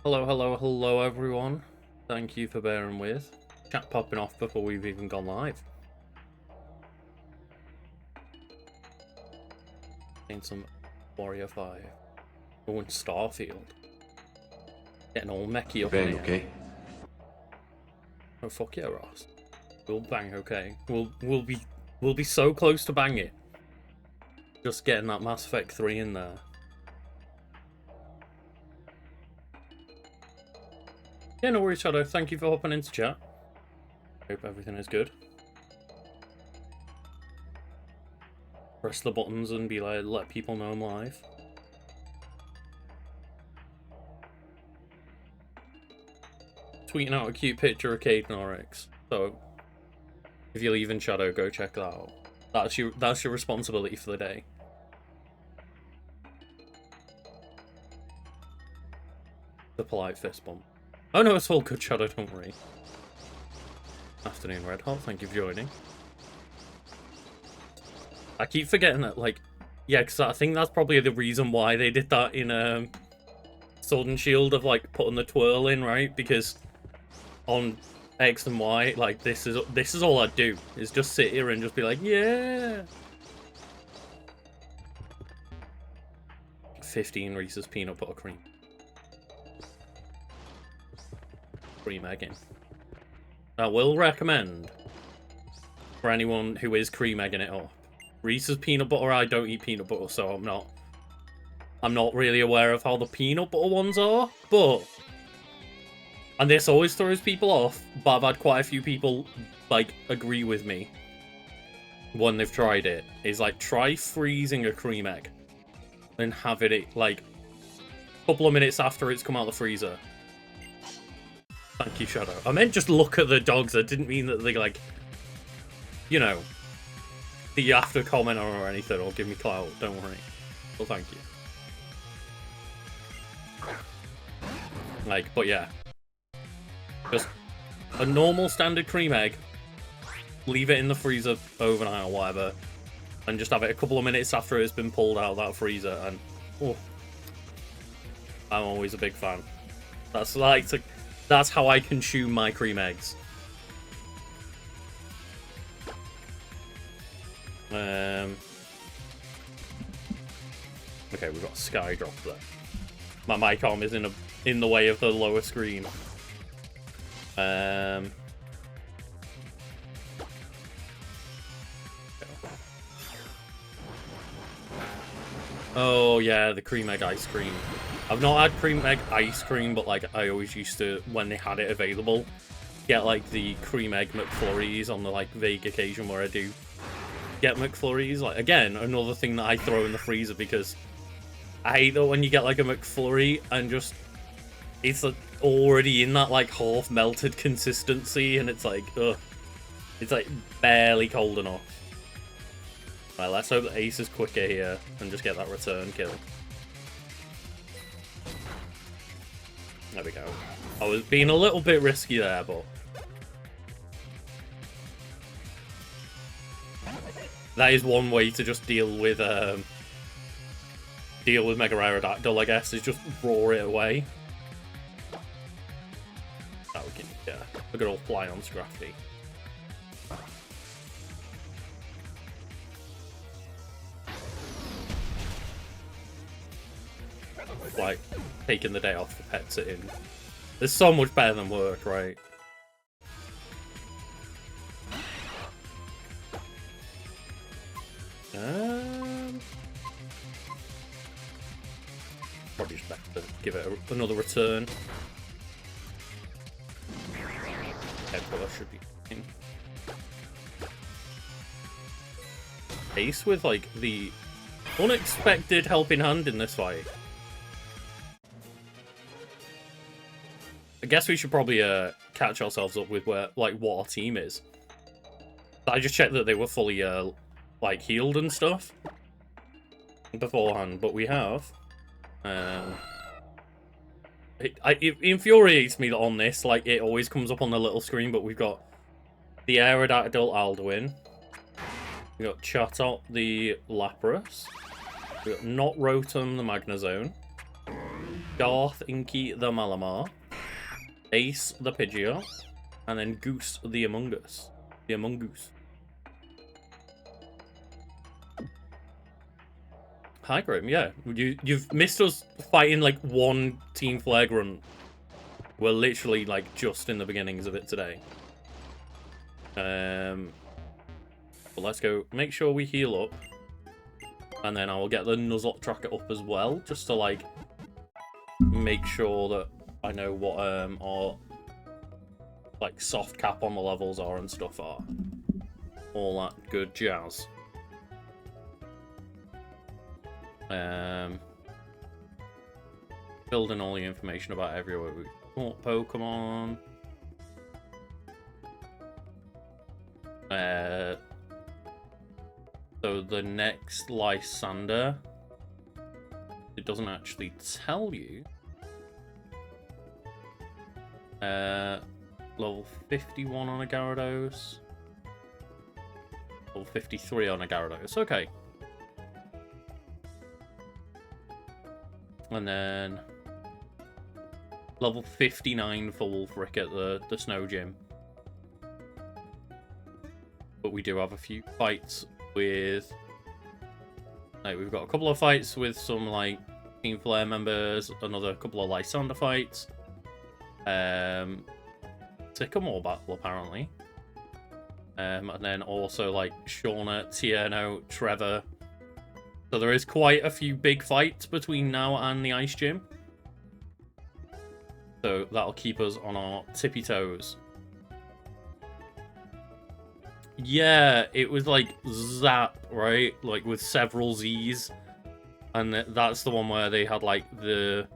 Hello, hello, hello, everyone. Thank you for bearing with. Chat popping off before we've even gone live. Playing some Warrior 5. Going Starfield. Getting all mechy up in here. Okay. Oh fuck yeah, Ross. We'll bang okay. We'll be so close to banging. Just getting that Mass Effect 3 in there. Yeah, no worries, Shadow. Thank you for hopping into chat. Hope everything is good. Press the buttons and be like, let people know I'm live. Tweeting out a cute picture of Caden Oryx. So, if you're leaving Shadow, go check that out. That's your responsibility for the day. The polite fist bump. Oh no, it's all good, Shadow, don't worry. Afternoon, Red Hot, thank you for joining. I keep forgetting that, like, yeah, because I think that's probably the reason why they did that in Sword and Shield, of like putting the twirl in, right? Because on X and Y, like this is all I do, is just sit here and just be like, yeah. 15 Reese's peanut butter cream. Cream egging. I will recommend for anyone who is cream egging it up. Reese's peanut butter, I don't eat peanut butter, so I'm not really aware of how the peanut butter ones are, but, and this always throws people off, but I've had quite a few people, like, agree with me when they've tried it, is like, try freezing a cream egg, and have it, like, a couple of minutes after it's come out of the freezer. Thank you, Shadow. I meant just look at the dogs, I didn't mean that they, like, you know, that you have to comment on or anything, or give me clout, don't worry. Well, thank you. Like, but yeah. Just a normal standard cream egg, leave it in the freezer overnight or whatever, and just have it a couple of minutes after it's been pulled out of that freezer, and oh, I'm always a big fan. That's like, that's how I consume my cream eggs. Okay, we've got a sky drop there. My mic arm is in the way of the lower screen. Oh yeah, the cream egg ice cream. I've not had cream egg ice cream, but like I always used to, when they had it available, get like the cream egg McFlurries on the like vague occasion where I do get McFlurries. Like, again, another thing that I throw in the freezer, because I hate that when you get like a McFlurry and just it's like already in that like half melted consistency, and it's like, ugh, it's like barely cold enough. Right, let's hope that Ace is quicker here and just get that return kill. There we go. I was being a little bit risky there, but that is one way to just deal with Mega Aerodactyl, I guess, is just roar it away. That we can, yeah, a good old fly on Scrafty. Like, taking the day off for pet sitting. It's so much better than work, right? Probably just better to give it another return. Headbutt should be fine. Ace with, like, the unexpected helping hand in this fight. I guess we should probably catch ourselves up with where, like, what our team is. I just checked that they were fully like healed and stuff beforehand, but we have. It infuriates me that on this, like, it always comes up on the little screen, but we've got the Aerodactyl Alduin, we got Chatot the Lapras, we got Not Rotom the Magnezone, Darth Inky the Malamar, Ace the Pidgeot, and then Goose the Among Us. The Among Goose. Hi, Grim. Yeah, you've missed us fighting like one Team Flare grunt. We're literally like just in the beginnings of it today. But let's go. Make sure we heal up, and then I will get the Nuzlocke tracker up as well, just to like make sure that I know what our like soft cap on the levels are and stuff are. All that good jazz. Building all the information about everywhere we caught Pokemon. So the next Lysander, it doesn't actually tell you. Level 51 on a Gyarados. Level 53 on a Gyarados. Okay. And then level 59 for Wolfric at the Snow Gym. But we do have a few fights with... Like, we've got a couple of fights with some, like, Team Flare members. Another couple of Lysander fights. Sycamore battle, apparently. And then also, like, Shauna, Tierno, Trevor. So there is quite a few big fights between now and the Ice Gym. So that'll keep us on our tippy toes. Yeah, it was like Zap, right? Like with several Z's. And that's the one where they had like the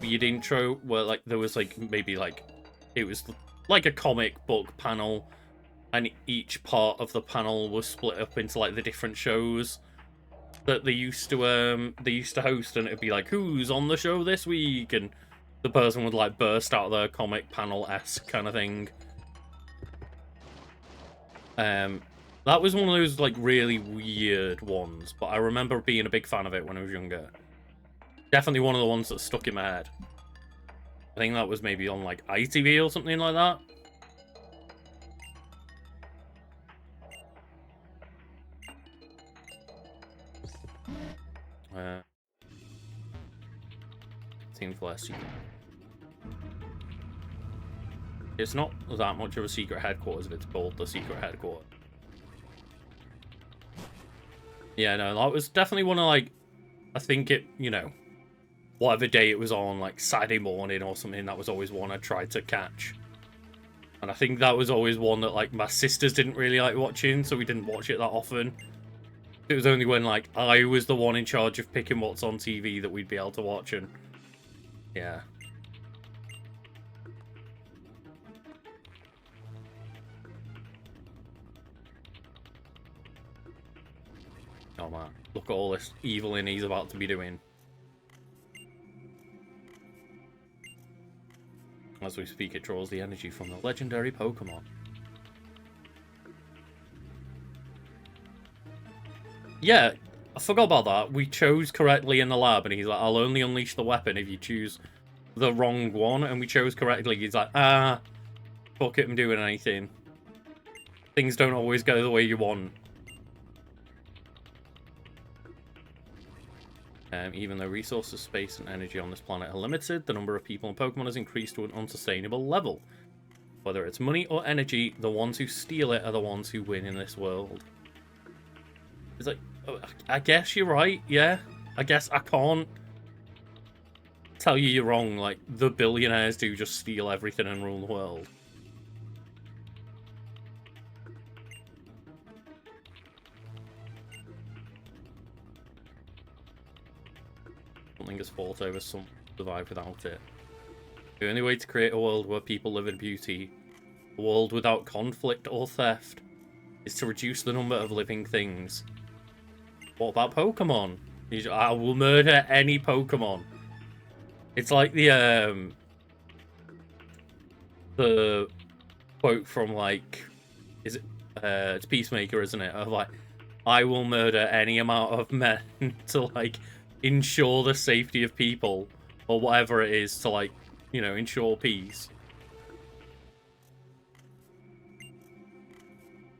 weird intro where like there was like maybe like it was like a comic book panel, and each part of the panel was split up into like the different shows that they used to host, and it'd be like, who's on the show this week, and the person would like burst out their comic panel-esque kind of thing. That was one of those like really weird ones, but I remember being a big fan of it when I was younger. Definitely one of the ones that stuck in my head. I think that was maybe on like ITV or something like that. Team Flare secret. It's not that much of a secret headquarters if it's called the secret headquarters. Yeah, no, that was definitely one of like, I think it, you know, whatever day it was on, like Saturday morning or something, that was always one I tried to catch. And I think that was always one that like my sisters didn't really like watching, so we didn't watch it that often. It was only when like I was the one in charge of picking what's on TV that we'd be able to watch, and yeah. Oh man, look at all this eviling he's about to be doing. As we speak, it draws the energy from the legendary Pokemon. Yeah, I forgot about that. We chose correctly in the lab, and he's like, I'll only unleash the weapon if you choose the wrong one, and we chose correctly. He's like, fuck it, I'm doing anything. Things don't always go the way you want. Even though resources, space, and energy on this planet are limited, the number of people and Pokemon has increased to an unsustainable level. Whether it's money or energy, the ones who steal it are the ones who win in this world. It's like, I guess you're right, yeah. I guess I can't tell you you're wrong. Like, the billionaires do just steal everything and rule the world. Something has fought over some survive without it. The only way to create a world where people live in beauty, a world without conflict or theft, is to reduce the number of living things. What about Pokemon? I will murder any Pokemon. It's like the quote from like, is it? It's Peacemaker, isn't it? Of like, I will murder any amount of men to like ensure the safety of people. or whatever it is to, like, you know, ensure peace.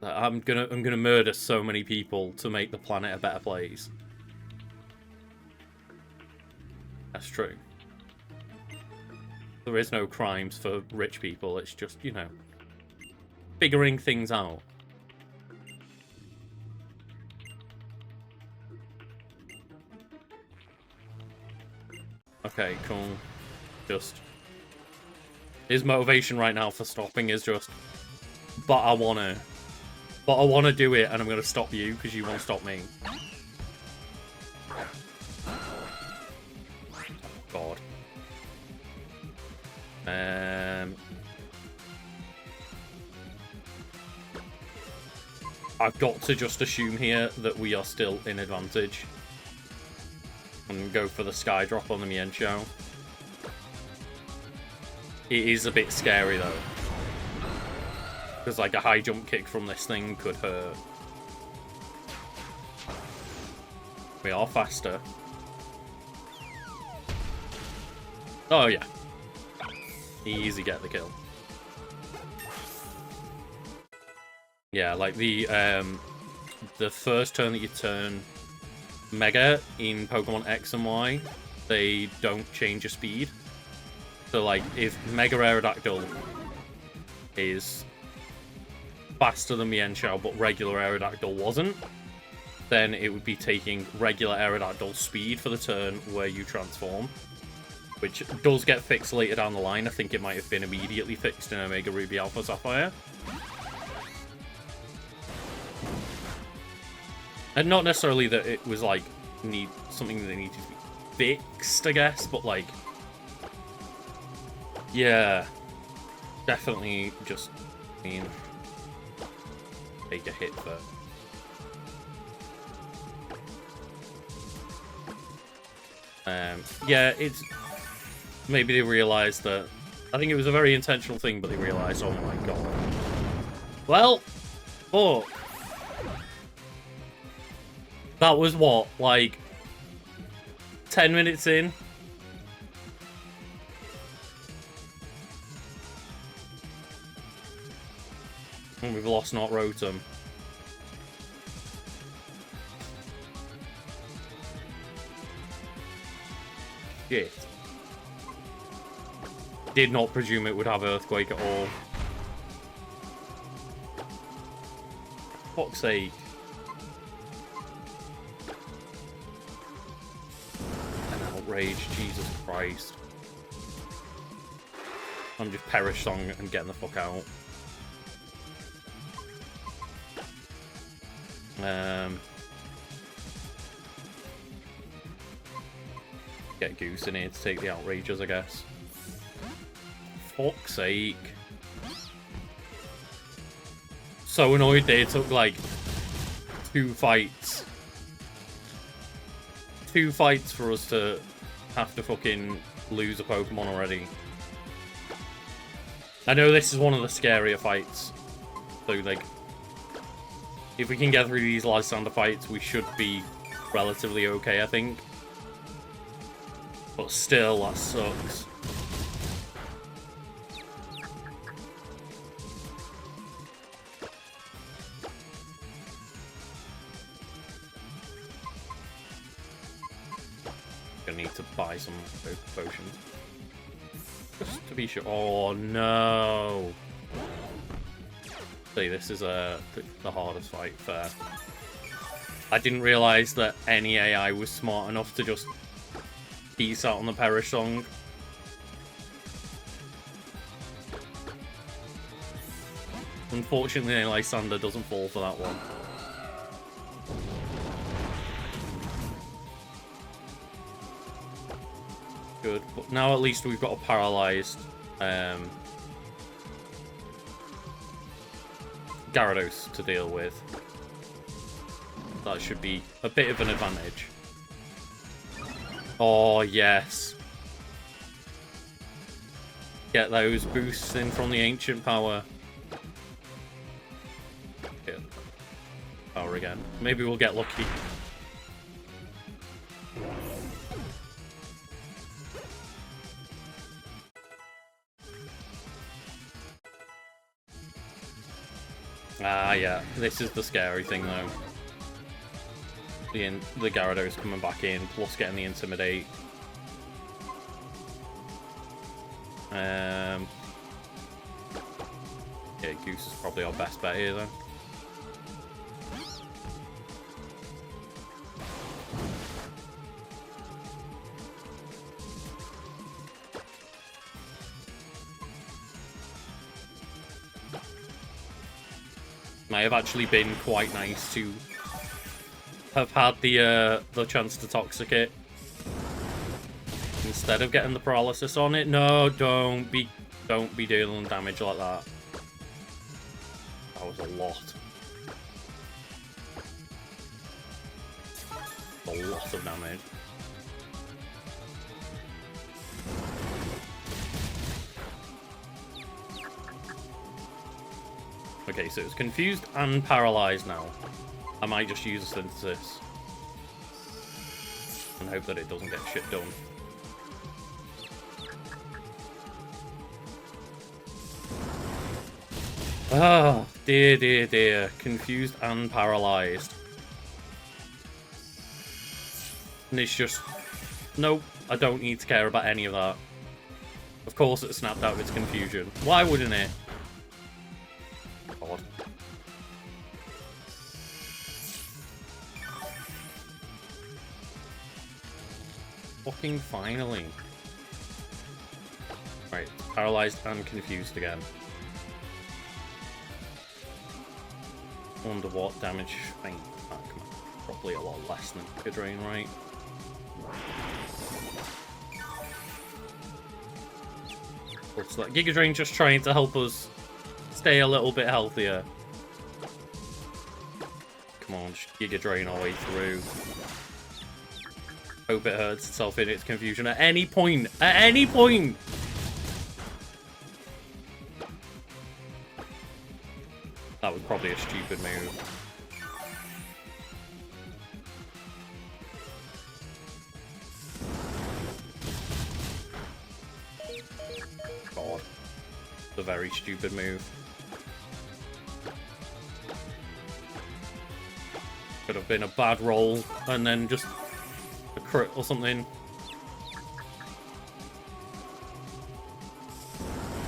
I'm gonna murder so many people to make the planet a better place. That's true. There is no crimes for rich people. It's just, you know, figuring things out. Okay, cool. Just... his motivation right now for stopping is just... But I wanna do it, and I'm gonna stop you, because you won't stop me. God. I've got to just assume here that we are still in advantage. And go for the sky drop on the Mienshao. It is a bit scary though. Because like a high jump kick from this thing could hurt. We are faster. Oh yeah. Easy get the kill. Yeah, like the first turn that you turn Mega in Pokemon X and Y, they don't change your speed. So like if Mega Aerodactyl is faster than Mienshao but regular Aerodactyl wasn't, then it would be taking regular Aerodactyl speed for the turn where you transform. Which does get fixed later down the line. I think it might have been immediately fixed in Omega Ruby Alpha Sapphire. And not necessarily that it was, like, something that needed to be fixed, I guess, but, like... yeah. Definitely just, I mean... take a hit for... yeah, it's... maybe they realised that... I think it was a very intentional thing, but they realised, oh my god. Well, fuck. That was what, like... 10 minutes in? And we've lost Not Rotom. Shit. Did not presume it would have Earthquake at all. Fuck's sake. An outrage, Jesus Christ. I'm just Perish Song and getting the fuck out. Get Goose in here to take the outrages, I guess. Fuck's sake. So annoyed they took like 2 fights. 2 fights for us to have to fucking lose a Pokemon already. I know this is one of the scarier fights. So like, if we can get through these Lysander fights, we should be relatively okay, I think. But still, that sucks. Gonna need to buy some potions. Just to be sure. Oh no! See, this is the hardest fight, fair. I didn't realise that any AI was smart enough to just peace out on the Perish Song. Unfortunately, Lysander doesn't fall for that one. Good, but now at least we've got a paralysed Gyarados to deal with. That should be a bit of an advantage. Oh, yes. Get those boosts in from the ancient power. Get power again. Maybe we'll get lucky. Ah, yeah. This is the scary thing, though. The Gyarados coming back in, plus getting the Intimidate. Yeah, Goose is probably our best bet here, though. Might have actually been quite nice to have had the chance to Toxic it instead of getting the paralysis on it. No, don't be dealing damage like that. That was a lot. A lot of damage. Okay, so it's confused and paralyzed now. I might just use a Synthesis and hope that it doesn't get shit done. Ah, dear, dear, dear. Confused and paralyzed. And it's just... Nope, I don't need to care about any of that. Of course it snapped out of its confusion. Why wouldn't it? God. Fucking finally. Right, paralyzed and confused again. Wonder what damage. I mean, probably a lot less than Giga Drain, right? Looks like Giga Drain just trying to help us stay a little bit healthier. Come on, just Giga Drain our way through. Hope it hurts itself in its confusion at any point. At any point! That was probably a stupid move. God. It's a very stupid move. Could have been a bad roll and then just a crit or something.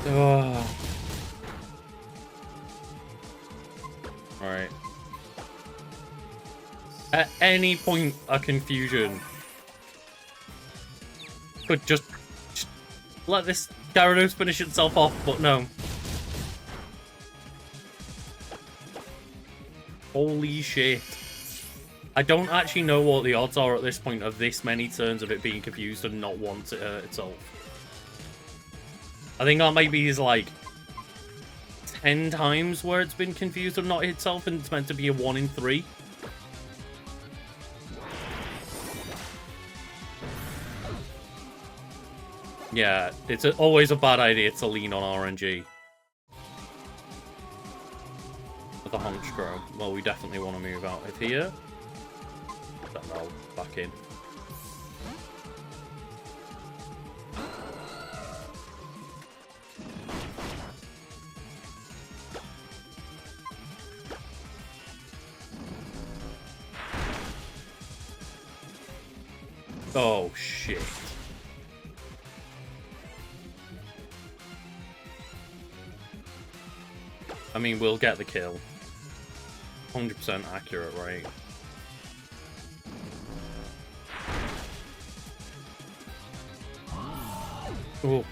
Oh. Alright. At any point, a confusion could just let this Gyarados finish itself off, but no. Holy shit. I don't actually know what the odds are at this point of this many turns of it being confused and not want to hurt itself. I think that maybe is like 10 times where it's been confused and not hit itself, and it's meant to be a 1 in 3. Yeah, it's always a bad idea to lean on RNG. With the Honchkrow. Well, we definitely want to move out of here. Then I'll back in. Oh, shit. I mean, we'll get the kill. 100% accurate, right? Oh.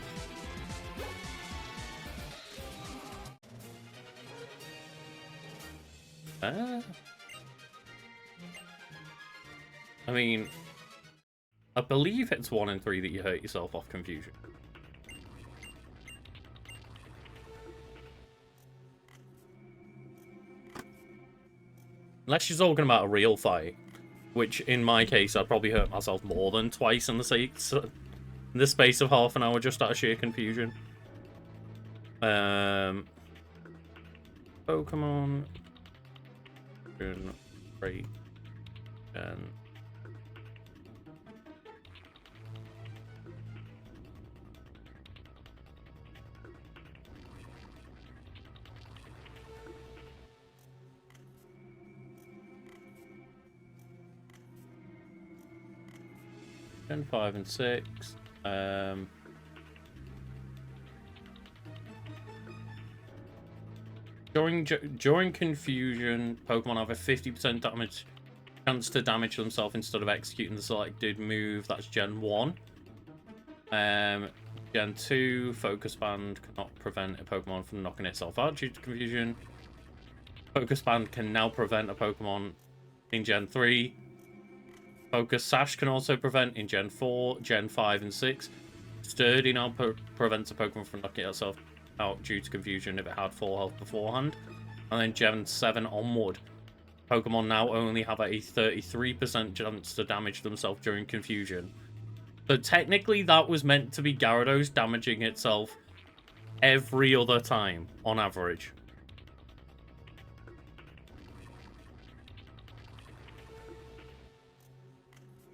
I mean, I believe it's 1 in 3 that you hurt yourself off confusion. Unless you're talking about a real fight, which in my case I'd probably hurt myself more than twice in the space of half an hour just out of sheer confusion. Pokemon. Great. And Gen 5 and 6. During confusion, Pokemon have a 50% damage chance to damage themselves instead of executing the selected move. That's Gen 1. Gen 2, Focus Band cannot prevent a Pokemon from knocking itself out due to confusion. Focus Band can now prevent a Pokemon in Gen 3. Focus Sash can also prevent in Gen 4, Gen 5, and 6. Sturdy now prevents a Pokemon from knocking itself out due to confusion if it had full health beforehand. And then Gen 7 onward, Pokemon now only have a 33% chance to damage themselves during confusion. So technically that was meant to be Gyarados damaging itself every other time, on average.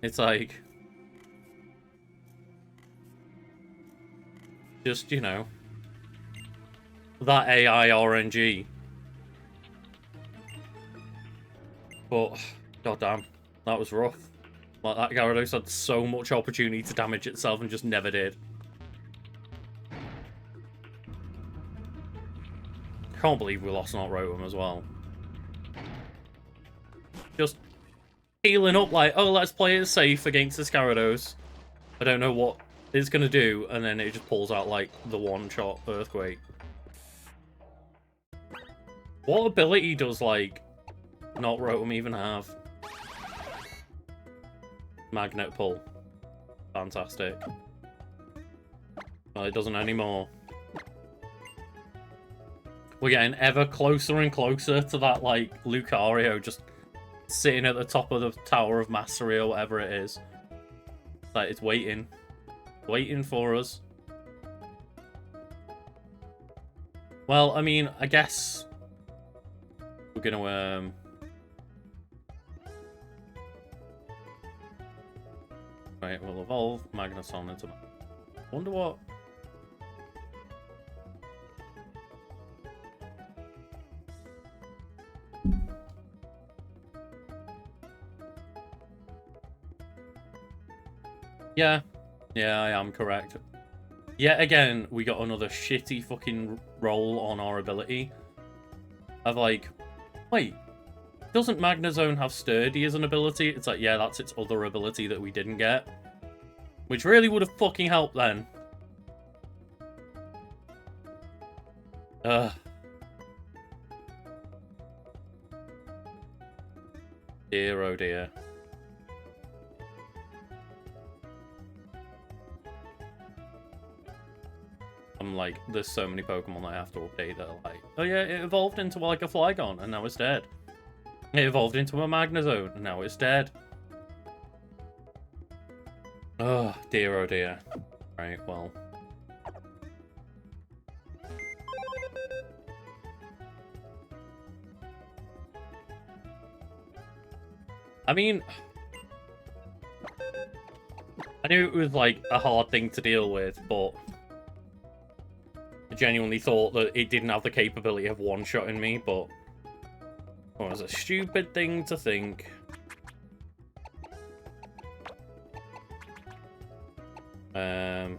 It's like... just, you know... that AI RNG. But, goddamn, that was rough. Like, that Gyarados had so much opportunity to damage itself and just never did. Can't believe we lost not Rotom as well. Just healing up like, oh, let's play it safe against this Gyarados. I don't know what it's going to do, and then it just pulls out, like, the one-shot Earthquake. What ability does, like, not Rotom even have? Magnet Pull. Fantastic. Well, it doesn't anymore. We're getting ever closer and closer to that, like, Lucario just sitting at the top of the Tower of Mastery or whatever it is. Like, it's waiting. Waiting for us. Well, I mean, I guess we're gonna, right, we'll evolve Magneton into... wonder what... Yeah. Yeah, I am correct. Yet again, we got another shitty fucking roll on our ability. Of like, wait, doesn't Magnezone have Sturdy as an ability? It's like, yeah, that's its other ability that we didn't get. Which really would have fucking helped then. Dear, oh dear. I'm like, there's so many Pokemon that I have to update that are like, oh yeah, it evolved into like a Flygon, and now it's dead. It evolved into a Magnezone, and now it's dead. Oh dear, oh dear. Right, well. I mean, I knew it was like a hard thing to deal with, but I genuinely thought that it didn't have the capability of one-shotting me, but it was a stupid thing to think. I'm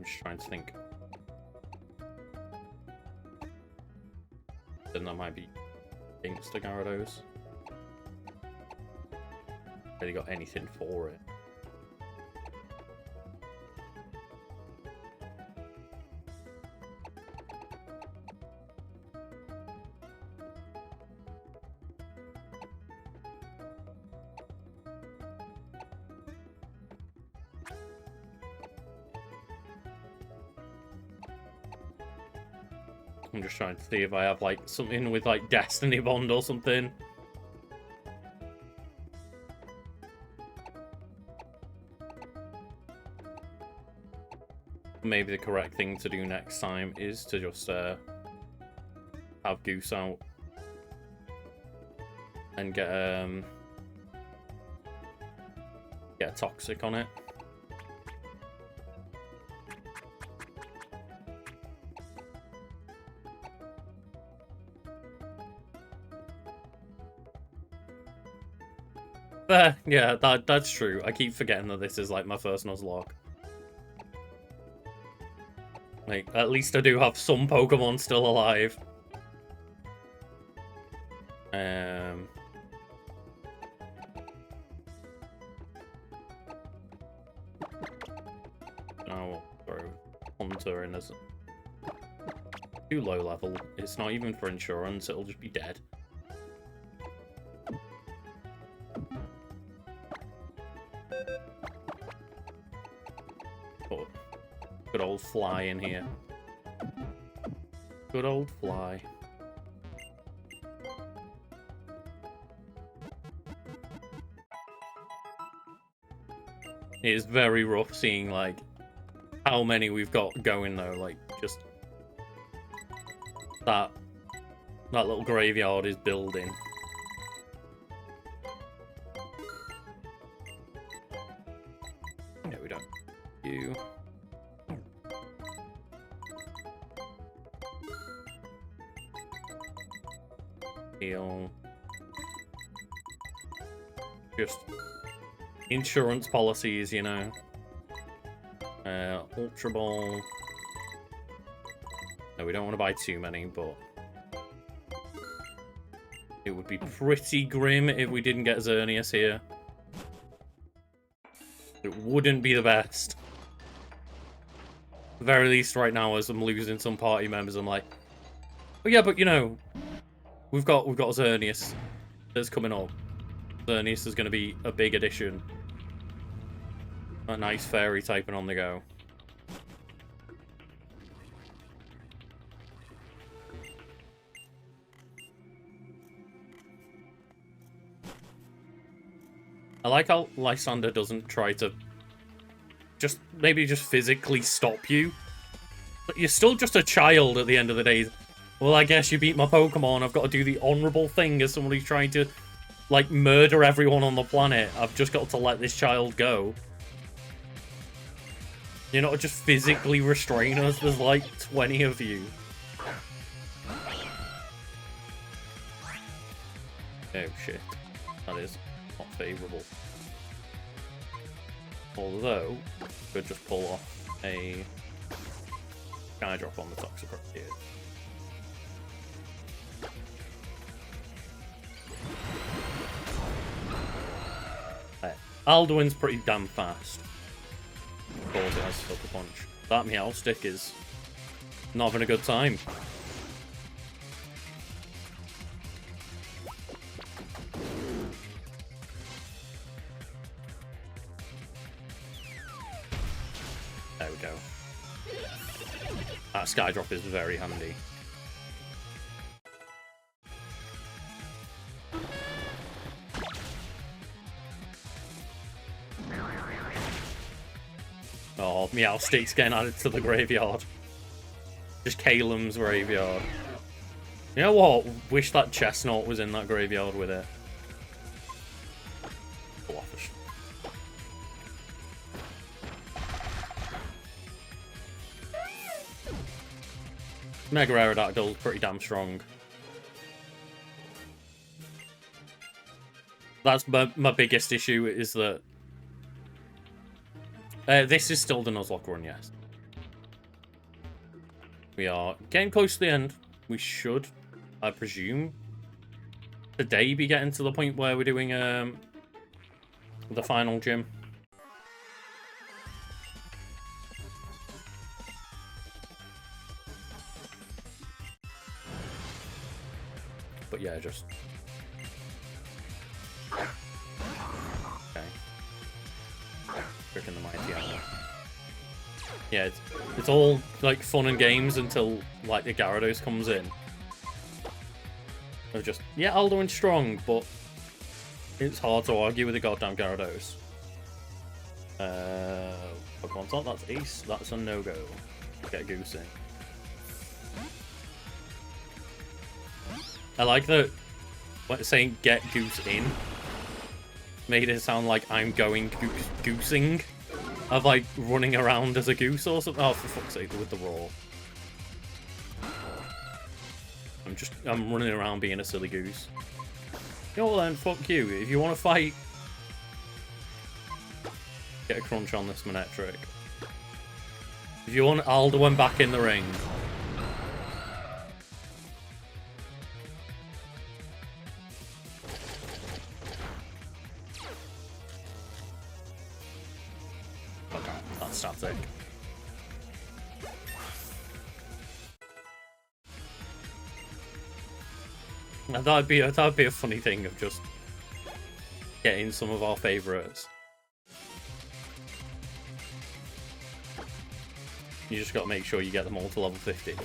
just trying to think. Then that might be against the Gyarados. Really got anything for it. I'm just trying to see if I have, like, something with, like, Destiny Bond or something. Maybe the correct thing to do next time is to just, have Goose out. And get Toxic on it. Yeah, that's true. I keep forgetting that this is like my first Nuzlocke. Like, at least I do have some Pokemon still alive. I'll throw Hunter in as too low level. It's not even for insurance, it'll just be dead. Oh, good old Fly in here. Good old Fly. It is very rough seeing, like, how many we've got going, though. Like, just... That little graveyard is building. Yeah, we don't. You. Heal. Just insurance policies, you know. Ultra Ball. No, we don't want to buy too many, but it would be pretty grim if we didn't get Xerneas here. It wouldn't be the best. At the very least, right now, as I'm losing some party members, I'm like, oh yeah, but you know, we've got Xerneas that's coming up. Xerneas is going to be a big addition. A nice fairy typing on the go. I like how Lysander doesn't try to maybe just physically stop you. But you're still just a child at the end of the day. Well, I guess you beat my Pokemon. I've got to do the honourable thing as someone who's trying to, like, murder everyone on the planet. I've just got to let this child go. You're not just physically restrain us. There's like 20 of you. Oh shit. That is not favourable. Although, could just pull off a Sky Drop on the Toxicroak here. There. Alduin's pretty damn fast. Of course it has Sucker Punch. That Meowstic is not having a good time. There we go. That Sky Drop is very handy. Oh, Meowstic's getting added to the graveyard. Just Calem's graveyard. You know what? Wish that Chestnut was in that graveyard with it. Mega Aerodactyl's pretty damn strong. That's my biggest issue, is that this is still the Nuzlocke run, yes. We are getting close to the end. We should, I presume, today be getting to the point where we're doing the final gym. But yeah, just... Okay. Freaking the mighty animal. Yeah, it's all, like, fun and games until, like, the Gyarados comes in. They're just, yeah, Alduin's strong, but it's hard to argue with the goddamn Gyarados. Pokemon's not, that's Ace, that's a no-go. Get Goose in. I like that saying get Goose in made it sound like I'm going goosing. Of like running around as a goose or something. Oh, for fuck's sake, with the roar. I'm running around being a silly goose. You know what then, fuck you. If you want to fight Get a crunch on this Manectric. If you want Alduin back in the ring. Okay, that's static. And that'd be a funny thing of just getting some of our favourites. You just got to make sure you get them all to level 50.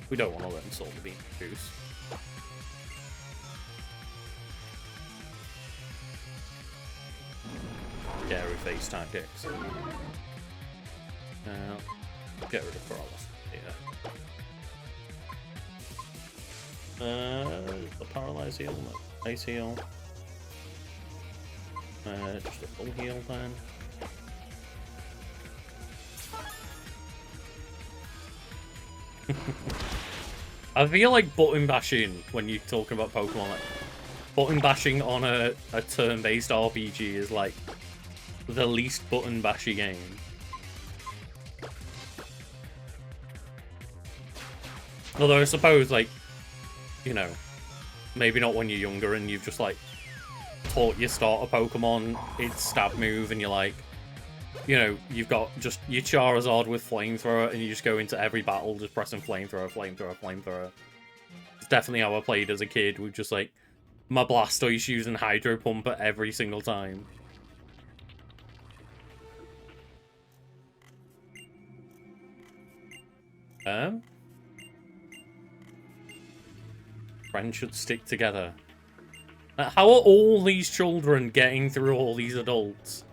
We don't want to let them solve the beam juice. Scary face tactics. Get rid of paralysis. The paralyze heal, no, ice heal. Just a full heal then. I feel like button bashing when you're talking about Pokemon. Like, button bashing on a turn-based RPG is like the least button bashy game. Although I suppose, like, you know, maybe not when you're younger and you've just like taught your starter Pokemon its stab move and you're like, you know, you've got just your Charizard with Flamethrower and you just go into every battle just pressing Flamethrower, Flamethrower, Flamethrower. It's definitely how I played as a kid with just like my Blastoise using Hydro Pump at every single time. Friends should stick together. How are all these children getting through all these adults?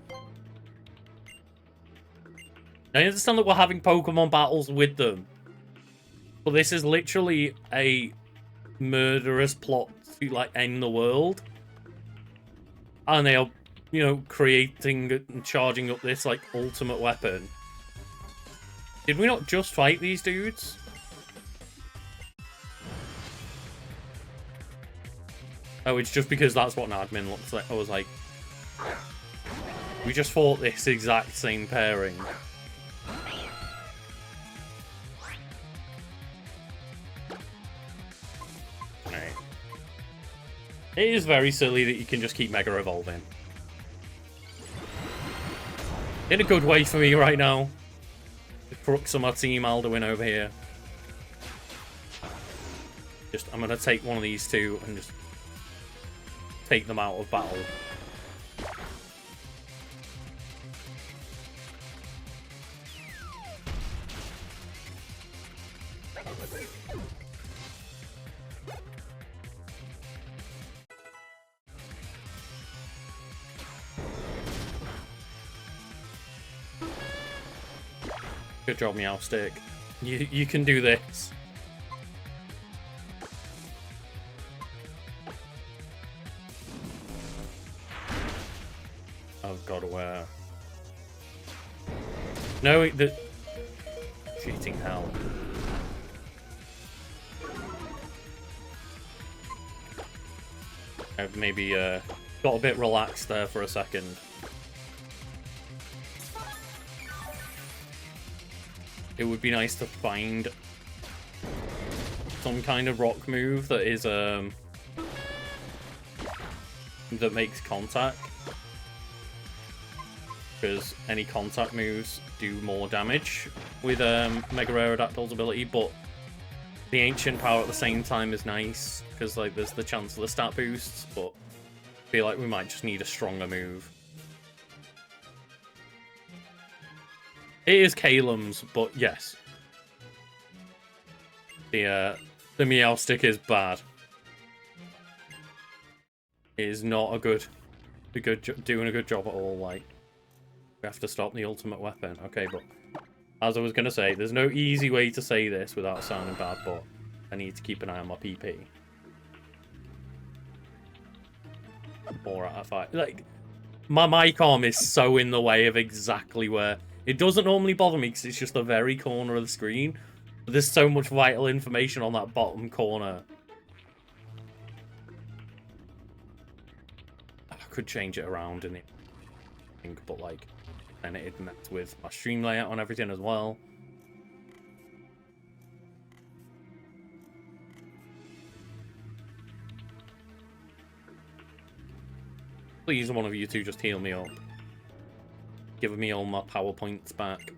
I understand that we're having Pokemon battles with them. But this is literally a murderous plot to, like, end the world. And they are, you know, creating and charging up this, like, ultimate weapon. Did we not just fight these dudes? Oh, it's just because that's what an admin looks like. I was like, we just fought this exact same pairing. Right. It is very silly that you can just keep Mega Evolving. In a good way for me right now. The crux of my team, Alduin over here. I'm gonna take one of these two and just take them out of battle. Good job, Meowstick. You can do this. Oh god, where? No, the cheating hell. I've maybe got a bit relaxed there for a second. It would be nice to find some kind of rock move that is that makes contact. Because any contact moves do more damage with Mega Aerodactyl's ability, but the Ancient Power at the same time is nice, because like there's the chance of the stat boosts, but I feel like we might just need a stronger move. It is Calum's, but yes. The Meowstick is bad. It is not doing a good job at all, like. We have to stop the ultimate weapon. Okay, but as I was going to say, there's no easy way to say this without sounding bad, but I need to keep an eye on my PP. 4 out of 5. Like, my mic arm is so in the way of exactly where... It doesn't normally bother me because it's just the very corner of the screen. But there's so much vital information on that bottom corner. could change it around in it, I think, but like, and it met with my stream layout and everything as well. Please, one of you two just heal me up. Give me all my power points back.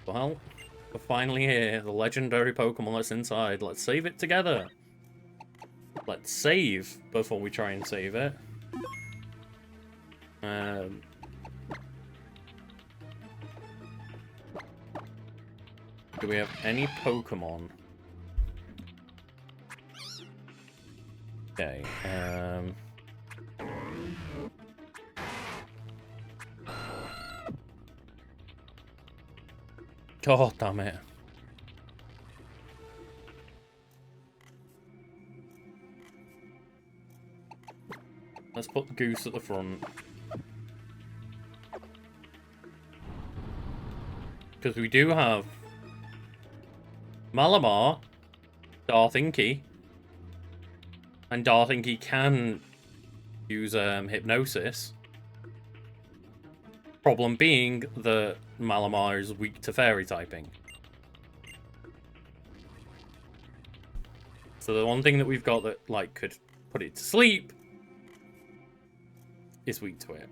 Well, we're finally here. The legendary Pokemon that's inside. Let's save it together. Let's save before we try and save it. Do we have any Pokemon? Okay, God damn it. Let's put Goose at the front. Because we do have Malamar, Darth Inky, and Darth Inky can use Hypnosis. Problem being that Malamar is weak to Fairy typing. So the one thing that we've got that like could put it to sleep is weak to it.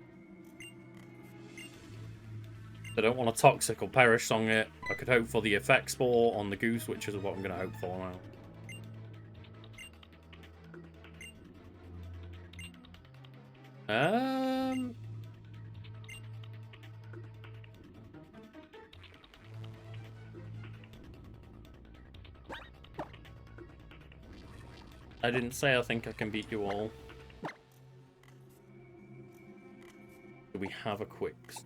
I don't want a Toxic or Perish on it. I could hope for the Effect Spore on the Goose, which is what I'm going to hope for now. I didn't say I think I can beat you all. Do we have a Quicks?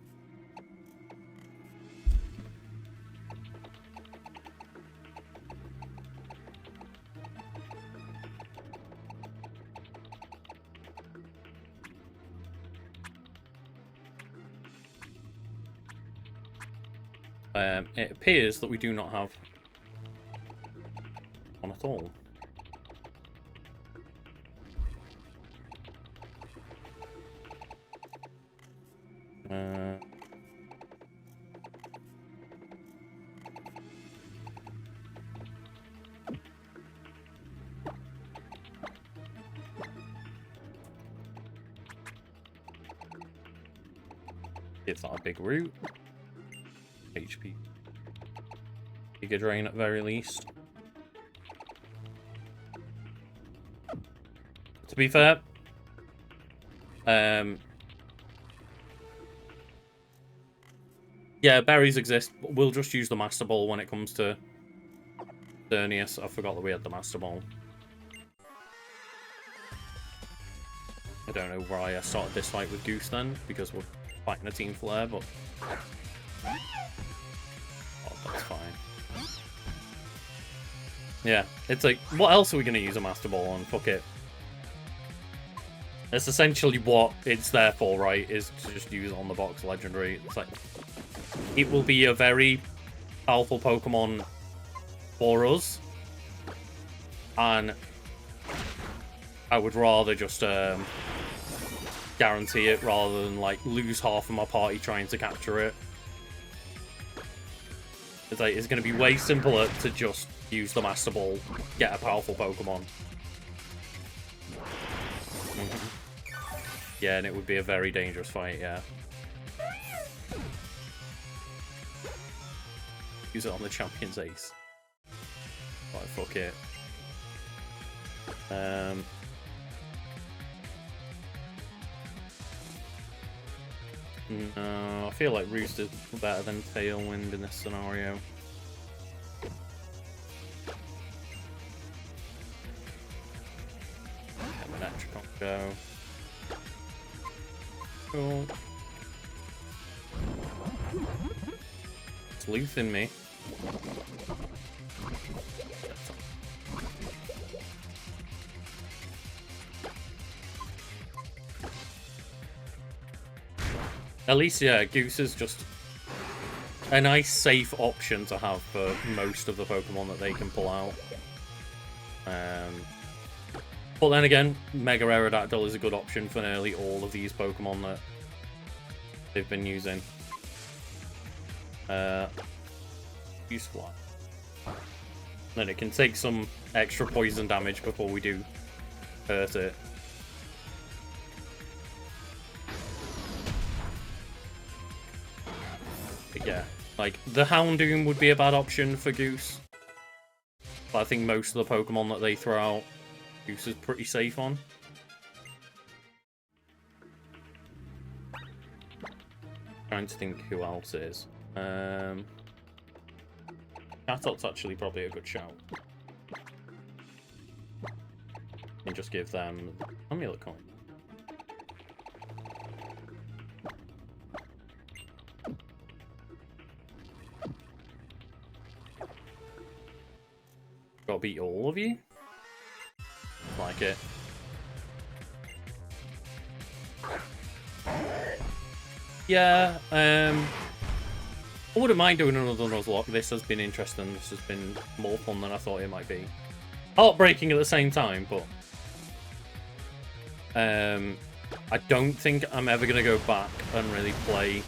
It appears that we do not have one at all. It's not a big root. HP. Giga Drain at very least. To be fair, yeah, berries exist, but we'll just use the Master Ball when it comes to Xerneas. I forgot that we had the Master Ball. I don't know why I started this fight with Goose then, because we're fighting a Team Flare, but that's fine. Yeah, it's like, what else are we going to use a Master Ball on? Fuck it. That's essentially what it's there for, right? Is to just use it on the box legendary. It's like, it will be a very powerful Pokemon for us. And I would rather just guarantee it rather than like lose half of my party trying to capture it. It's like, it's going to be way simpler to just use the Master Ball, get a powerful Pokemon. Yeah, and it would be a very dangerous fight, yeah. Use it on the Champion's Ace. Right, fuck it. No, I feel like Roost is better than Tailwind in this scenario. Get my Electricon go. Cool. It's looting me. At least, yeah, Goose is just a nice, safe option to have for most of the Pokemon that they can pull out. But then again, Mega Aerodactyl is a good option for nearly all of these Pokemon that they've been using. Useful. Then it can take some extra poison damage before we do hurt it. But yeah, like, the Houndoom would be a bad option for Goose. But I think most of the Pokemon that they throw out, Goose is pretty safe on. Trying to think who else is. Catot's actually probably a good shout. And just give them Amulet Coin. Gotta beat all of you? Like it. Yeah, I wouldn't mind doing another Nuzlocke. This has been interesting. This has been more fun than I thought it might be. Heartbreaking at the same time, but I don't think I'm ever going to go back and really play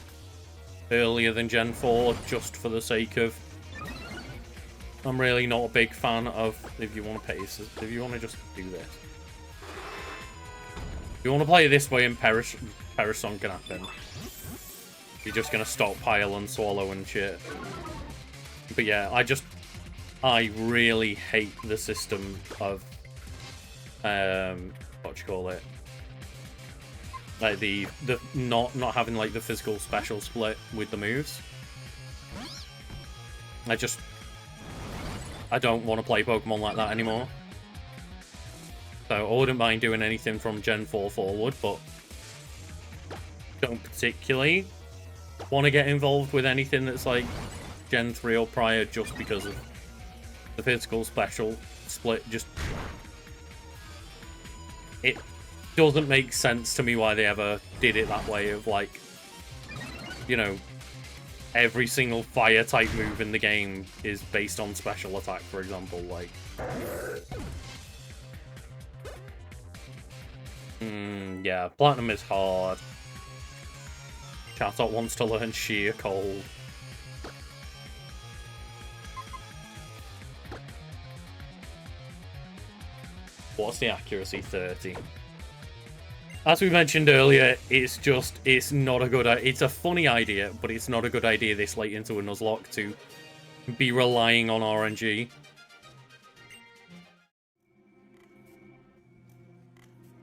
earlier than Gen 4 just for the sake of... I'm really not a big fan of if you want to pace, if you want to just do this. If you want to play it this way and Perisong can happen. You're just going to stockpile and swallow and shit. But yeah, I really hate the system of, what do you call it? Like the not having like the physical special split with the moves. I don't want to play Pokemon like that anymore. So I wouldn't mind doing anything from Gen 4 forward, but don't particularly want to get involved with anything that's like Gen 3 or prior just because of the physical special split. Just, it doesn't make sense to me why they ever did it that way of like, you know, every single fire type move in the game is based on special attack, for example. Like, yeah, Platinum is hard. Chatot wants to learn Sheer Cold. What's the accuracy? 30. As we mentioned earlier, it's not a good... It's a funny idea, but it's not a good idea this late into a Nuzlocke to be relying on RNG.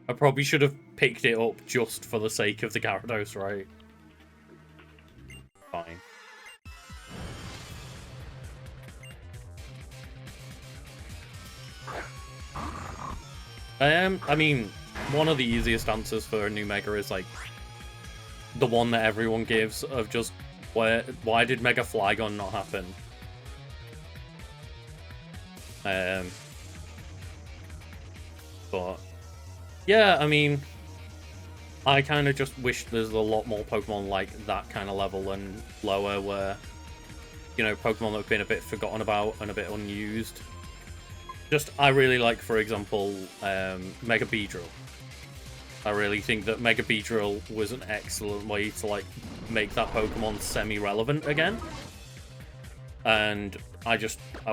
I probably should have picked it up just for the sake of the Gyarados, right? Fine. I mean, one of the easiest answers for a new Mega is like the one that everyone gives of just why did Mega Flygon not happen? But yeah, I mean, I kind of just wish there's a lot more Pokemon like that kind of level and lower where, you know, Pokemon that have been a bit forgotten about and a bit unused. Just, I really like, for example, Mega Beedrill. I really think that Mega Beedrill was an excellent way to, like, make that Pokemon semi-relevant again. And I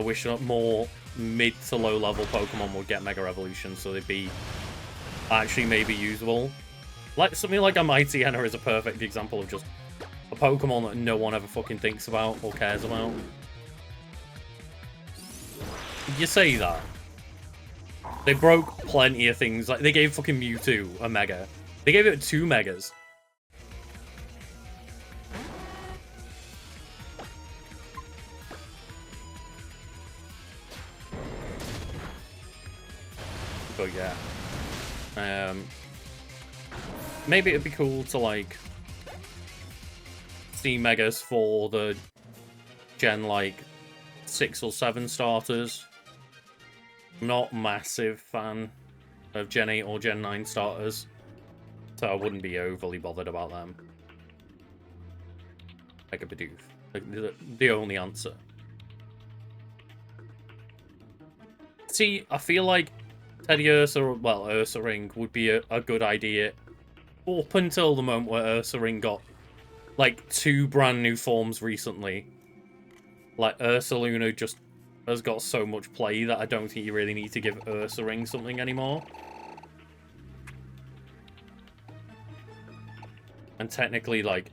wish that more mid to low level Pokemon would get Mega Evolution so they'd be actually maybe usable. Like, something like a Mightyena is a perfect example of just a Pokemon that no one ever fucking thinks about or cares about. You say that. They broke plenty of things. Like, they gave fucking Mewtwo a Mega. They gave it 2 Megas. But yeah. Maybe it'd be cool to, like, see Megas for the Gen, like, 6 or 7 starters. Not massive fan of Gen 8 or Gen 9 starters, so I wouldn't be overly bothered about them. Mega Bidoof. Like, the only answer. See, I feel like Teddy Ursa, well, Ursa Ring would be a good idea up until the moment where Ursa Ring got, like, 2 brand new forms recently. Like, Ursaluna just has got so much play that I don't think you really need to give Ursa Ring something anymore. And technically, like,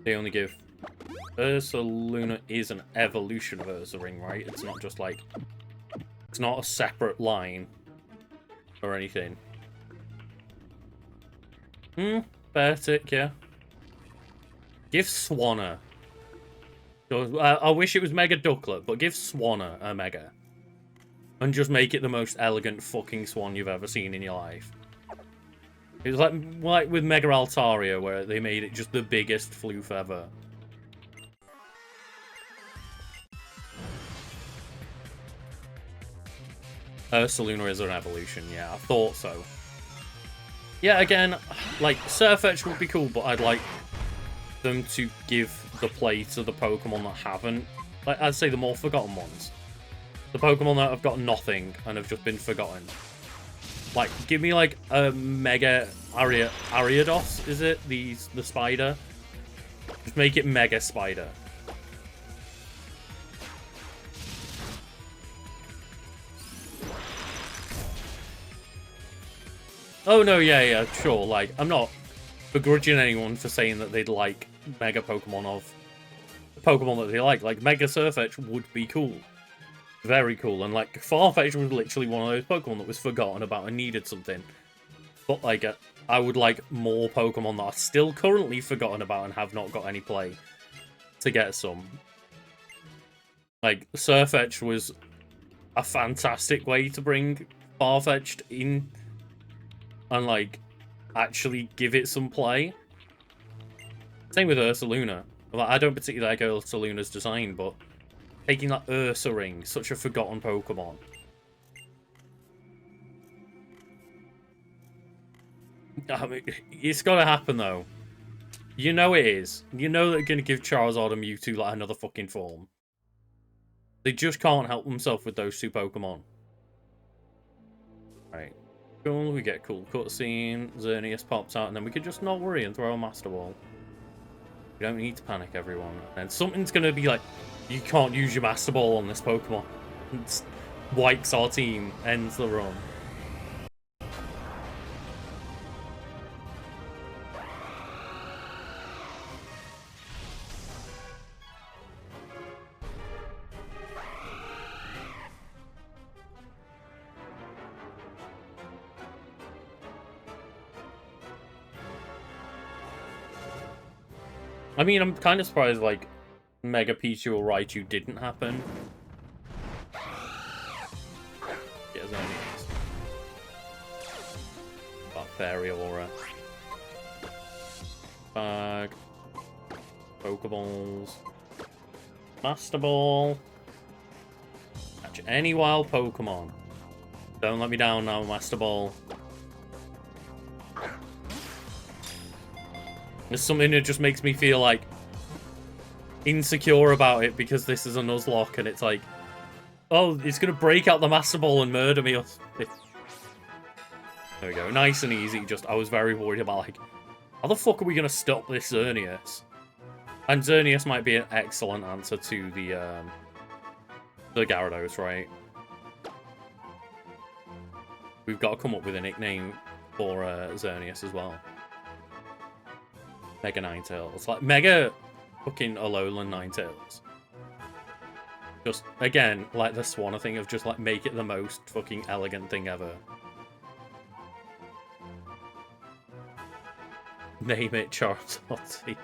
they only give... Ursaluna is an evolution of Ursa Ring, right? It's not just, like... It's not a separate line or anything. Beartic, yeah. Give Swanna. I wish it was Mega Ducklet, but give Swanna a Mega. And just make it the most elegant fucking swan you've ever seen in your life. It was like with Mega Altaria, where they made it just the biggest floof ever. Ursaluna is an evolution, yeah, I thought so. Yeah, again, like, Surfetch would be cool, but I'd like them to give the play to the Pokemon that haven't. Like, I'd say the more forgotten ones. The Pokemon that have got nothing and have just been forgotten. Like, give me, like, a Mega Ariados, is it? The spider? Just make it Mega Spider. Oh, no, yeah, sure. Like, I'm not begrudging anyone for saying that they'd like Mega Pokemon of Pokemon that they like. Like, Mega Surfetch would be cool. Very cool. And, like, Farfetch was literally one of those Pokemon that was forgotten about and needed something. But, like, I would like more Pokemon that are still currently forgotten about and have not got any play to get some. Like, Surfetch was a fantastic way to bring Farfetch'd in and, like, actually give it some play. Same with Ursaluna. Like, I don't particularly like Ursaluna's design, but taking that Ursa Ring, such a forgotten Pokemon. I mean, it's gotta happen, though. You know it is. You know they're gonna give Charizard and Mewtwo, like, another fucking form. They just can't help themselves with those 2 Pokemon. Right. Cool, we get a cool cutscene, Xerneas pops out, and then we could just not worry and throw a Master Ball. We don't need to panic, everyone. And something's gonna be like, you can't use your Master Ball on this Pokemon. It wipes our team, ends the run. I mean, I'm kind of surprised, like, Mega Pichu or Raichu didn't happen. Yeah, Xerneas. Got Fairy Aura. Bag. Pokeballs. Master Ball. Catch any wild Pokemon. Don't let me down now, Master Ball. There's something that just makes me feel, like, insecure about it because this is a Nuzlocke and it's like, oh, it's going to break out the Master Ball and murder me. There we go. Nice and easy. Just, I was very worried about, like, how the fuck are we going to stop this Xerneas? And Xerneas might be an excellent answer to the Gyarados, right? We've got to come up with a nickname for Xerneas as well. Mega Ninetales. Like, Mega fucking Alolan Ninetales. Just, again, like the Swanna thing of just, like, make it the most fucking elegant thing ever. Name it Charizard Z.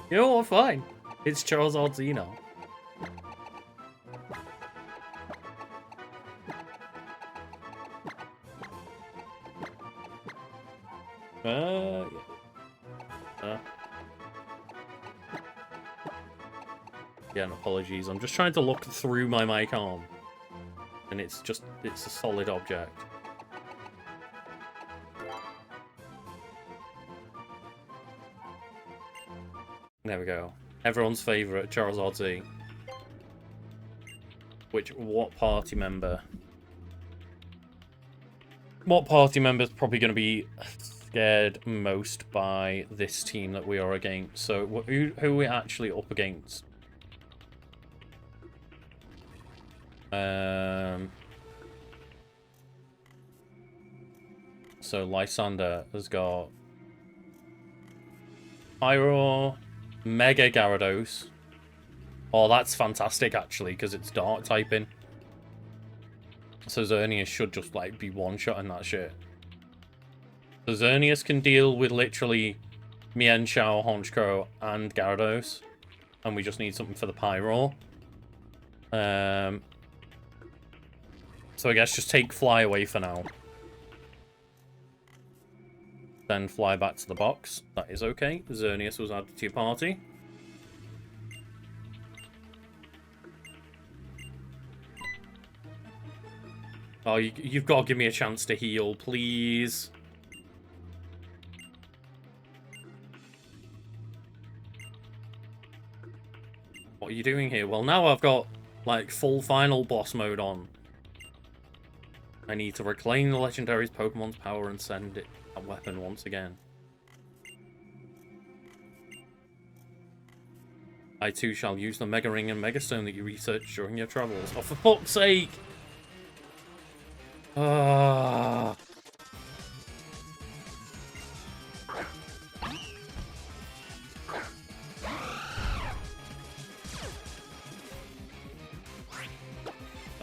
You know what? Fine. It's Charizard Z now. Yeah. Again, apologies. I'm just trying to look through my mic arm. And it's a solid object. There we go. Everyone's favourite, Charizard Z. What party member? What party member's probably going to be scared most by this team that we are against? So, who are we actually up against? So, Lysander has got Pyro, Mega Gyarados. Oh, that's fantastic, actually, because it's Dark typing. So Xerneas should just, like, be one-shotting that shit. So Xerneas can deal with literally Mienshao, Honchkrow, and Gyarados. And we just need something for the Pyro. So I guess just take Fly away for now. Then fly back to the box. That is okay. Xerneas was added to your party. Oh, you've got to give me a chance to heal, please. What are you doing here? Well, now I've got, like, full final boss mode on. I need to reclaim the legendary's Pokemon's power and send it a weapon once again. I too shall use the Mega Ring and Mega Stone that you researched during your travels. Oh, for fuck's sake! I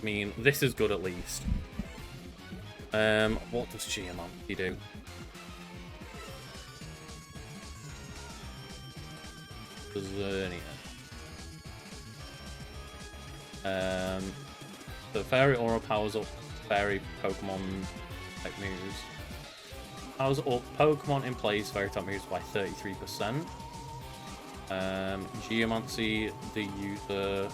mean, this is good at least. What does Geomancy do? Xerneas. The Fairy Aura powers up Fairy Pokemon type moves. Powers up Pokemon in place Fairy type moves by 33%. Geomancy, the user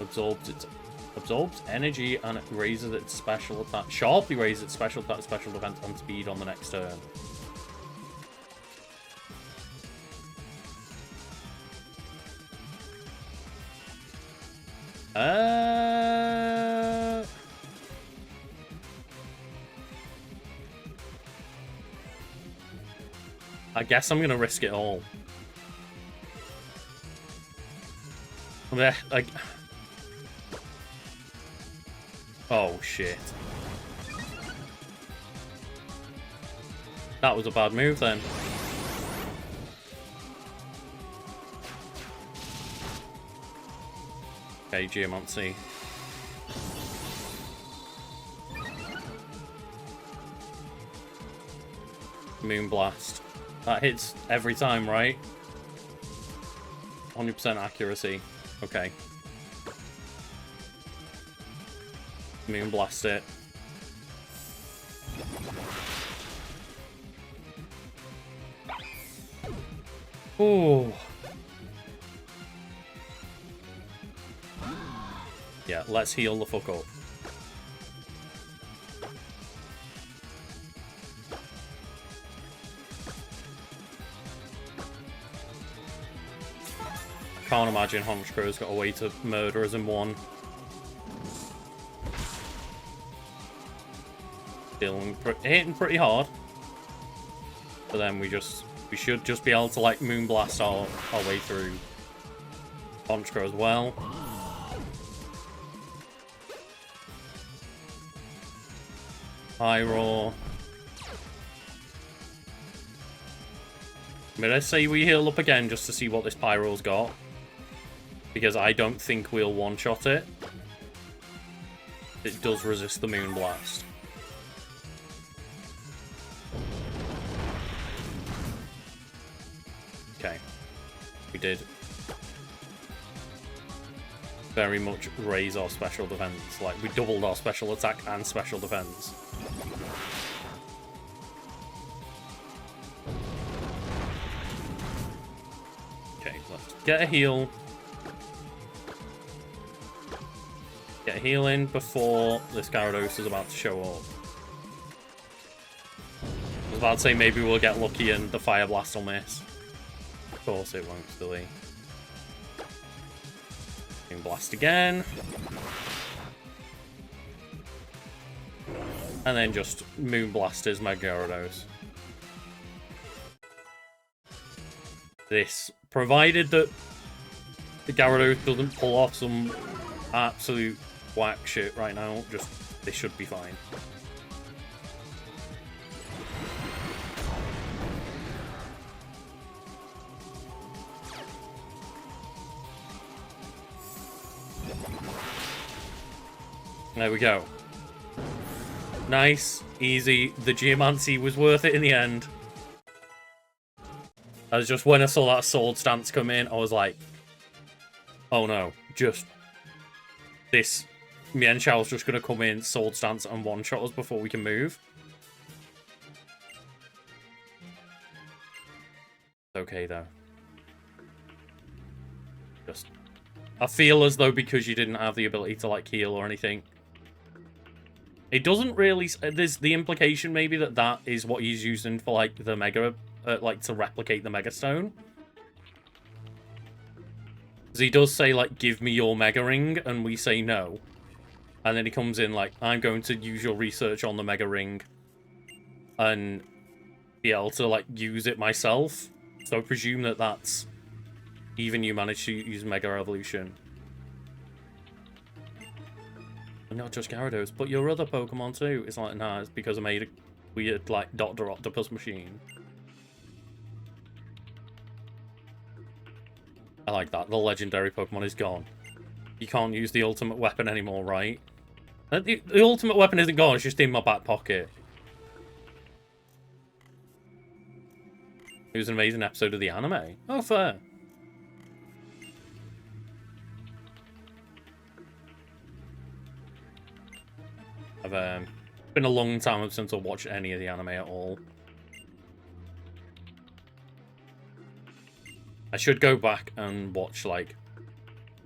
absorbs energy and it raises its special attack. Sharply raises its special attack, special defense, and speed on the next turn. I guess I'm gonna risk it all. Like, oh shit. That was a bad move then. Okay, Geomancy. Moonblast. That hits every time, right? 100% accuracy. Okay. Moonblast it. Ooh. Yeah, let's heal the fuck up. I can't imagine Honchkrow's got a way to murder us in one. Hitting pretty hard. But then we should just be able to like Moonblast our way through Honchkrow as well. Pyro. I'm gonna say we heal up again just to see what this Pyro's got. Because I don't think we'll one-shot it. It does resist the Moonblast. Okay. We did very much raise our special defense. Like, we doubled our special attack and special defense. Okay, let's get a heal. Get a heal in before this Gyarados is about to show up. I was about to say maybe we'll get lucky and the Fire Blast will miss. Of course it won't, silly. Blast again. And then just Moonblast his Mega Gyarados. This, provided that the Gyarados doesn't pull off some absolute whack shit right now, just, this should be fine. There we go. Nice, easy. The Geomancy was worth it in the end. I was just, when I saw that Sword Stance come in, I was like, oh no, just this. Mian Chao's just going to come in, Sword Stance, and one-shot us before we can move. Okay, though. Just, I feel as though because you didn't have the ability to, like, heal or anything, it doesn't really... There's the implication, maybe, that that is what he's using for, like, the Mega... like, to replicate the Mega Stone. Because he does say, like, give me your Mega Ring, and we say no. And then he comes in, like, I'm going to use your research on the Mega Ring. And be able to, like, use it myself. So I presume that that's... Even you managed to use Mega Evolution. Not just Gyarados, but your other Pokemon too. It's like, nah, it's because I made a weird, like, Dr. Octopus machine. I like that. The legendary Pokemon is gone. You can't use the ultimate weapon anymore, right? The ultimate weapon isn't gone, it's just in my back pocket. It was an amazing episode of the anime. Oh, fair. I've been a long time since I've watched any of the anime at all. I should go back and watch, like,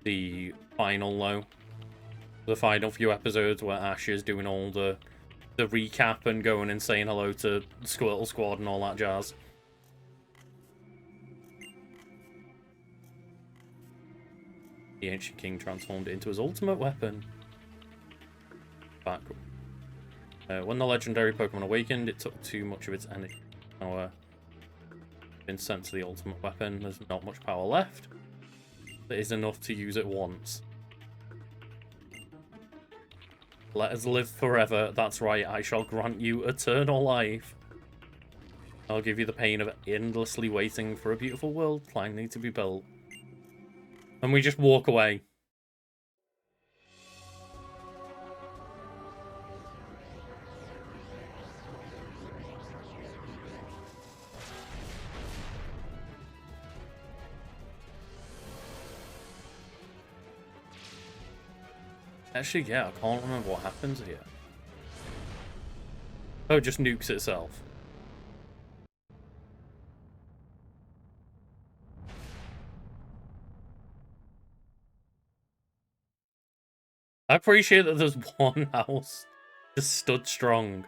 the final, though. The final few episodes where Ash is doing all the recap and going and saying hello to Squirtle Squad and all that jazz. The Ancient King transformed into his ultimate weapon. Back. When the legendary Pokemon awakened, it took too much of its energy. Now, been sent to the ultimate weapon. There's not much power left. It is enough to use it once. Let us live forever. That's right. I shall grant you eternal life. I'll give you the pain of endlessly waiting for a beautiful world finally to be built. And we just walk away. Actually, yeah, I can't remember what happens here. Oh, it just nukes itself. I appreciate that there's one house just stood strong.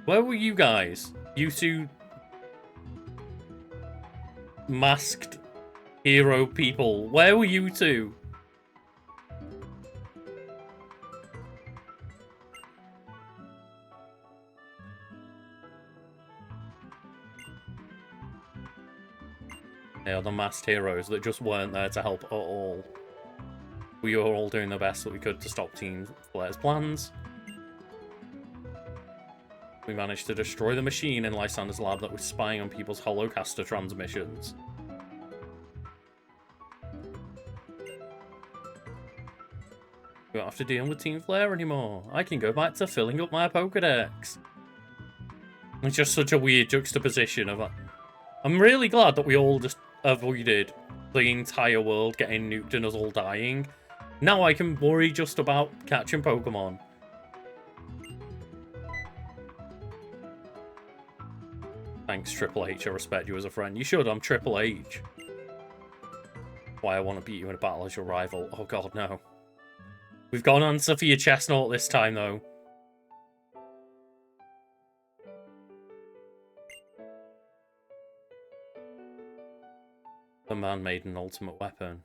Where were you guys? You two masked hero people. Where were you two? They are the masked heroes that just weren't there to help at all. We were all doing the best that we could to stop Team Flare's plans. We managed to destroy the machine in Lysander's lab that was spying on people's holocaster transmissions. We don't have to deal with Team Flare anymore. I can go back to filling up my Pokédex. It's just such a weird juxtaposition of... I'm really glad that we all just avoided the entire world getting nuked and us all dying. Now I can worry just about catching Pokemon. Thanks, Triple H. I respect you as a friend. You should. I'm Triple H. Why I want to beat you in a battle as your rival. Oh god, no. We've got an answer for your chestnut this time, though. The man made an ultimate weapon.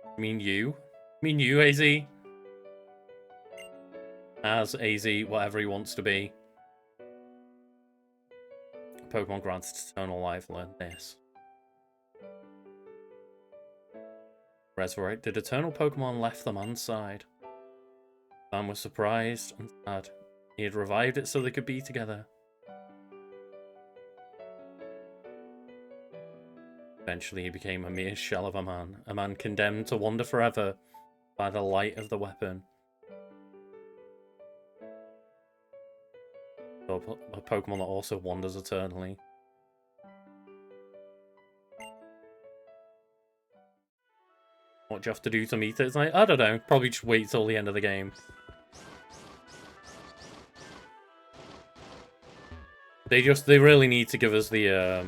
I mean you? I mean you, AZ? As AZ, whatever he wants to be. Pokemon granted eternal life, learn this. Resurrected eternal Pokemon left the man's side. The man was surprised and sad. He had revived it so they could be together. Eventually he became a mere shell of a man condemned to wander forever by the light of the weapon. A Pokemon that also wanders eternally. What do you have to do to meet it? It's like, I don't know, probably just wait till the end of the game. They really need to give us the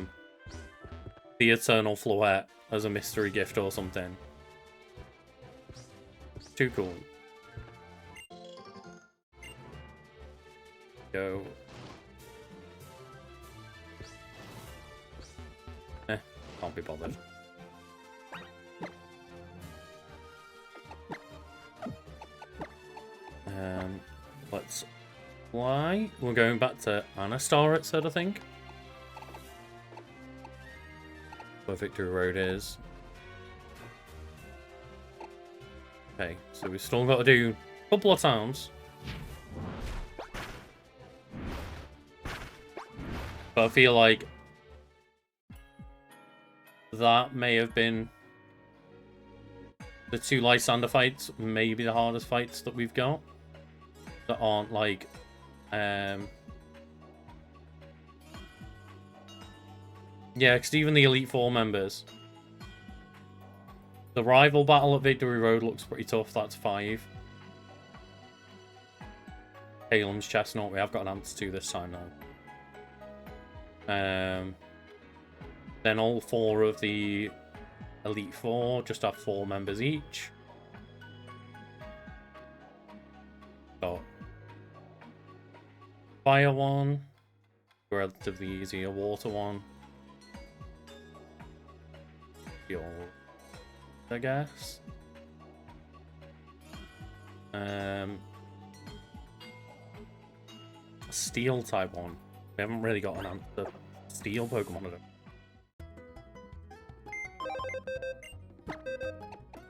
Eternal Floette as a mystery gift or something. Too cool. Go. Can't be bothered. Let's fly. We're going back to Anastar, it said, I think. Where Victory Road is. Okay, so we've still got to do a couple of towns. But I feel like that may have been the two Lysander fights, maybe the hardest fights that we've got. That aren't like yeah, because even the Elite Four members. The rival battle at Victory Road looks pretty tough, that's 5. Halem's Chestnut, we have got an answer to this time now. Then all 4 of the Elite Four just have 4 members each. Got Fire one, relatively easy, a Water one. I guess. Steel type one. We haven't really got an answer. Steel Pokemon at it.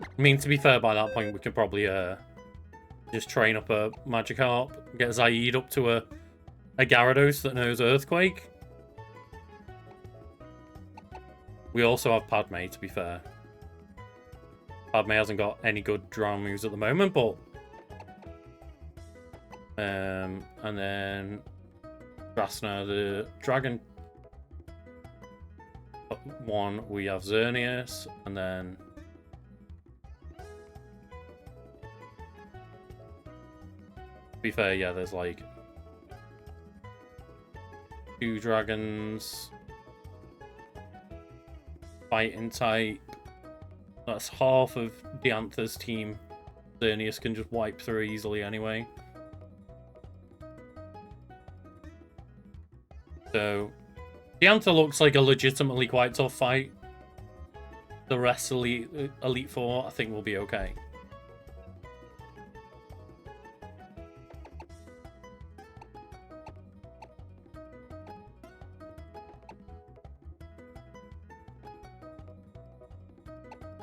I mean, to be fair, by that point we could probably just train up a Magikarp, get Zaid up to a Gyarados that knows Earthquake. We also have Padme, to be fair. Padme hasn't got any good drown moves at the moment, but... and then... Drasna, the Dragon... one, we have Xerneas, and then... To be fair, yeah, there's like... 2 dragons... Fighting type. That's half of Diantha's team. Xerneas can just wipe through easily anyway. So, Diantha looks like a legitimately quite tough fight. The rest of the Elite Four, I think, will be okay.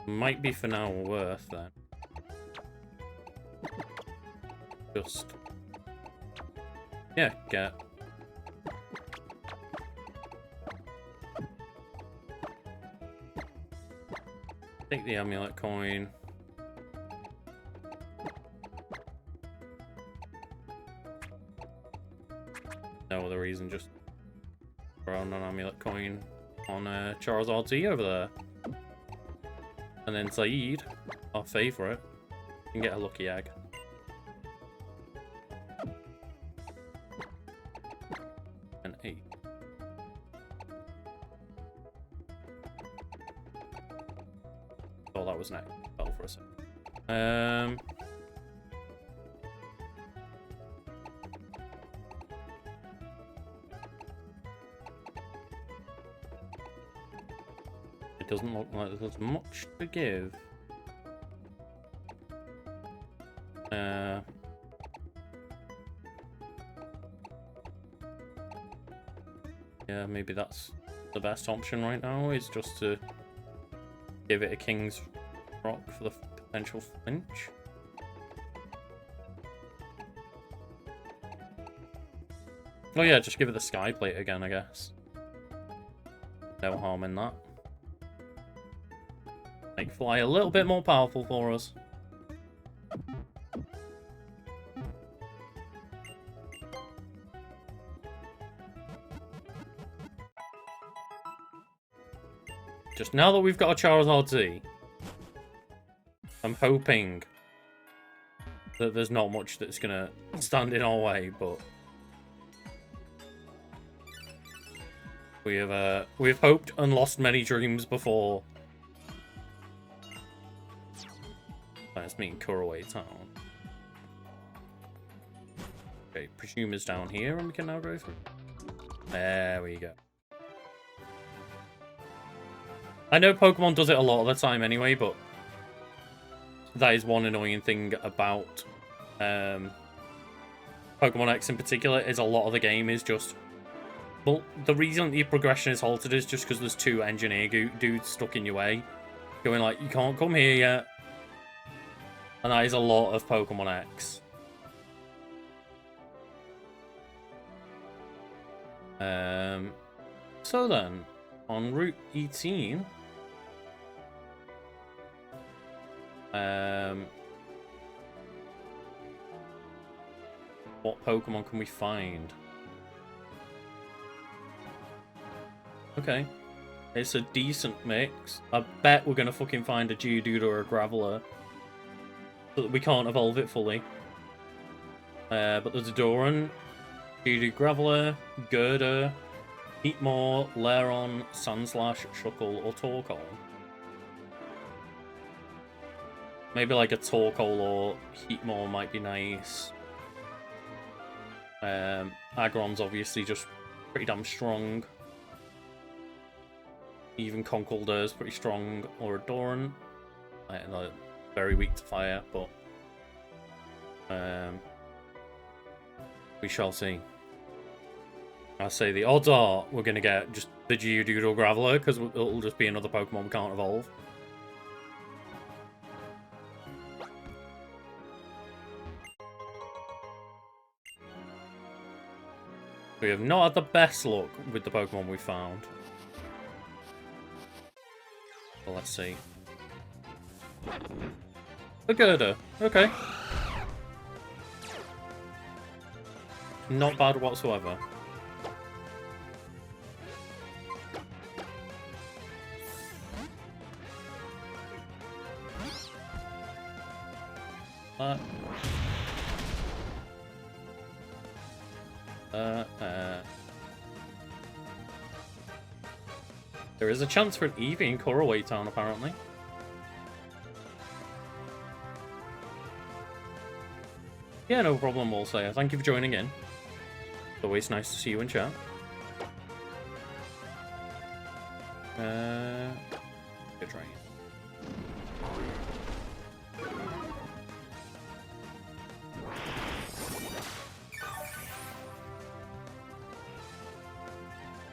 Might be for now worth then. Just... yeah, get... take the amulet coin. No other reason, just throw on an amulet coin on Charizard Z over there. And then Zaid, our favourite, can get a lucky egg. And 8. Oh, that was next. Fell for a second. It doesn't look like there's much to give. Yeah, maybe that's the best option right now, is just to give it a King's Rock for the potential flinch. Oh yeah, just give it the Sky Plate again, I guess. No harm in that. Make Fly a little bit more powerful for us. Just now that we've got a Charizard Z, I'm hoping that there's not much that's gonna stand in our way, but we have hoped and lost many dreams before. Let's meet in Kuraway Town. Okay, presume is down here, and we can now go through. There we go. I know Pokemon does it a lot of the time anyway, but that is one annoying thing about Pokemon X in particular, is a lot of the game is just... Well, the reason the progression is halted is just because there's two engineer dudes stuck in your way. Going like, you can't come here yet. And that is a lot of Pokemon X. So then, on Route 18... what Pokemon can we find? Okay. It's a decent mix. I bet we're gonna fucking find a Geodude or a Graveler. So that we can't evolve it fully. But there's a Doran, Geodude, Graveler, Gerda, Heatmor, Lairon, Sandslash, Shuckle, or Torkoal. Maybe like a Torkoal or Heatmor might be nice. Aggron's obviously just pretty damn strong. Even Conkeldurr is pretty strong, or a Doran. Like, very weak to fire, but we shall see. I say the odds are we're going to get just the Geodude or Graveler, because it'll just be another Pokemon we can't evolve. We have not had the best luck with the Pokemon we found. Well, let's see. A Gerda. Okay. Not bad whatsoever. There is a chance for an Eevee in Kuraway Town, apparently. Yeah, no problem, Wallsayer. Thank you for joining in. It's always nice to see you in chat. Good try.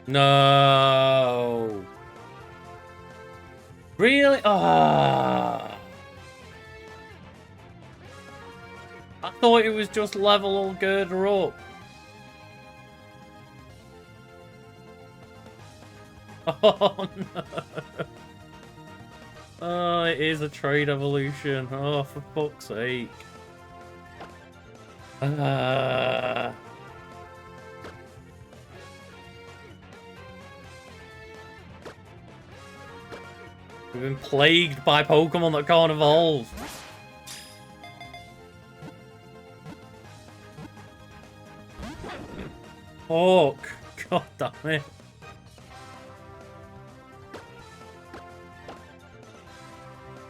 No. Really? Ah. I thought it was just level all Gerda up. Oh no. Oh, it is a trade evolution. Oh, for fuck's sake. We've been plagued by Pokemon that can't evolve. Fuck. God damn it.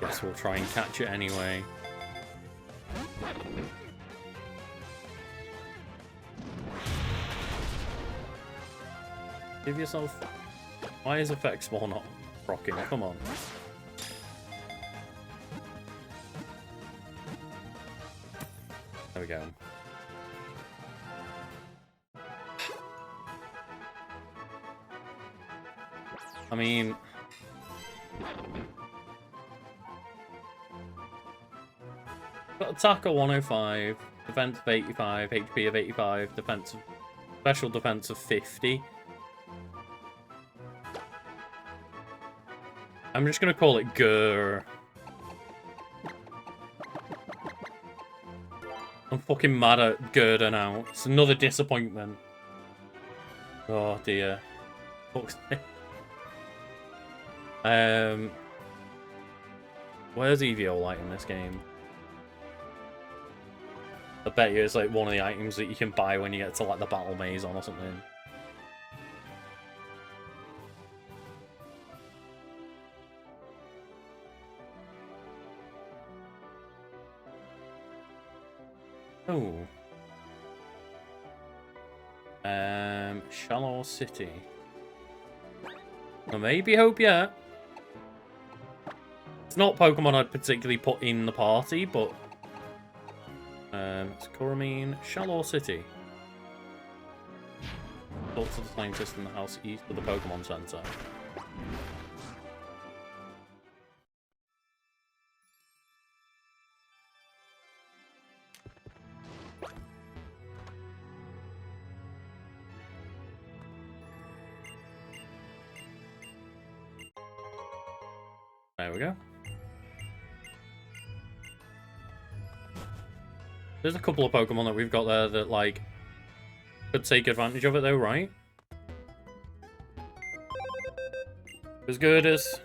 Guess we'll try and catch it anyway. Give yourself... Why is effect small not rocking? Come on. There we go. I mean... got attack of 105, defense of 85, HP of 85, defense of... special defense of 50. I'm just gonna call it Grr. I'm fucking mad at Gerda now. It's another disappointment. Oh dear. Fuck's sake. Where's Eviolite in this game? I bet you it's like one of the items that you can buy when you get to like the battle maze on or something. Oh. Shallow City. Well, maybe hope yet. It's not Pokemon I'd particularly put in the party, but it's Coramine, Shallow City. Talk to the scientist in the house east of the Pokemon Center. There we go. There's a couple of Pokemon that we've got there that, like, could take advantage of it, though, right? As good as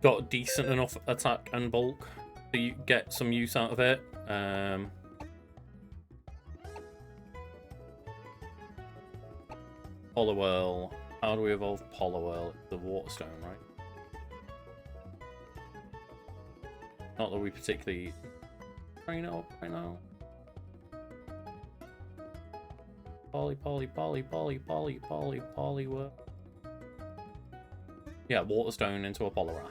got decent enough attack and bulk to get some use out of it. Poliwhirl. How do we evolve Poliwhirl? The Waterstone, right? Not that we particularly train it up right now. Poliwhirl. Yeah, Waterstone into a Poliwrath.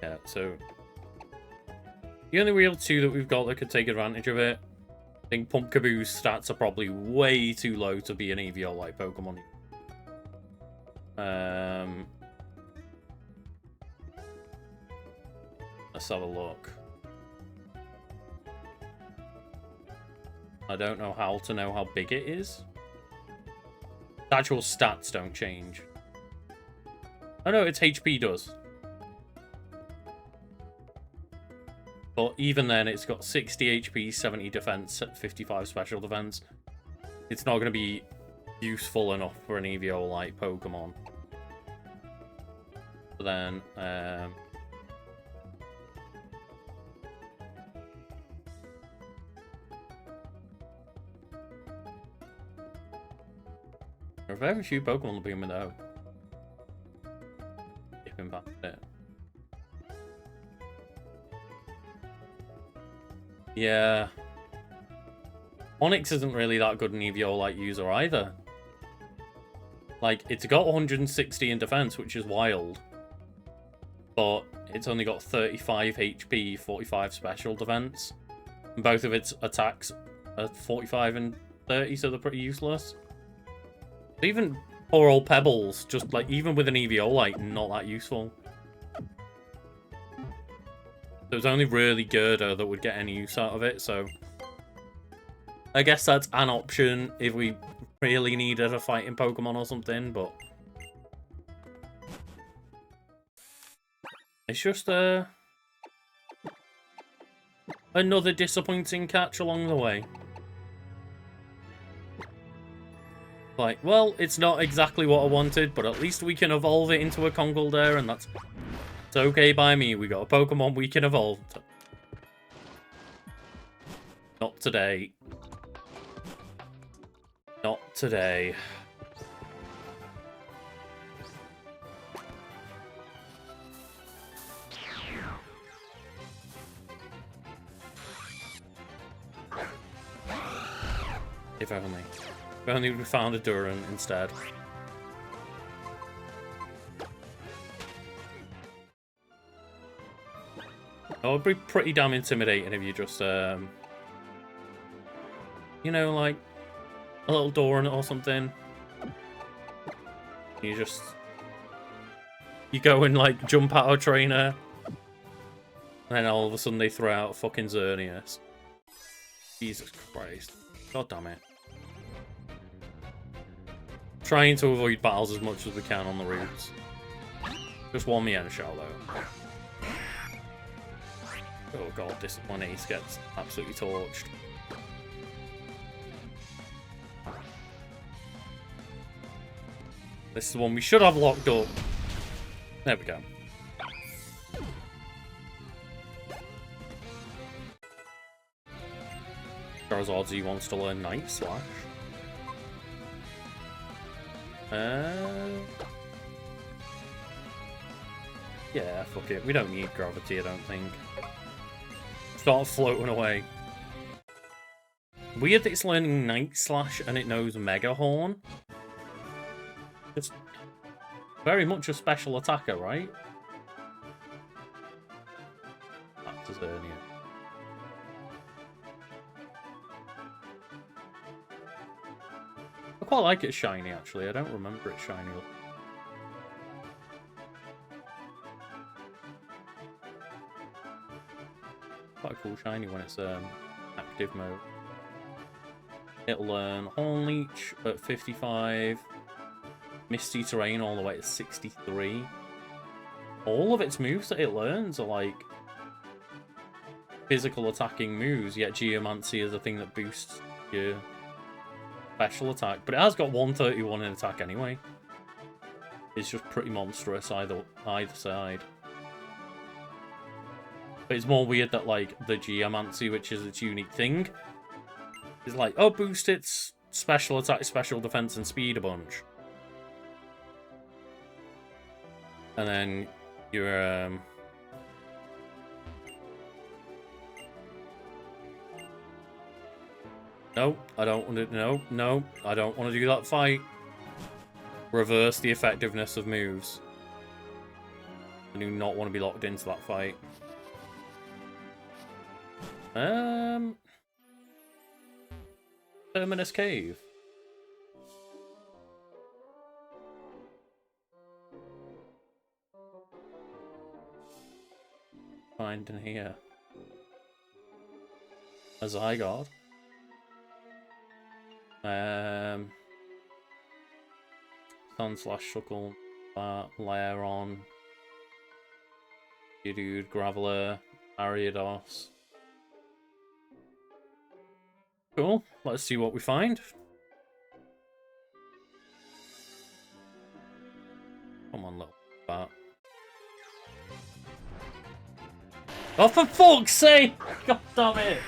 Yeah, so the only real two that we've got that could take advantage of it. I think Pumpkaboo's stats are probably way too low to be an Eviolite Pokemon. Let's have a look. I don't know how to know how big it is. The actual stats don't change. Oh no, its HP does. But even then, it's got 60 HP, 70 defense, 55 special defense. It's not going to be useful enough for an Eviolite Pokemon. But then, there are very few Pokemon that begin with O. Skipping back a bit. Yeah. Onix isn't really that good an Eviolite user either. Like, it's got 160 in defense, which is wild. But it's only got 35 HP, 45 special defense. And both of its attacks are 45 and 30, so they're pretty useless. Even poor old Pebbles, just like, even with an Eviolite, not that useful. So it's only really Gerda that would get any use out of it, so I guess that's an option if we really needed a fighting Pokemon or something, but it's just another disappointing catch along the way. Like, well, it's not exactly what I wanted, but at least we can evolve it into a Conkeldurr, and it's okay by me. We got a Pokemon we can evolve. Not today. Not today. only. If only we found a Durant instead. That would be pretty damn intimidating if you just, you know, like, a little Durant or something. You go and, like, jump out a trainer. And then all of a sudden they throw out fucking Xerneas. Jesus Christ. God damn it. Trying to avoid battles as much as we can on the routes. Just one Miena Shell, though. Oh god, this one Ace gets absolutely torched. This is the one we should have locked up. There we go. Charizard Z wants to learn Night Slash. Yeah, fuck it. We don't need Gravity, I don't think. Start floating away. Weird that it's learning Night Slash and it knows Mega Horn. It's very much a special attacker, right? That's Xerneas. I quite like it shiny, actually. I don't remember it shiny. Quite a cool shiny when it's active mode. It'll learn Horn Leech at 55. Misty Terrain all the way to 63. All of its moves that it learns are like physical attacking moves, yet Geomancy is a thing that boosts your special attack. But it has got 131 in attack anyway. It's just pretty monstrous either side. But it's more weird that like the Geomancy, which is its unique thing, is like, oh, boost its special attack, special defense, and speed a bunch. And then you're no, I don't want to. No, I don't want to do that fight. Reverse the effectiveness of moves. I do not want to be locked into that fight. Terminus Cave. Find in here. A Zygarde. Sun/Shuckle, Lairon, Geodude, Graveler, Ariados. Cool. Let's see what we find. Come on, little bat. Oh, for fuck's sake! God damn it!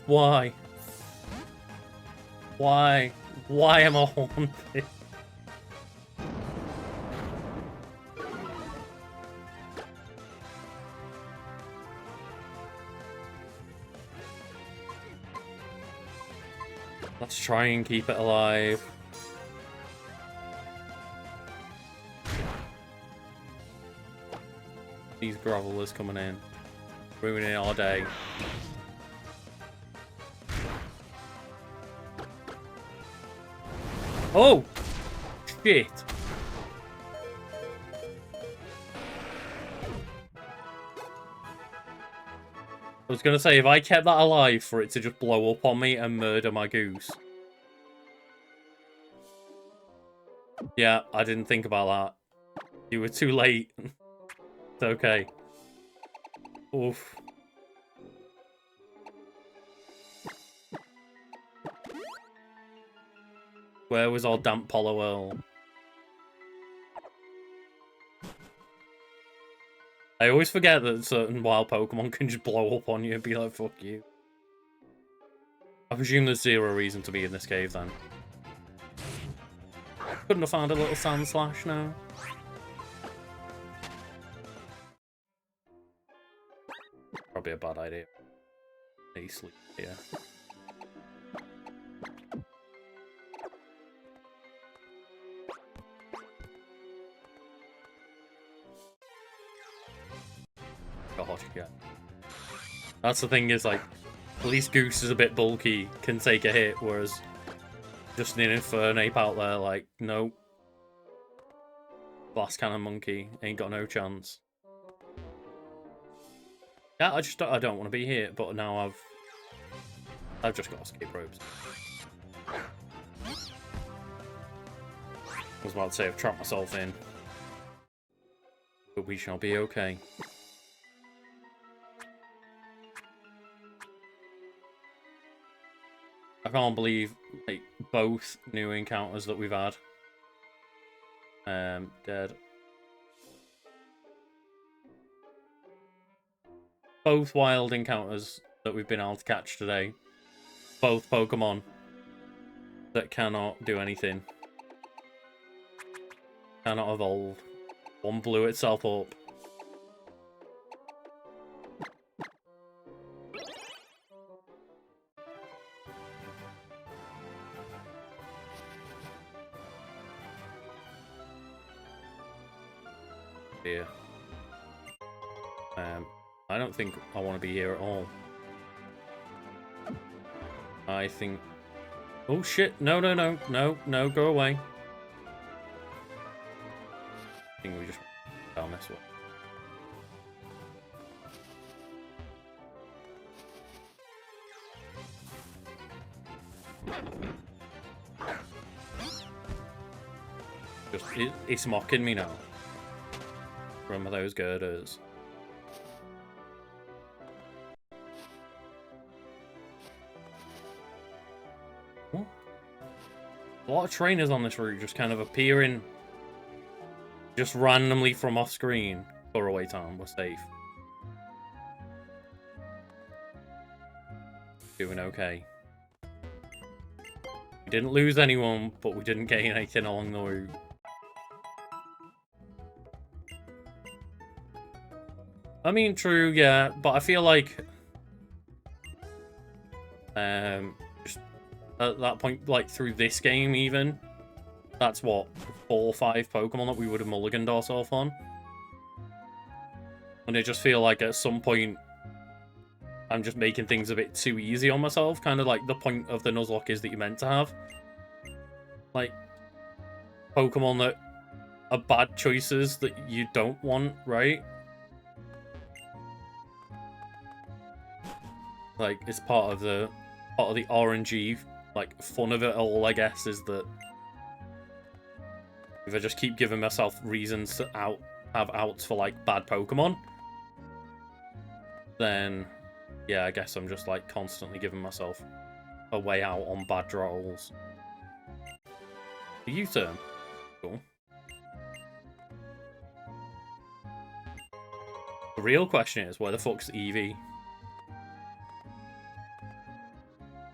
Why? Why? Why am I haunted? Let's try and keep it alive. These Grovelers coming in. Ruining our day. Oh! Shit! I was gonna say, if I kept that alive for it to just blow up on me and murder my goose. Yeah, I didn't think about that. You were too late. It's okay. Oof. Where was our damp Poliwhirl? I always forget that certain wild Pokemon can just blow up on you and be like, fuck you. presume there's zero reason to be in this cave then. Couldn't have found a little sand slash now. Probably a bad idea. They sleep here. God, yeah. That's the thing is, like, at least Goose is a bit bulky, can take a hit, whereas just an Infernape out there, like, nope. Glass Cannon Monkey ain't got no chance. Yeah, I don't want to be here, but now I've just got escape ropes. I was about to say I've trapped myself in, but we shall be okay. I can't believe, like, both new encounters that we've had. Dead. Both wild encounters that we've been able to catch today. Both Pokemon that cannot do anything. Cannot evolve. One blew itself up. Here. I don't think I want to be here at all. I think... Oh shit, no, go away. I think we just down this way. Just, it's mocking me now. Remember those girders. What? A lot of trainers on this route just kind of appearing just randomly from off screen. Throwaway time, we're safe. Doing okay. We didn't lose anyone, but we didn't gain anything along the route. I mean, true, yeah, but I feel like just at that point, like through this game even, that's what, 4 or 5 Pokemon that we would have mulliganed ourselves on. And I just feel like at some point I'm just making things a bit too easy on myself, kind of like the point of the Nuzlocke is that you're meant to have. Like, Pokemon that are bad choices that you don't want, right? Like, it's part of the RNG, like, fun of it all, I guess, is that if I just keep giving myself reasons to have outs for, like, bad Pokemon, then, yeah, I guess I'm just, like, constantly giving myself a way out on bad draws. A U-turn. Cool. The real question is, where the fuck's Eevee?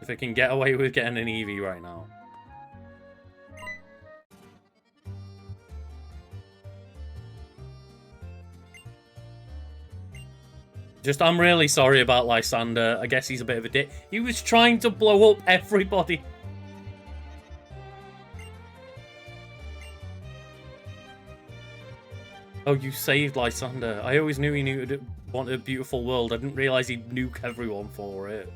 If I can get away with getting an Eevee right now. Just, I'm really sorry about Lysander. I guess he's a bit of a dick. He was trying to blow up everybody. Oh, you saved Lysander. I always knew he wanted a beautiful world. I didn't realise he'd nuke everyone for it.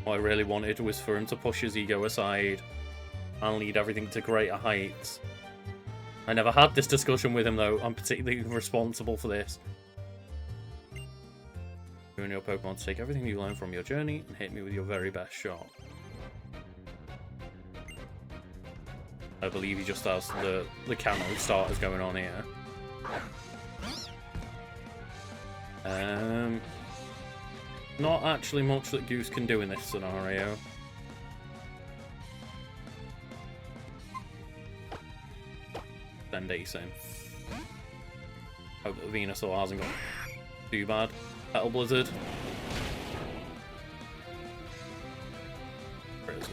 What I really wanted was for him to push his ego aside and lead everything to greater heights. I never had this discussion with him, though. I'm particularly responsible for this. You and your Pokemon to take everything you learn from your journey and hit me with your very best shot. I believe he just has the camo starters going on here. Not actually much that Goose can do in this scenario. Send Ace in. Hope that Venusaur hasn't got too bad. Petal Blizzard. Crit as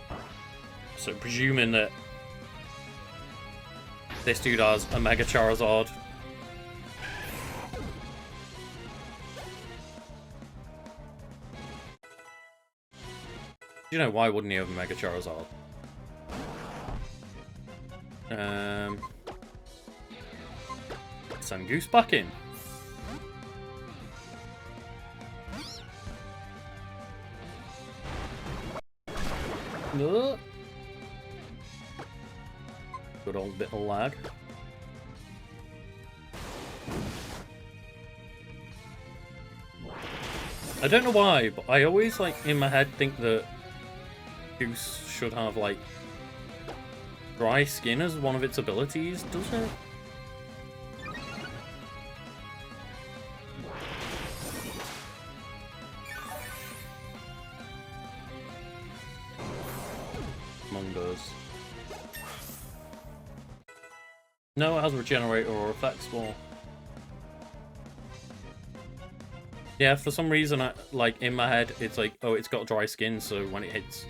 well. So presuming that this dude has a Mega Charizard. You know, why wouldn't he have a Mega Charizard? Send Goose back in. No. Good old bit of lag. I don't know why, but I always, like, in my head think that Goose should have, like, dry skin as one of its abilities, doesn't it? Among us. No, it has Regenerate or Effect Spore. Yeah, for some reason, like, in my head, it's like, oh, it's got dry skin, so when it hits...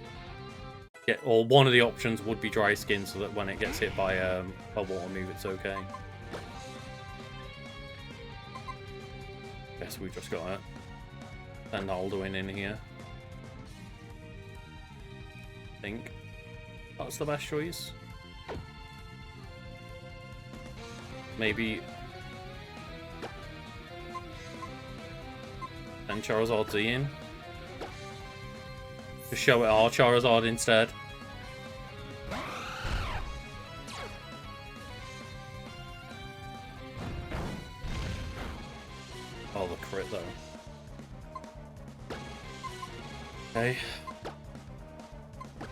Yeah, or one of the options would be dry skin, so that when it gets hit by a water move, it's okay. Guess we've just got to send Alduin in here. I think that's the best choice. Maybe... and Charizard's in. To show it our Charizard instead. Oh, the crit though. Okay.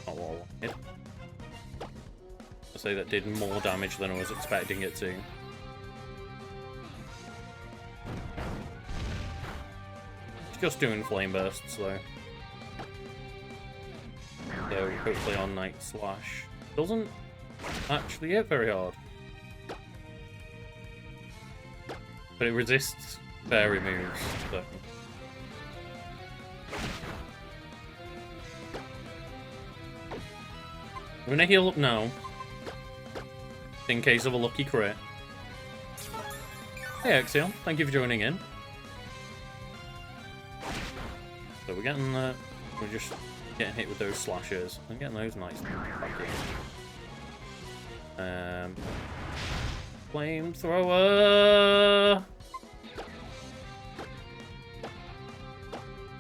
Not what I wanted. I'll say that did more damage than I was expecting it to. Just doing flame bursts though. So hopefully on Night Slash doesn't actually hit very hard. But it resists fairy moves, so. I'm gonna heal up now. In case of a lucky crit. Hey Axiom, thank you for joining in. So we're getting we're just getting hit with those slashes. I'm getting those nice back in. Flamethrower.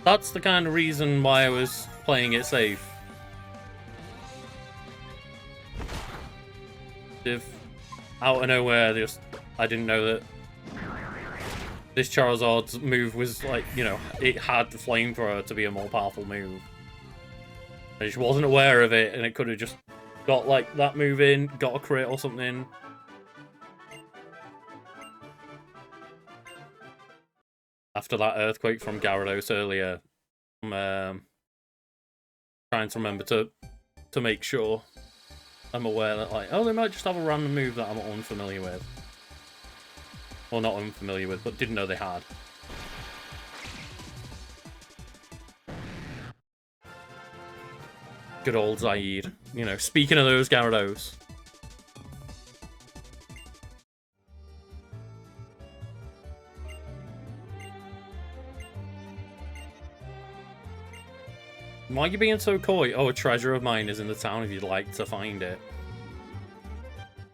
That's the kind of reason why I was playing it safe. If out of nowhere, I didn't know that this Charizard's move was like, you know, it had the Flamethrower to be a more powerful move. I just wasn't aware of it, and it could have just got like that move in, got a crit or something. After that Earthquake from Gyarados earlier, I'm trying to remember to make sure I'm aware that, like, oh, they might just have a random move that I'm unfamiliar with. Or not unfamiliar with, but didn't know they had. Good old Zaid. You know, speaking of those Gyarados. Why are you being so coy? Oh, a treasure of mine is in the town if you'd like to find it.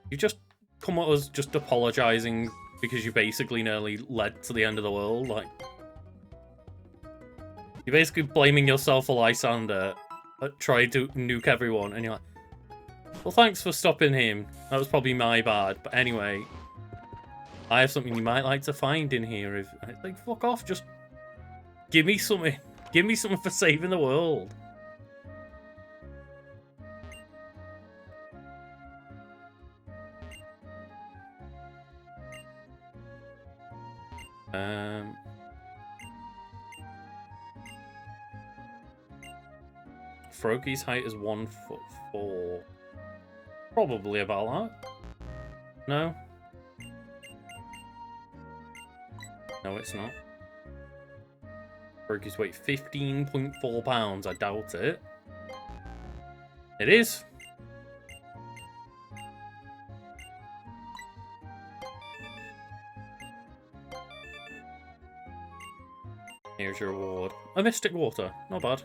You just come at us just apologising because you basically nearly led to the end of the world. Like, you're basically blaming yourself for Lysander tried to nuke everyone, and you're like, well, thanks for stopping him. That was probably my bad. But anyway, I have something you might like to find in here. If like, fuck off, just give me something. Give me something for saving the world. Froaky's height is 1'4". Probably about that. No? No, it's not. Broke his weight 15.4 pounds. I doubt it. It is. Here's your reward. A Mystic Water. Not bad.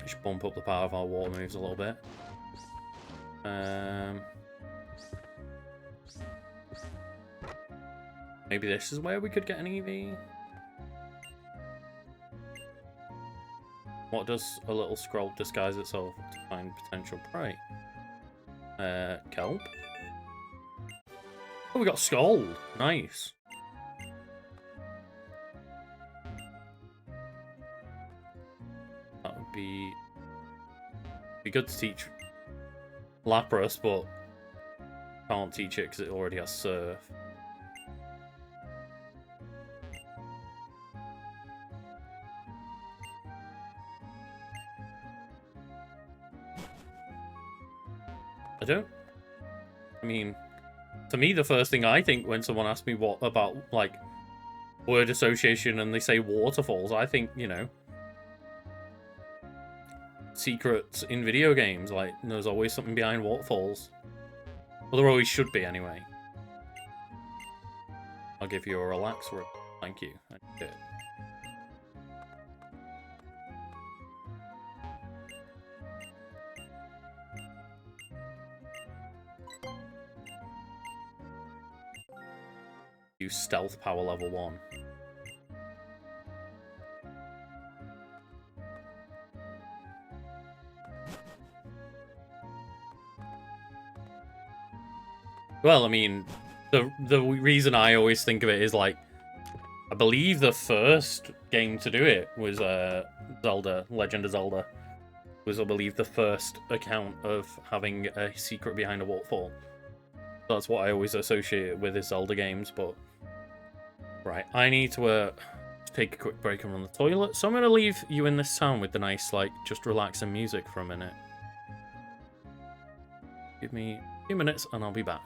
We should bump up the power of our water moves a little bit. Maybe this is where we could get an EV. What does a little scroll disguise itself to find potential prey? Kelp. Oh, we got Scald. Nice. That would be good to teach Lapras, but can't teach it because it already has Surf. I mean, to me, the first thing I think when someone asks me what about, like, word association and they say waterfalls, I think, you know, secrets in video games. Like, there's always something behind waterfalls. Well, there always should be, anyway. I'll give you a relax word. Thank you. I did. Use stealth power level 1. Well, I mean, the reason I always think of it is, like, I believe the first game to do it was Zelda, Legend of Zelda. Was, I believe, the first account of having a secret behind a waterfall. That's what I always associate it with is Zelda games, but... Right, I need to take a quick break and run the toilet, so I'm going to leave you in this town with the nice, like, just relaxing music for a minute. Give me a few minutes and I'll be back.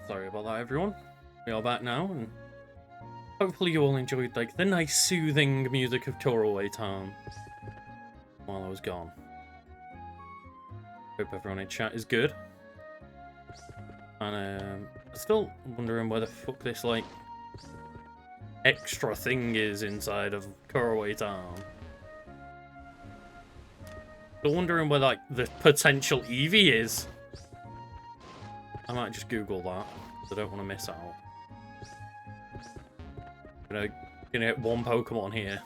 Sorry about that, everyone. We are back now, and hopefully you all enjoyed like the nice soothing music of Toraway Town while I was gone. Hope everyone in chat is good. And I'm still wondering where the fuck this like extra thing is inside of Toraway Town. Still wondering where like the potential Eevee is. I might just Google that, because I don't want to miss out. Gonna get one Pokemon here.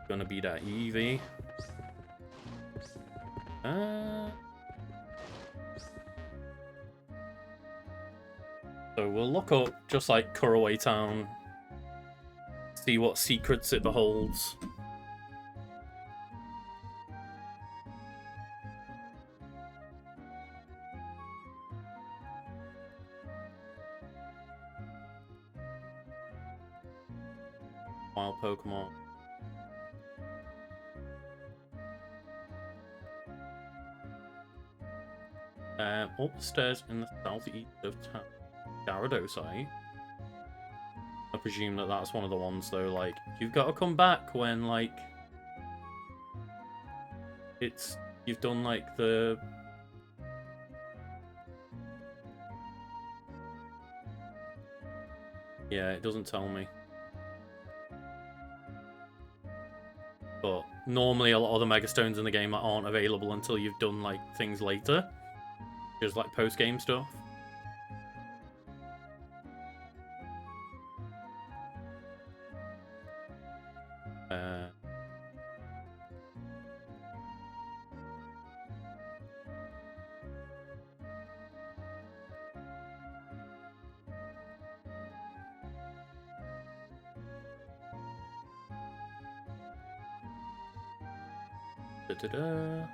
Gonna be that Eevee. So we'll look up just like Kuraway Town, see what secrets it beholds. Wild Pokemon. Upstairs in the southeast of town, Gyarados. I presume that that's one of the ones though. Like you've got to come back when like you've done like the it doesn't tell me. But normally a lot of the Mega Stones in the game aren't available until you've done like things later. Just like post-game stuff. Da-da-da.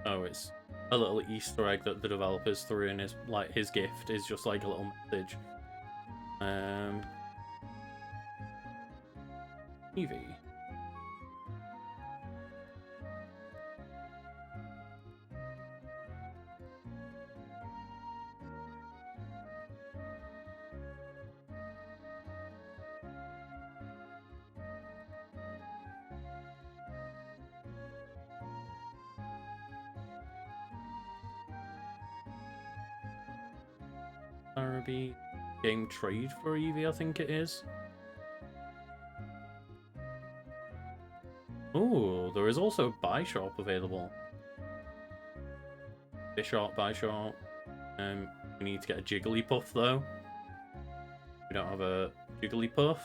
Oh, it's a little Easter egg that the developers threw in his his gift is just like a little message. Eevee. Game trade for Eevee, I think it is. Oh, there is also a buy shop available. Bishop, buy shop. We need to get a Jigglypuff though. We don't have a Jigglypuff.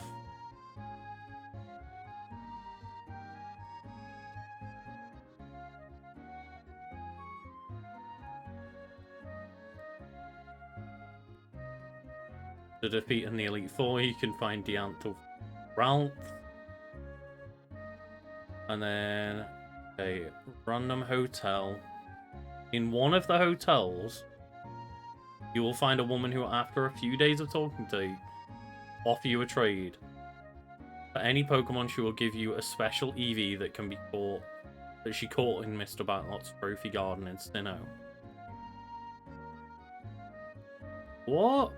To defeat in the Elite Four, you can find Deanto Ralph. And then a random hotel. In one of the hotels, you will find a woman who, after a few days of talking to you, offer you a trade. For any Pokemon, she will give you a special Eevee that can be caught, that she caught in Mr. Batlot's Trophy Garden in Sinnoh. What?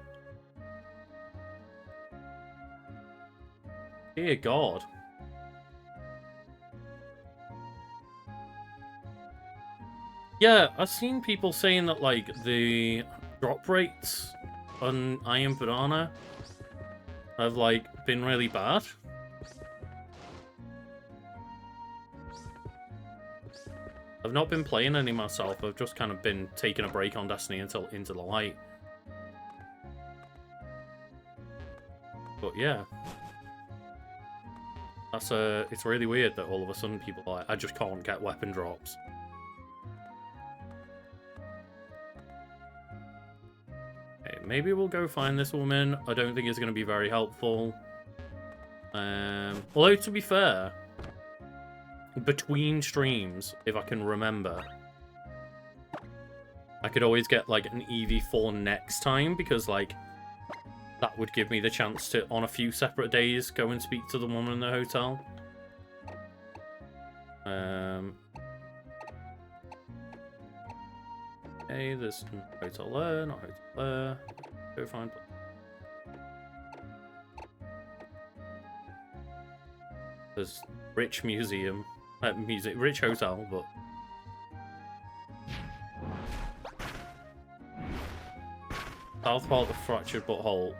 Dear God. Yeah, I've seen people saying that, like, the drop rates on Iron Banana have, like, been really bad. I've not been playing any myself, I've just kind of been taking a break on Destiny until Into the Light. But yeah. That's it's really weird that all of a sudden people are like, I just can't get weapon drops. Okay, maybe we'll go find this woman. I don't think it's going to be very helpful. Although, to be fair, between streams, if I can remember, I could always get like an EV4 next time, because like that would give me the chance to, on a few separate days, go and speak to the woman in the hotel. Okay, there's no hotel there, not hotel there. Go find. There's rich museum, rich hotel, but South Park, the fractured butthole.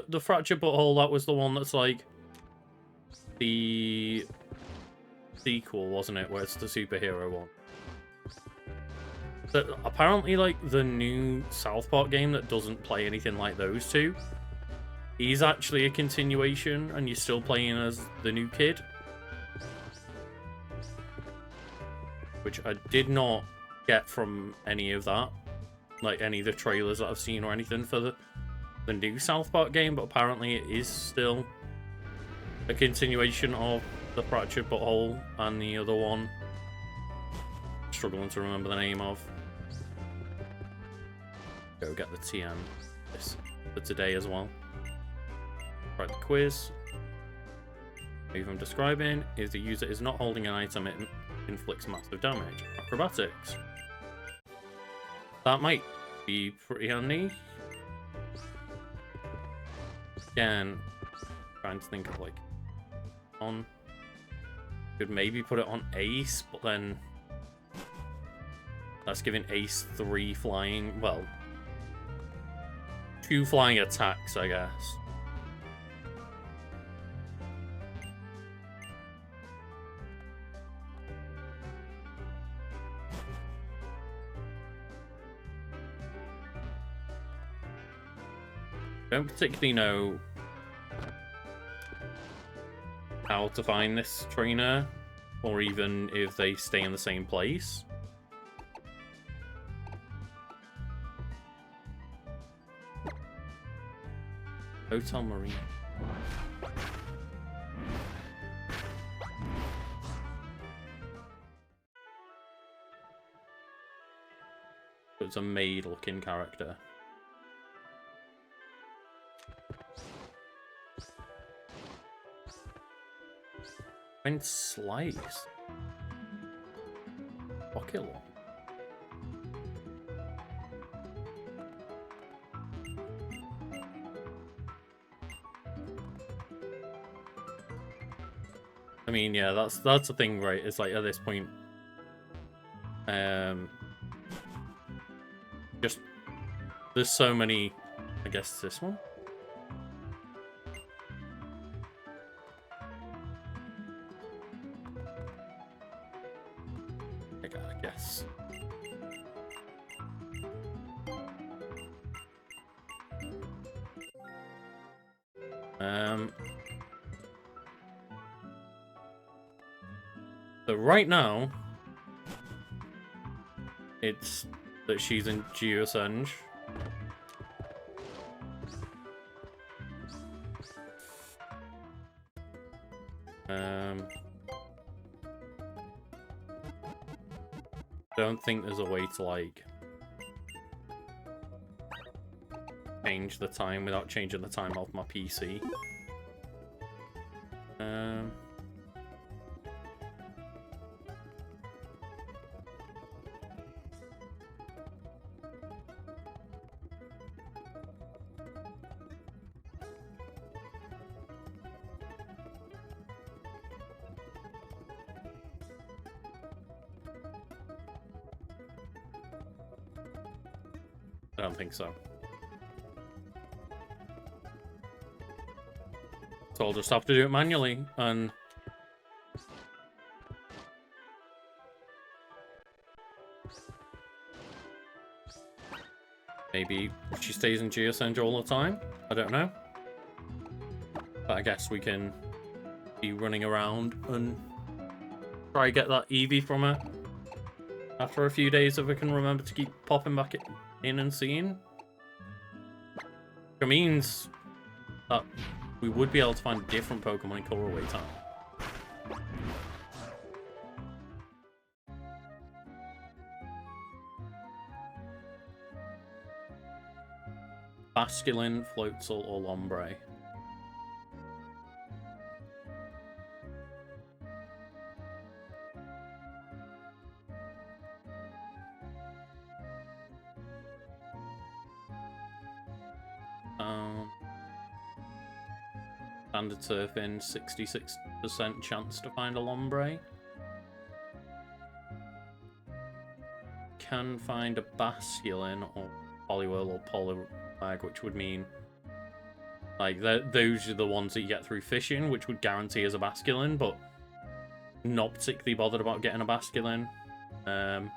The fractured butthole, that was the one that's like the sequel, wasn't it? Where it's the superhero one. But apparently, like the new South Park game that doesn't play anything like those two, is actually a continuation, and you're still playing as the new kid. Which I did not get from any of that. Like, any of the trailers that I've seen or anything for the new South Park game, but apparently it is still a continuation of the Fractured Butthole and the other one. Struggling to remember the name of. Go get the TM this for today as well. Try the quiz. Move I'm describing is the user is not holding an item, it inflicts massive damage. Acrobatics. That might be pretty handy. Again, trying to think of like on. Could maybe put it on Ace, but then that's giving Ace 3 flying. Well, 2 flying attacks, I guess. Don't particularly know how to find this trainer, or even if they stay in the same place. Hotel Marine. It's a maid-looking character. And Slice. Pocket one. I mean, yeah, that's the thing, right? It's like at this point, just there's so many. I guess this one. I guess. So right now, it's that she's in Geosenge. Don't think there's a way to like change the time without changing the time off my PC. I don't think so. So I'll just have to do it manually, and maybe she stays in Geosenge all the time. I don't know. But I guess we can be running around and try to get that Eevee from her after a few days if we can remember to keep popping back in and seeing. Which means that we would be able to find different Pokemon in colorway time. Basculin, Floatzel, or Lombre. Standard Surfing, 66% chance to find a Lombre. Can find a Basculin or Poliwhirl or Poliwag, which would mean like those are the ones that you get through fishing, which would guarantee as a Basculin, but not particularly bothered about getting a Basculin. I'd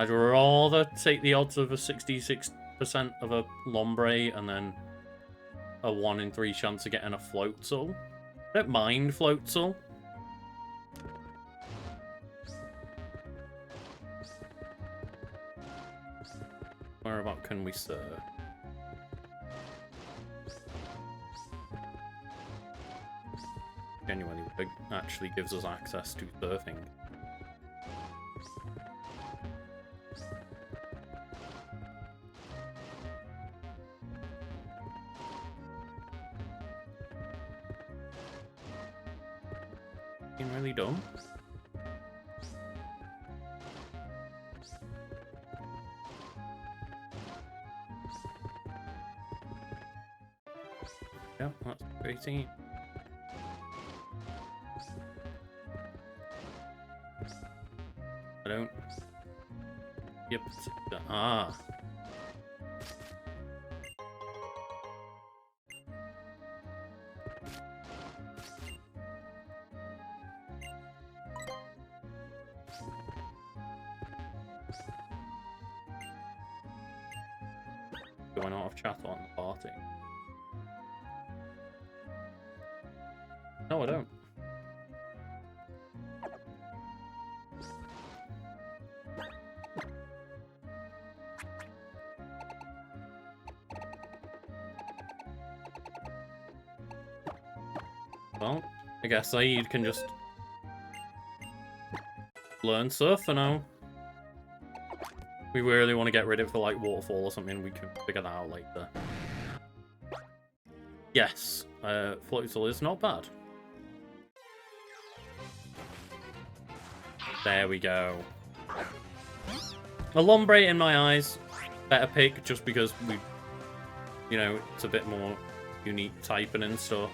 rather take the odds of a 66% of a Lombre and then a 1 in 3 chance of getting a Floatzel. I don't mind Floatzel. Whereabout can we surf? Genuinely, it actually gives us access to surfing. Being really dumb. Yeah, that's 18. I don't. Yep. Ah. Going out of chat on the party. No, I don't. Well, I guess Saeed can just learn surf for now. We really want to get rid of it for like waterfall or something, we can figure that out later. Yes, Floatzel is not bad. There we go. A Lombre in my eyes, better pick just because we, you know, it's a bit more unique typing and stuff.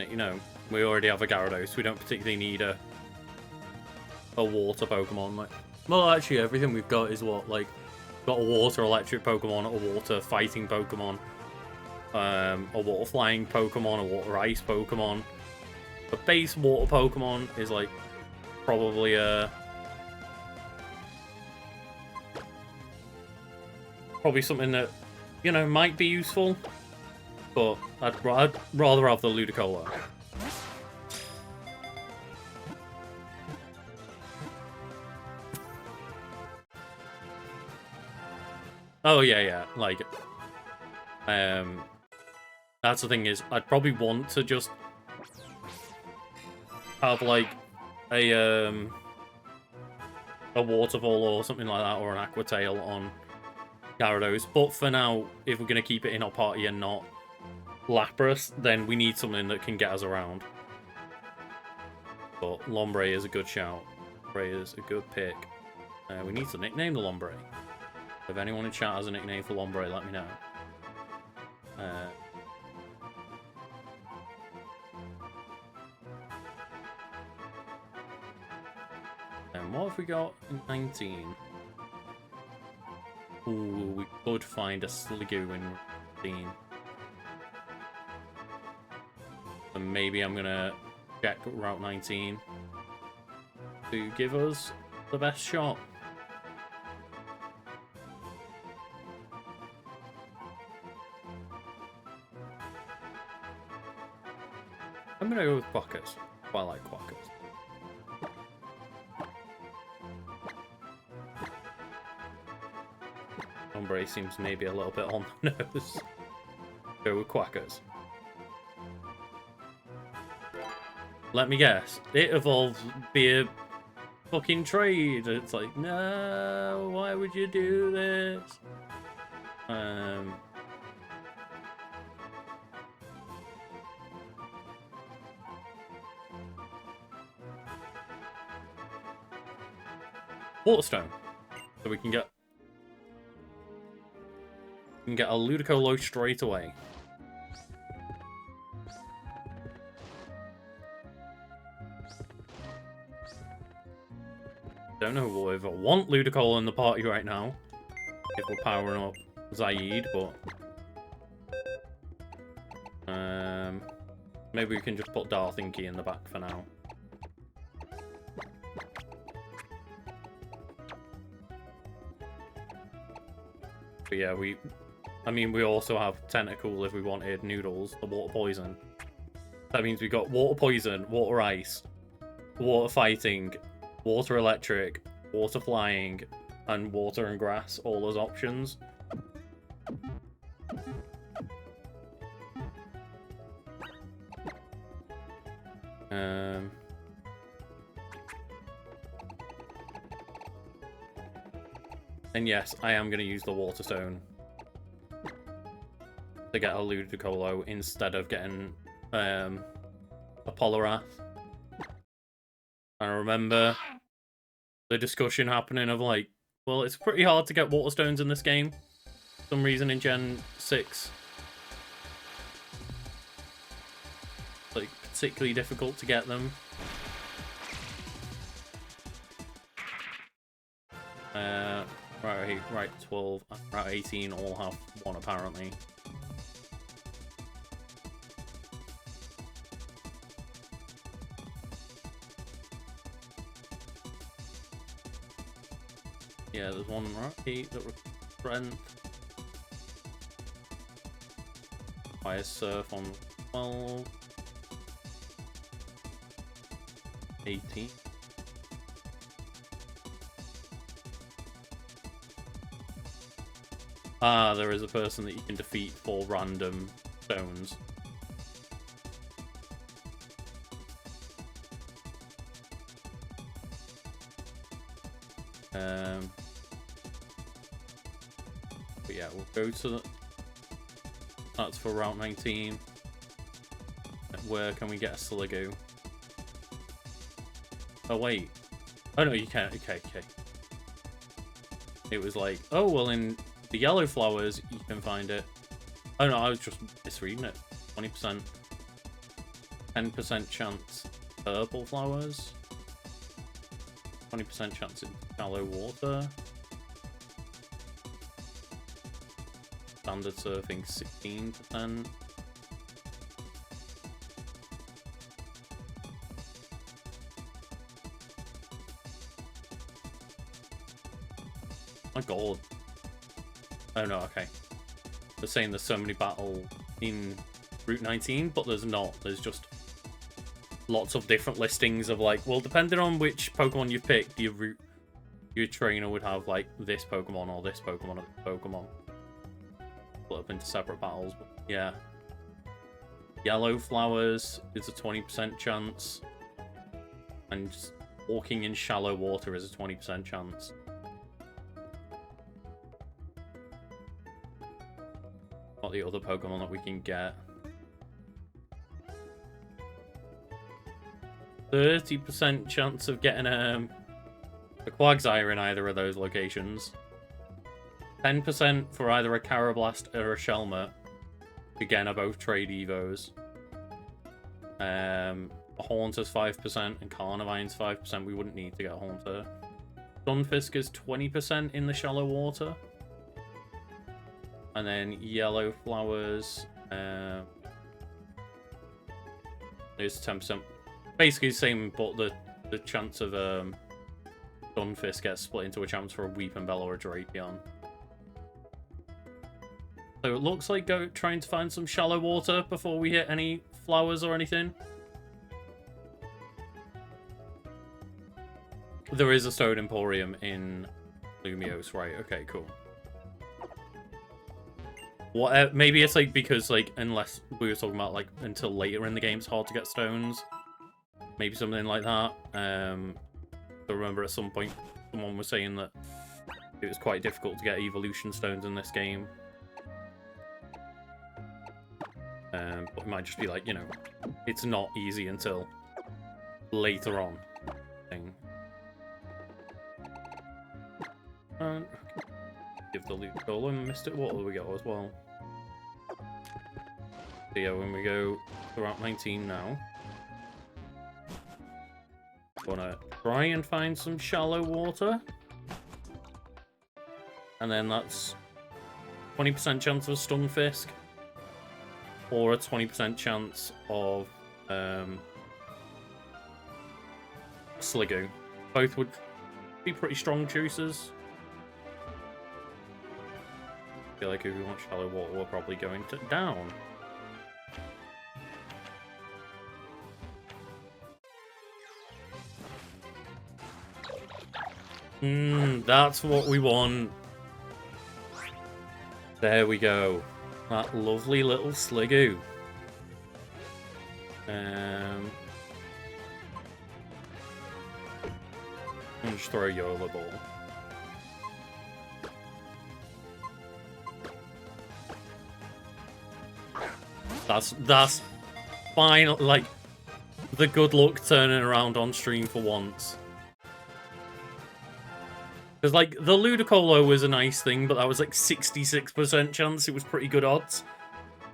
You know, we already have a Gyarados. We don't particularly need a water Pokemon. Like, well, actually, everything we've got is what, like, got a water electric Pokemon, a water fighting Pokemon, a water flying Pokemon, a water ice Pokemon. The base water Pokemon is like probably something that, you know, might be useful. But I'd rather have the Ludicolo. Oh yeah, like, that's the thing is, I'd probably want to just have like a waterfall or something like that, or an Aqua Tail on Gyarados. But for now, if we're gonna keep it in our party and not Lapras, then we need something that can get us around. But Lombre is a good shout. Lombre is a good pick. We need to nickname the Lombre. If anyone in chat has a nickname for Lombre, let me know. And what have we got in 19? Ooh, we could find a Sliggoo in 19. And maybe I'm gonna check Route 19 to give us the best shot. I'm gonna go with Quackers. I like Quackers. Lombre seems maybe a little bit on the nose. Go with Quackers. Let me guess. It evolves via fucking trade. It's like, no, why would you do this? Waterstone. So we can get a Ludicolo straight away. Don't know if I want Ludicolo in the party right now. If we're powering up Zaid, but maybe we can just put Darthinky in the back for now. But yeah, we also have Tentacool if we wanted Noodles, the water poison. That means we got water poison, water ice, water fighting, water electric, water flying, and water and grass, all as options. And yes, I am going to use the Water Stone to get a Ludicolo instead of getting a Poliwrath. I remember the discussion happening of like, well, it's pretty hard to get Water Stones in this game. For some reason in Gen 6. Like, particularly difficult to get them. Right, 12, right, 18 all have one apparently. Yeah, there's one right that strength. Fire Surf on 12. 18. Ah, there is a person that you can defeat for random stones. But yeah, we'll go to the... That's for Route 19. Where can we get a Sliggoo? Oh, wait. Oh, no, you can't. Okay. It was like, oh, well, in the yellow flowers, you can find it. Oh, no, I was just misreading it. 20%. 10% chance purple flowers. 20% chance in shallow water. Standard surfing, 16%. My god. Oh no, okay. They're saying there's so many battle in Route 19, but there's not. There's just lots of different listings of like, well, depending on which Pokemon you picked, your trainer would have like this Pokemon or this Pokemon or this Pokemon. Split up into separate battles, but yeah. Yellow flowers is a 20% chance. And just walking in shallow water is a 20% chance. What the other Pokemon that we can get? 30% chance of getting a Quagsire in either of those locations. 10% for either a Carablast or a Shelmet. Again, are both trade Evos. A Haunter's 5% and Carnivine's 5%. We wouldn't need to get a Haunter. Stunfisk is 20% in the shallow water. And then yellow flowers. Is 10%. Basically the same, but the chance of Stunfisk gets split into a chance for a Weepinbell or a Drapion. So it looks like trying to find some shallow water before we hit any flowers or anything. There is a Stone Emporium in Lumiose, right? Okay, cool. What? Maybe it's like because like unless we were talking about like until later in the game, it's hard to get stones. Maybe something like that. I remember at some point someone was saying that it was quite difficult to get evolution stones in this game. But it might just be like, you know, it's not easy until later on. Thing. And give the loot goal and Mystic Water we got as well. So yeah, when we go to Route 19 now, wanna try and find some shallow water. And then that's 20% chance of a Stunfisk. Or a 20% chance of Sliggoo. Both would be pretty strong choices. I feel like if we want shallow water, we're probably going to down. That's what we want. There we go. That lovely little Sliggoo. I'll just throw a Yola ball. That's fine. Like, the good luck turning around on stream for once. Because, like, the Ludicolo was a nice thing, but that was like 66% chance. It was pretty good odds.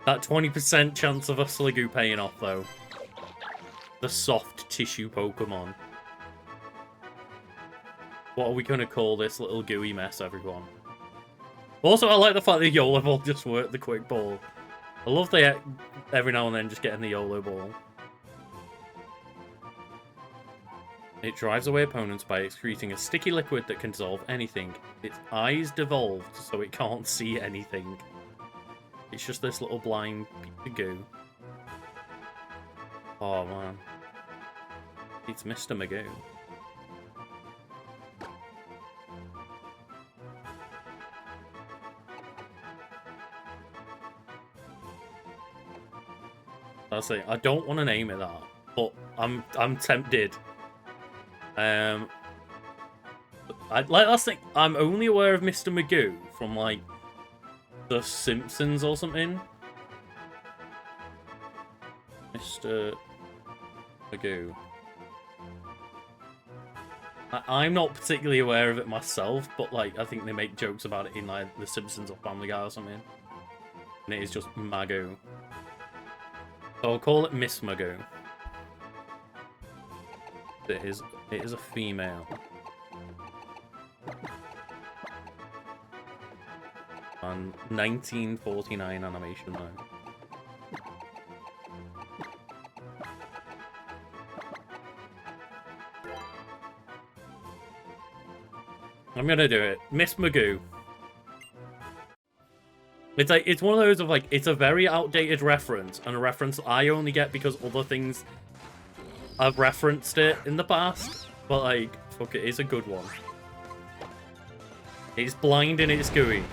That 20% chance of a Sliggoo paying off, though. The soft tissue Pokemon. What are we going to call this little gooey mess, everyone? Also, I like the fact that YOLO Ball just worked the quick ball. I love the every now and then just getting the YOLO Ball. It drives away opponents by excreting a sticky liquid that can dissolve anything. Its eyes devolved, so it can't see anything. It's just this little blind piece of goo. Oh, man. It's Mr. Magoo. That's it. I don't want to name it that, but I'm tempted. That's the thing. I'm only aware of Mr. Magoo from like The Simpsons or something. Mr. Magoo. I'm not particularly aware of it myself, but like I think they make jokes about it in like The Simpsons or Family Guy or something. And it is just Magoo. So I'll call it Miss Magoo. It is a female. And 1949 animation though. I'm gonna do it. Miss Magoo. It's like, it's one of those of like, it's a very outdated reference, and a reference I only get because other things I've referenced it in the past, but like, fuck it, it's a good one. It's blind and it's gooey,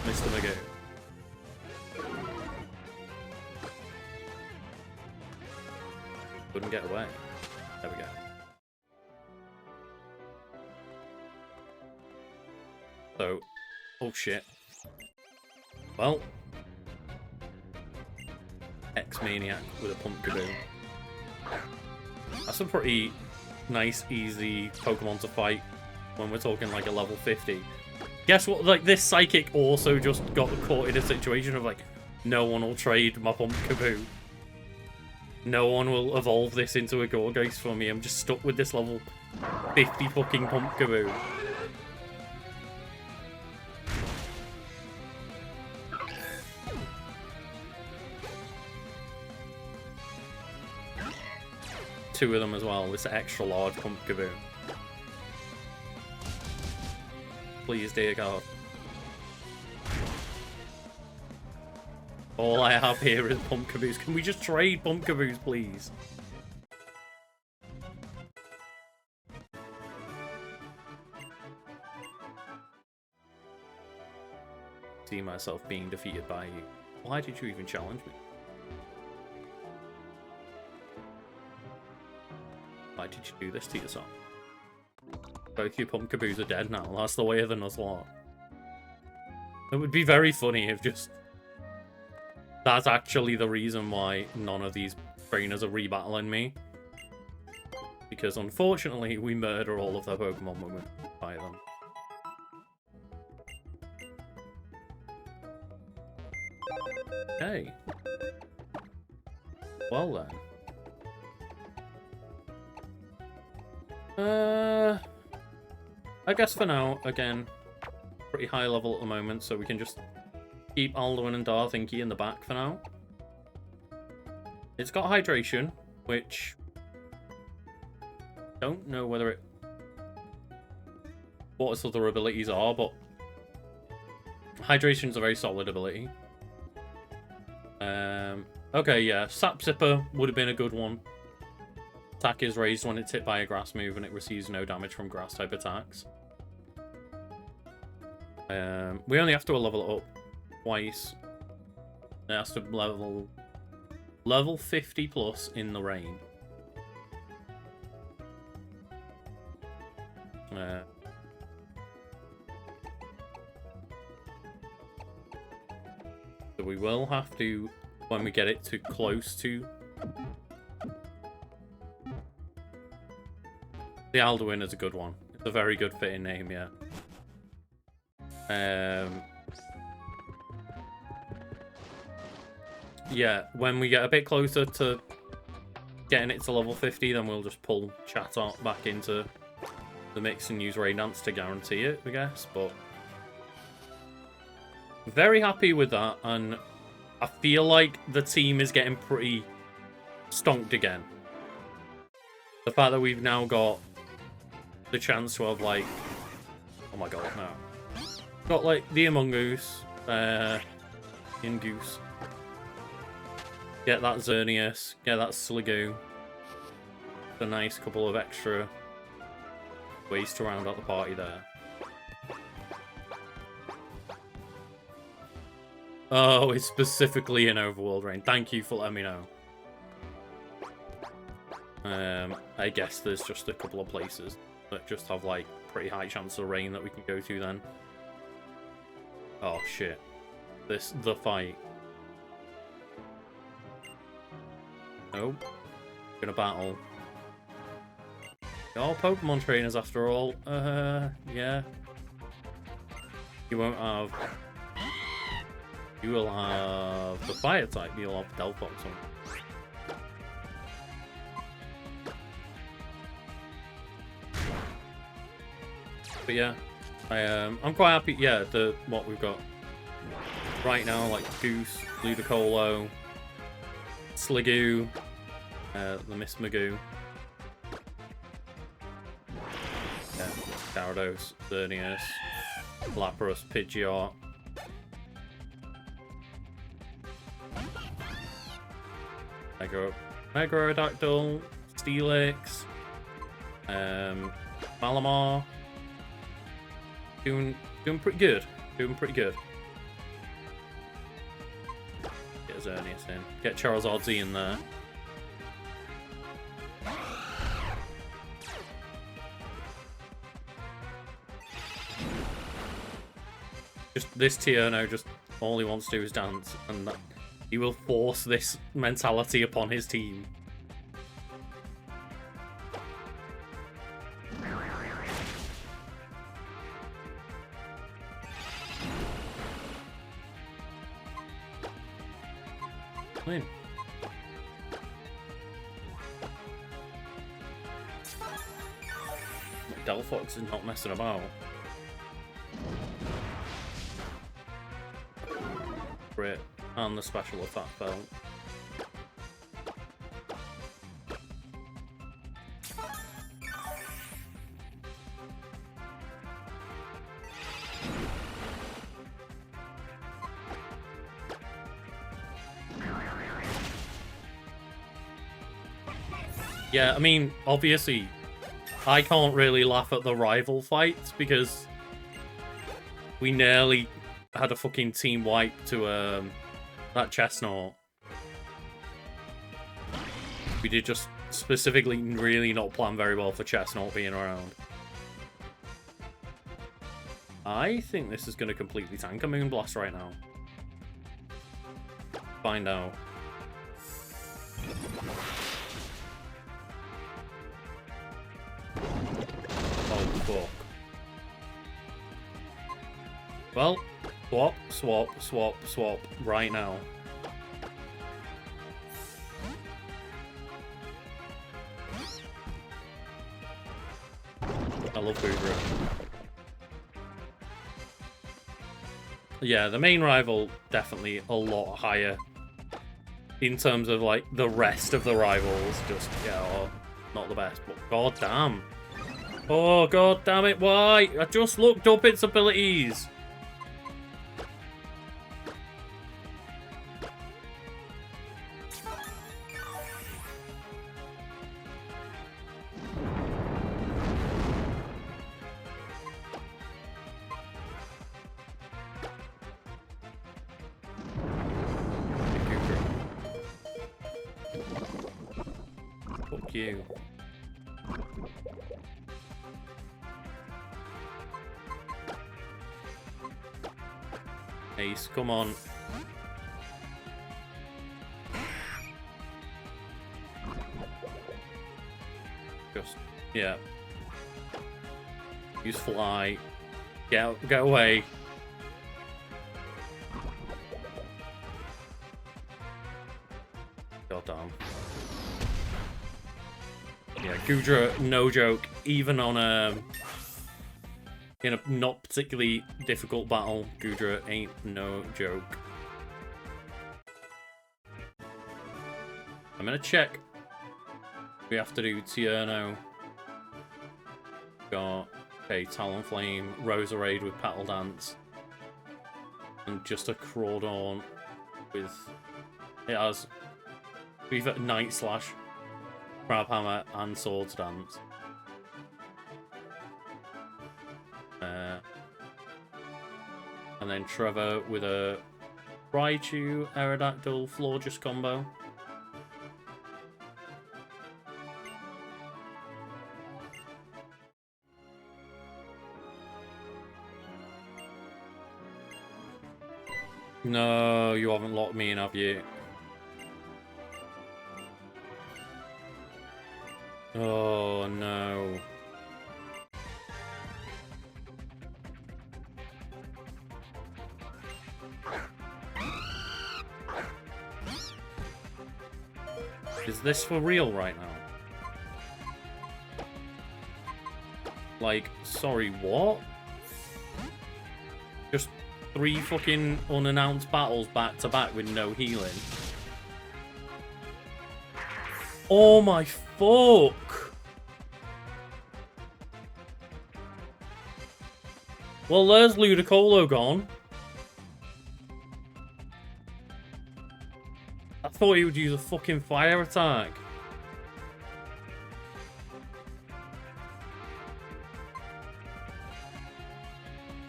Mr. Magoo. Couldn't get away. There we go. So, oh shit. Well, X-Maniac with a Pumpkaboo. That's a pretty nice, easy Pokemon to fight when we're talking like a level 50. Guess what? Like, this Psychic also just got caught in a situation of like, no one will trade my Pumpkaboo. No one will evolve this into a Gorgeist for me. I'm just stuck with this level 50 fucking Pumpkaboo. Two of them as well, this extra large Pumpkaboo. Please, dear God. All I have here is Pumpkaboos. Can we just trade Pumpkaboos, please? See myself being defeated by you. Why did you even challenge me? Why did you do this to yourself? Both your Pumpkaboos are dead now. That's the way of the Nuzlocke. It would be very funny if just... That's actually the reason why none of these trainers are rebattling me. Because unfortunately, we murder all of their Pokemon when we fight them. Okay. Well then. I guess for now, again, pretty high level at the moment, so we can just keep Alduin and Darthinky in the back for now. It's got hydration, which... don't know whether it... what its other abilities are, but... hydration's a very solid ability. Okay, yeah, Sap Zipper would have been a good one. Attack is raised when it's hit by a grass move and it receives no damage from grass type attacks. We only have to level it up twice. It has to level 50 plus in the rain. So we will have to, when we get it to close to the Alduin is a good one. It's a very good fitting name, yeah. Yeah, when we get a bit closer to getting it to level 50, then we'll just pull Chatot back into the mix and use Rain Dance to guarantee it, I guess, but... very happy with that, and I feel like the team is getting pretty stonked again. The fact that we've now got the chance to have, like... oh my god, no. Got, like, the Amongoose, Ingoose. Get that Xerneas, get that Sliggoo. A nice couple of extra ways to round out the party there. Oh, it's specifically in Overworld Rain. Thank you for letting me know. I guess there's just a couple of places that just have, like, pretty high chance of rain that we can go to then. Oh, shit. The fight. Nope. Gonna battle. You're all Pokemon trainers after all. Yeah. You won't have... you will have the fire type, you'll have Delphox on. But yeah, I'm quite happy, yeah, what we've got right now, like Goose, Ludicolo, Sliggoo, the Miss Magoo, yeah, Gyarados, Xerneas, Lapras, Pidgeot, Mega Aerodactyl, Steelix, Malamar. Doing pretty good. Doing pretty good. Get Xerneas in. Get Charizard Z in there. Just this Tierno, just all he wants to do is dance, and that, he will force this mentality upon his team. Win. Delphox is not messing about. Great. And the special attack belt. Yeah, I mean, obviously, I can't really laugh at the rival fights because we nearly had a fucking team wipe to that Chestnut. We did just specifically really not planned very well for Chestnut being around. I think this is going to completely tank a Moonblast right now. Find out. Oh, fuck. Well, swap, swap, swap, swap right now. I love Goodra. Yeah, the main rival definitely a lot higher in terms of like the rest of the rivals. Just yeah, not the best, but god damn. Oh god damn it! Why? I just looked up its abilities. Fuck you. Ace, come on. Just, yeah. Use fly. Get away. God damn. Yeah, Goodra, no joke. Even on in a not particularly difficult battle, Goodra ain't no joke. I'm gonna check. We have to do Tierno. Got Talonflame, Roserade with Petal Dance, and just a Crawdon with it has either Night Slash, Crab Hammer, and Swords Dance. And then Trevor with a Raichu, Aerodactyl, Florges combo. No, you haven't locked me in, have you? Oh, no. Is this for real right now? Like, sorry, what? Just 3 fucking unannounced battles back to back with no healing. Oh my fuck! Well, there's Ludicolo gone. I thought he would use a fucking fire attack.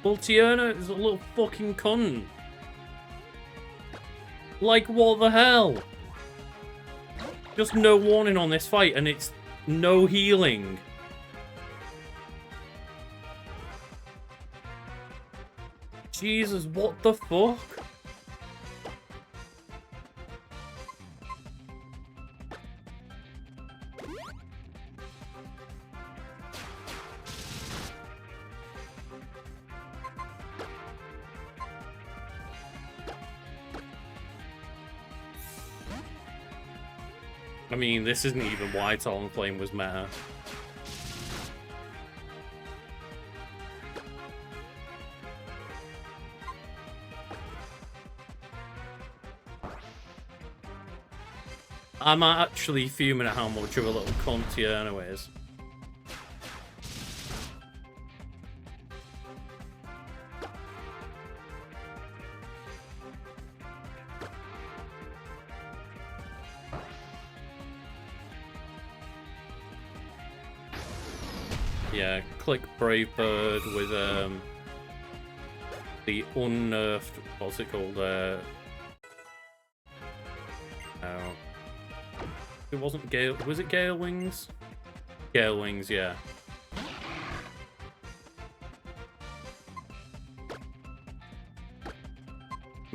Well, Tierno is a little fucking cunt. Like, what the hell? Just no warning on this fight, and it's no healing. Jesus, what the fuck? I mean, this isn't even why Talonflame was meta. I'm actually fuming at how much of a little cunt Tierno is. Yeah, click Brave Bird with the unnerfed, what's it called? It wasn't Gale. Was it Gale Wings? Gale Wings, yeah.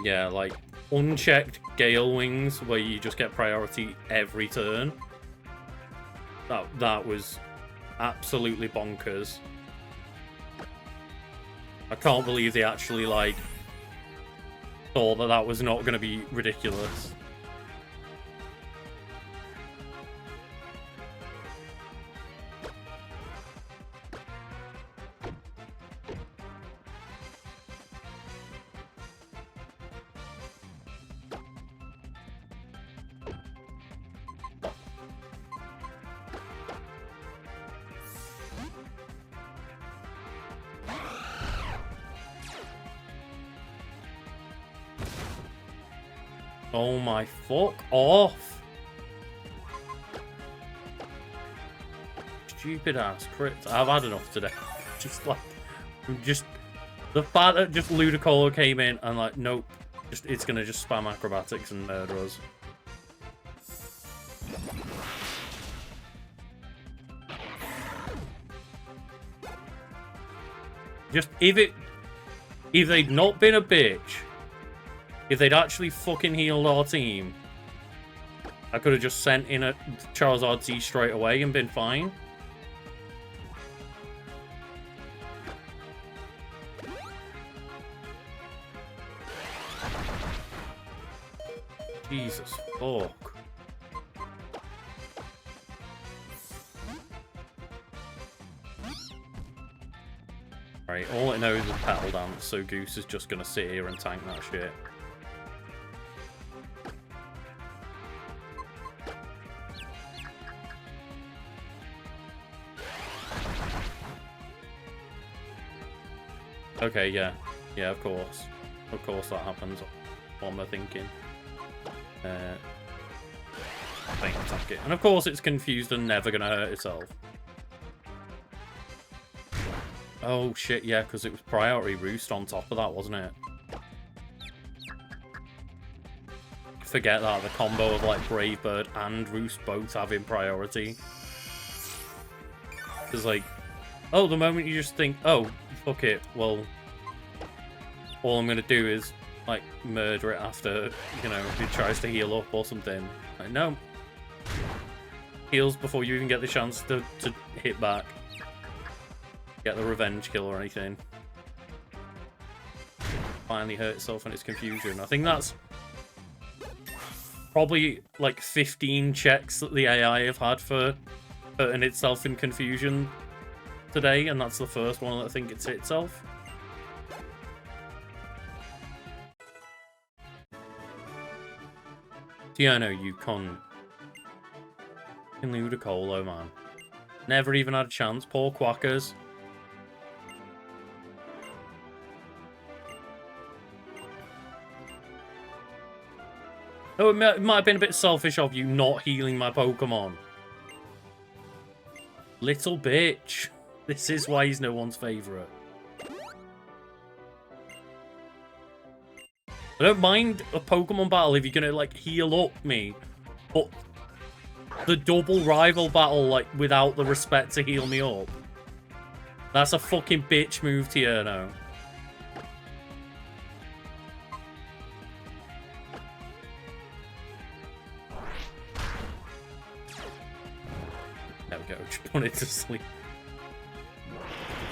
Yeah, like unchecked Gale Wings where you just get priority every turn. That was absolutely bonkers. I can't believe they actually like thought that that was not going to be ridiculous. Oh my fuck off. Stupid ass crits. I've had enough today. Just like, just the fact that just Ludicolo came in and like, nope, just it's gonna just spam acrobatics and murder us. Just if they'd not been a bitch, if they'd actually fucking healed our team, I could have just sent in a Charizard Z straight away and been fine. Jesus fuck. Right, all it knows is Petal Dance, so Goose is just gonna sit here and tank that shit. Okay, yeah. Yeah, of course. Of course that happens. What am I thinking? Feint attack it. And of course it's confused and never gonna hurt itself. Oh shit, yeah, because it was priority roost on top of that, wasn't it? Forget that, the combo of like Brave Bird and Roost both having priority. It's like, oh, the moment you just think, oh, fuck it, well, all I'm gonna do is, like, murder it after, you know, it tries to heal up or something. Like, no. Heals before you even get the chance to hit back. Get the revenge kill or anything. Finally hurt itself in its confusion. I think that's probably, like, 15 checks that the AI have had for hurting itself in confusion today, and that's the first one that I think it's hit itself. Yeah, no, you can't. Ludicolo, man. Never even had a chance. Poor Quackers. Oh, it might have been a bit selfish of you not healing my Pokemon. Little bitch. This is why he's no one's favourite. I don't mind a Pokemon battle if you're gonna, like, heal up me. But the double rival battle, like, without the respect to heal me up. That's a fucking bitch move, Tierno. There we go, just put it to sleep.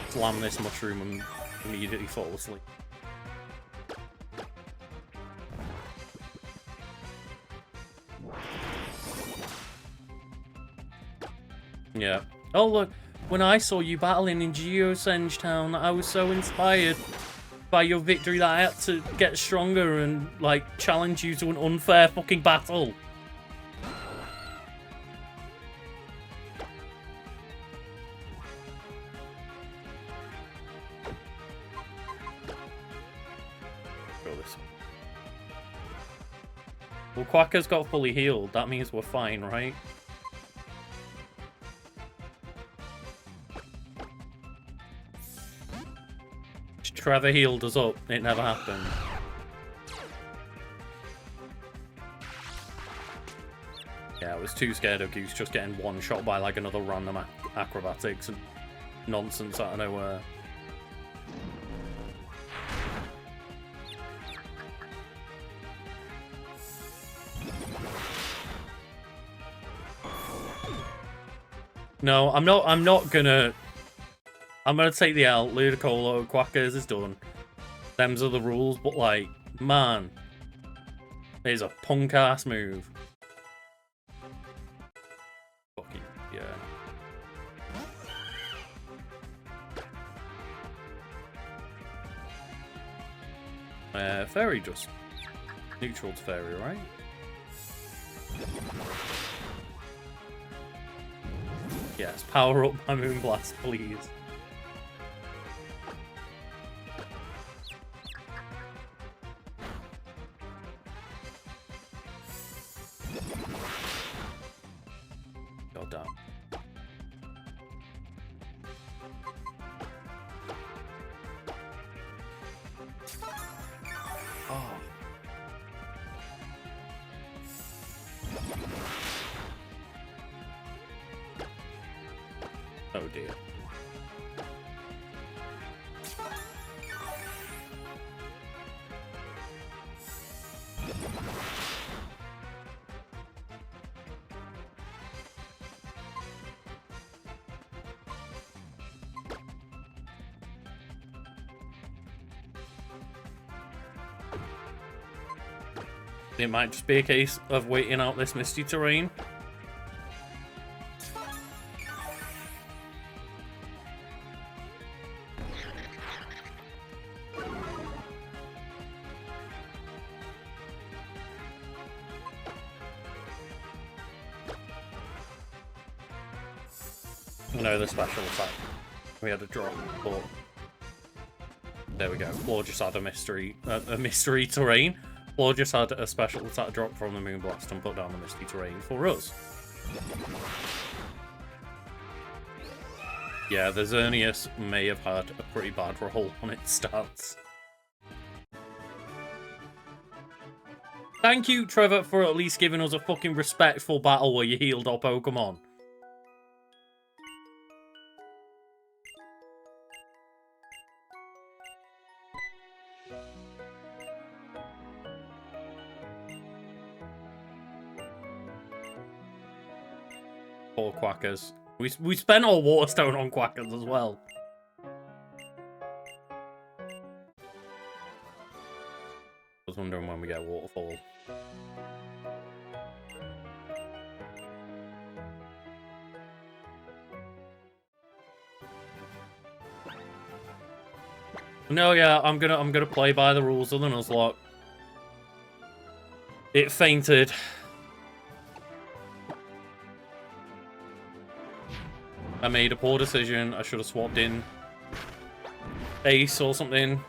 Slam this mushroom and immediately fall asleep. Yeah. Oh, look. When I saw you battling in Geosenge Town, I was so inspired by your victory that I had to get stronger and, like, challenge you to an unfair fucking battle. Go this way. Well, Quacker's got fully healed. That means we're fine, right? Trevor healed us up. It never happened. Yeah, I was too scared of Goose just getting one shot by like another random acrobatics and nonsense out of nowhere. No, I'm not gonna. I'm gonna take the L. Ludicolo, Quackers is done. Them's are the rules, but like, man, it's a punk ass move. Fucking yeah. Fairy just neutral to Fairy, right? Yes, power up my Moonblast, please. God damn. Oh. Oh dear. It might just be a case of waiting out this misty terrain. I know the special attack. We had a drop, but there we go. Floor just had a mystery terrain. Floor just had a special attack drop from the Moonblast and put down the misty terrain for us. Yeah, the Xerneas may have had a pretty bad roll on its stats. Thank you, Trevor, for at least giving us a fucking respectful battle where you healed our Pokemon. Poor Quackers. We spent our Waterstone on Quackers as well. I was wondering when we get Waterfall. No, yeah, I'm gonna play by the rules of the Nuzlocke. It fainted. I made a poor decision. I should have swapped in Ace or something.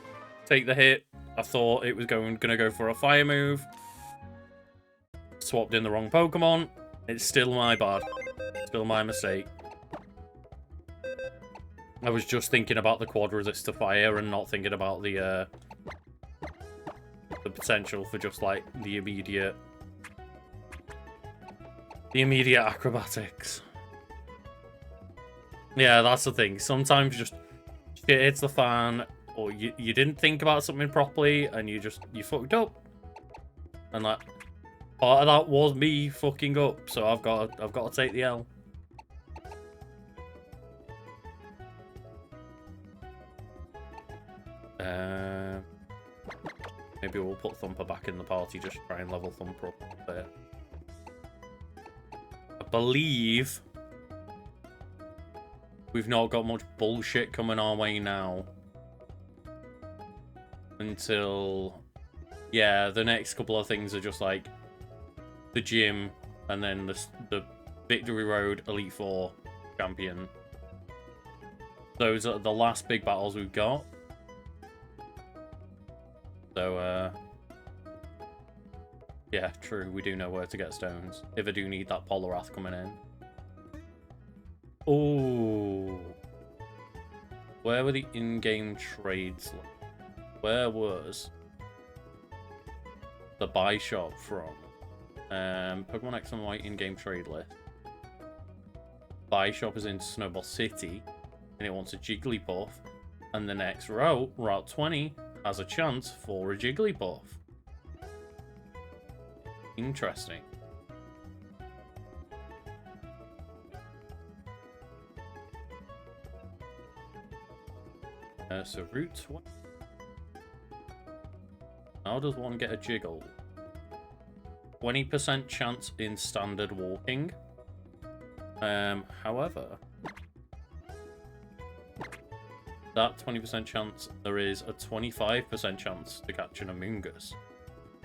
Take the hit. I thought it was gonna go for a fire move. Swapped in the wrong Pokemon. It's still my bad. Still my mistake. I was just thinking about the quad resist to fire and not thinking about the potential for just like the immediate acrobatics. Yeah, that's the thing. Sometimes just shit hits the fan, or you didn't think about something properly, and you fucked up. And that part of that was me fucking up, so I've got to take the L. Maybe we'll put Thumper back in the party, just try and level Thumper up there. I believe we've not got much bullshit coming our way now. Until, yeah, the next couple of things are just like the gym and then the Victory Road Elite Four champion. Those are the last big battles we've got. So, yeah, true, we do know where to get stones. If I do need that Poliwrath coming in. Oh, where were the in-game trades? Where was the buy shop from? Pokemon X and Y in-game trade list. Bishop is in Snowball City, and it wants a Jigglypuff. And the next route, Route 20, has a chance for a Jigglypuff. Interesting. So Route 20. How does one get a Jiggle? 20% chance in standard walking. However, that 20% chance, there is a 25% chance to catch an Amoonguss.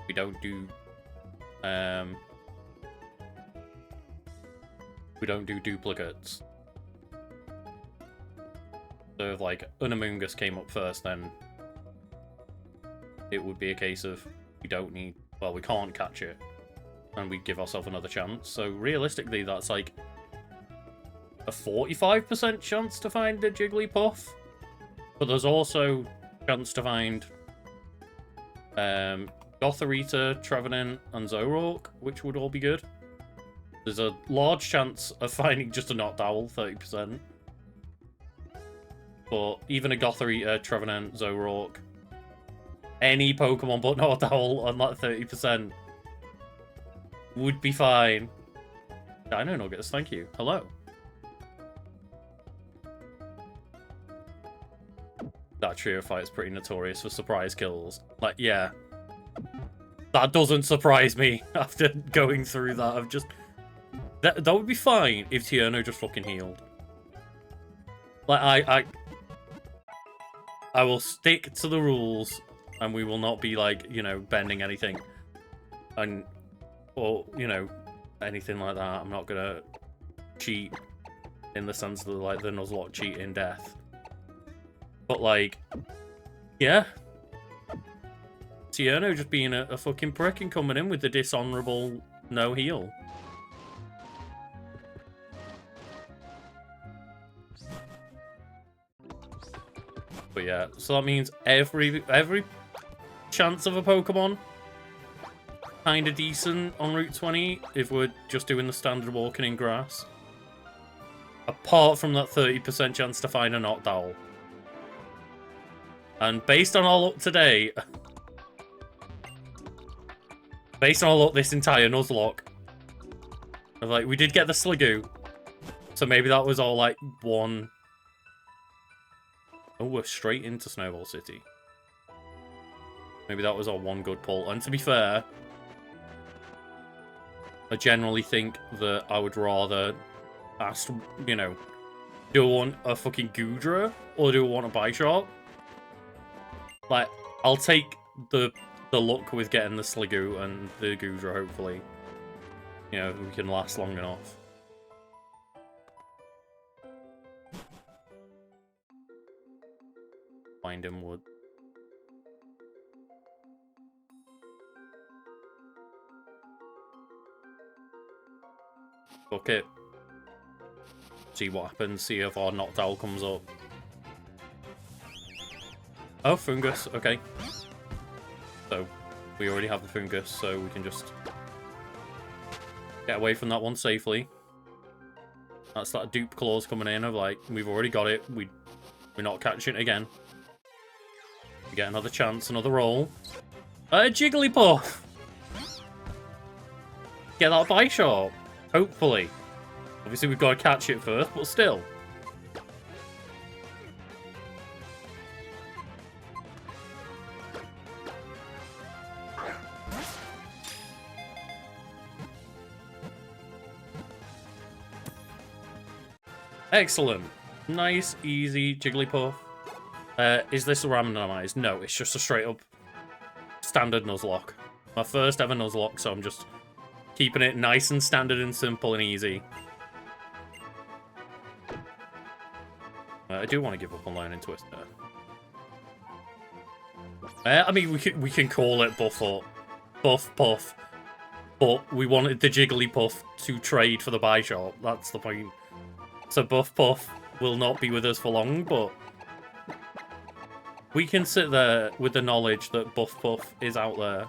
We don't do duplicates. So if like an Amoonguss came up first, then it would be a case of we can't catch it, and we'd give ourselves another chance. So realistically, that's like a 45% chance to find a Jigglypuff. But there's also a chance to find Gothorita, Trevenant, and Zoroark, which would all be good. There's a large chance of finding just a Noctowl, 30%. But even a Gothorita, Trevenant, Zoroark, any Pokemon but Noctowl on that 30% would be fine. Dino Nuggets, thank you. Hello. That trio fight is pretty notorious for surprise kills. Like, yeah. That doesn't surprise me after going through that. I've just... That would be fine if Tierno just fucking healed. Like, I will stick to the rules, and we will not be, like, you know, bending anything. Or, you know, anything like that. I'm not gonna cheat in the sense of, like, the Nuzlocke cheat in death. But, like, yeah. Tierno just being a fucking prick and coming in with the dishonorable no heal. But yeah, so that means every chance of a Pokemon kinda decent on Route 20 if we're just doing the standard walking in grass. Apart from that 30% chance to find a Noctowl. And based on our luck today, based on our luck this entire Nuzlocke, like, we did get the Sliggoo, so maybe that was all, like, one... Oh, we're straight into Snowball City. Maybe that was our one good pull. And to be fair, I generally think that I would rather ask, you know, do I want a fucking Goodra or do I want a Bishop? Like, I'll take the luck with getting the Sliggoo and the Goodra, hopefully. You know, we can last long enough. Binding Wood. Fuck it. See what happens, see if our Noctowl comes up. Oh, Fungus, okay. So, we already have the Fungus, so we can just get away from that one safely. That's that dupe clause coming in of like, we've already got it, we're not catching it again. We get another chance, another roll. Jigglypuff! Get that Bishop, hopefully. Obviously we've got to catch it first, but still. Excellent. Nice, easy Jigglypuff. Is this randomized? No, it's just a straight up standard Nuzlocke. My first ever Nuzlocke, so I'm just keeping it nice and standard and simple and easy. I do want to give up on Lightning Twister. I mean, we can call it Buff Puff, but we wanted the Jigglypuff to trade for the Bishop. That's the point. So Buff Puff will not be with us for long, but we can sit there with the knowledge that Buff Puff is out there.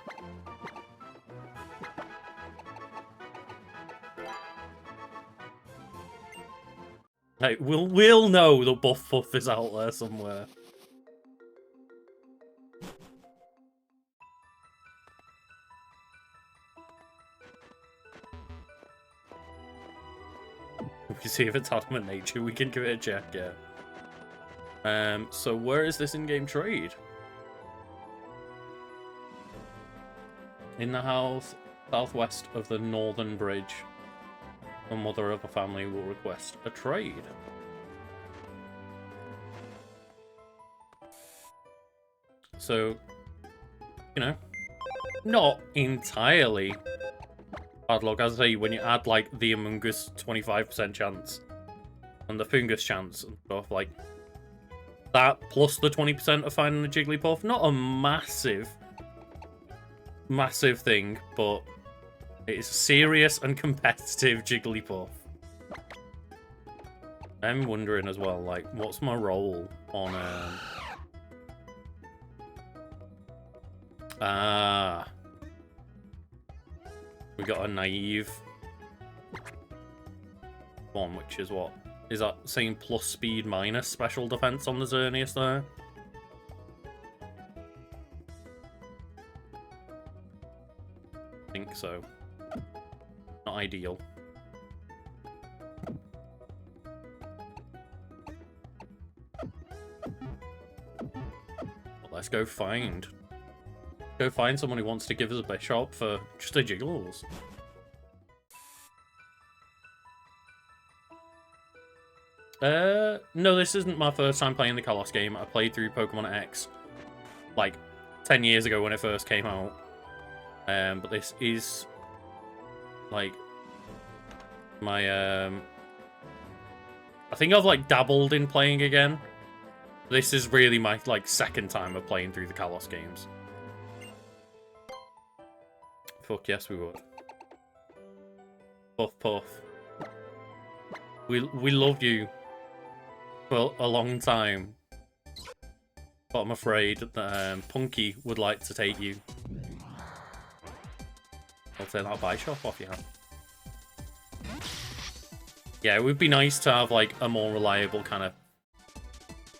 Hey, we'll know the Buff Puff is out there somewhere. We can see if it's adamant nature. We can give it a check, yeah. So where is this in-game trade? In the house southwest of the Northern Bridge, the mother of a family will request a trade. So, you know, not entirely bad luck. As I say, when you add, like, the Among Us 25% chance and the Fungus chance and stuff, like, that plus the 20% of finding the Jigglypuff, not a massive thing, but it's serious and competitive Jigglypuff. I'm wondering as well, like, what's my role on, we got a naive one, which is what? Is that saying plus speed minus special defense on the Xerneas there? I think so. Not ideal. But let's go find. Go find someone who wants to give us a Bishop for just a Jiggles. No, this isn't my first time playing the Kalos game. I played through Pokemon X, like, 10 years ago when it first came out. But this is, like, my, I think I've, like, dabbled in playing again. This is really my, like, second time of playing through the Kalos games. Fuck yes, we would. Puff Puff. We loved you for a long time, but I'm afraid that Punky would like to take you. I'll take that Bishop off your hand. Yeah, it would be nice to have, like, a more reliable kind of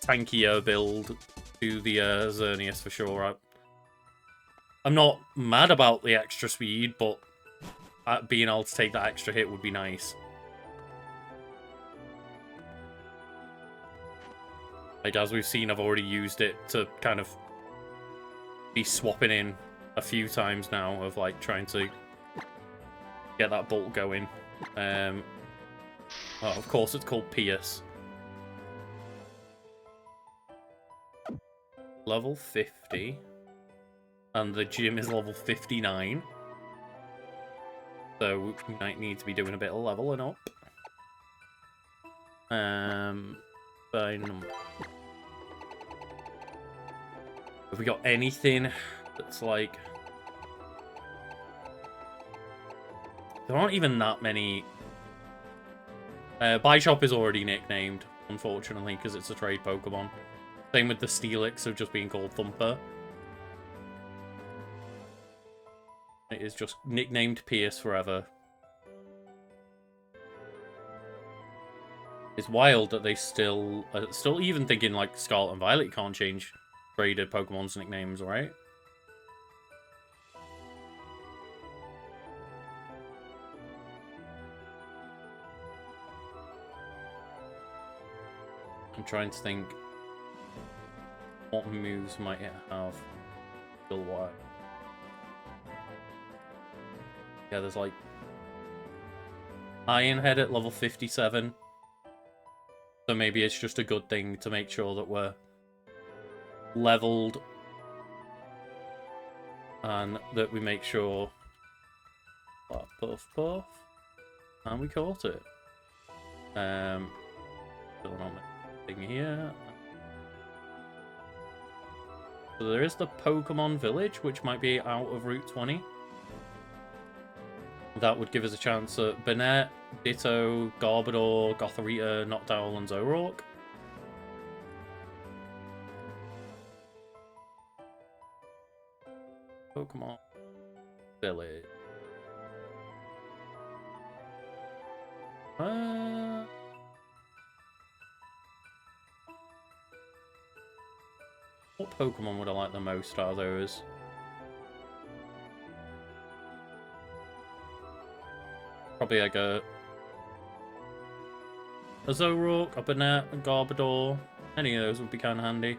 tankier build to the Xerneas for sure. I'm not mad about the extra speed, but being able to take that extra hit would be nice. Like, as we've seen, I've already used it to kind of be swapping in a few times now of, like, trying to get that bolt going. Oh, of course, it's called Pierce. Level 50. And the gym is level 59. So we might need to be doing a bit of leveling up. Have we got anything that's like... There aren't even that many... Bishop is already nicknamed, unfortunately, because it's a trade Pokemon. Same with the Steelix of just being called Thumper. It is just nicknamed Pierce forever. It's wild that they still even thinking like Scarlet and Violet can't change traded Pokemon's nicknames, right? I'm trying to think what moves might it have. Still why? Yeah, there's like Iron Head at level 57. So maybe it's just a good thing to make sure that we're leveled and that we make sure puff puff and we caught it. Still not thing here. So there is the Pokemon Village, which might be out of Route 20. That would give us a chance at Banette, Ditto, Garbodor, Gothorita, Noctowl, and Zoroark. Pokemon Village. What Pokemon would I like the most out of those? Probably like a Zoroark, a Banette, a Garbodor. Any of those would be kind of handy.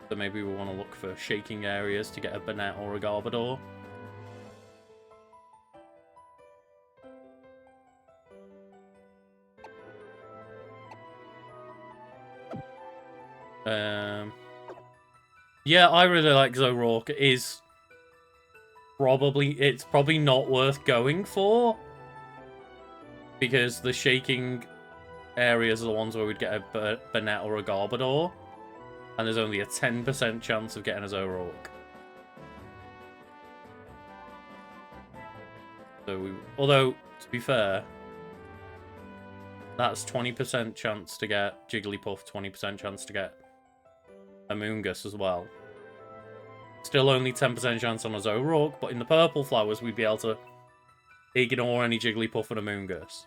So maybe we want to look for shaking areas to get a Banette or a Garbodor. Yeah, I really like Zoroark. It's probably not worth going for, because the shaking areas are the ones where we'd get a Banette or a Garbodor, and there's only a 10% chance of getting a Zoroark. So although, to be fair, that's 20% chance to get Jigglypuff, 20% chance to get Amoonguss as well. Still only 10% chance on a Zoroark, but in the purple flowers, we'd be able to ignore any Jigglypuff and Amoonguss.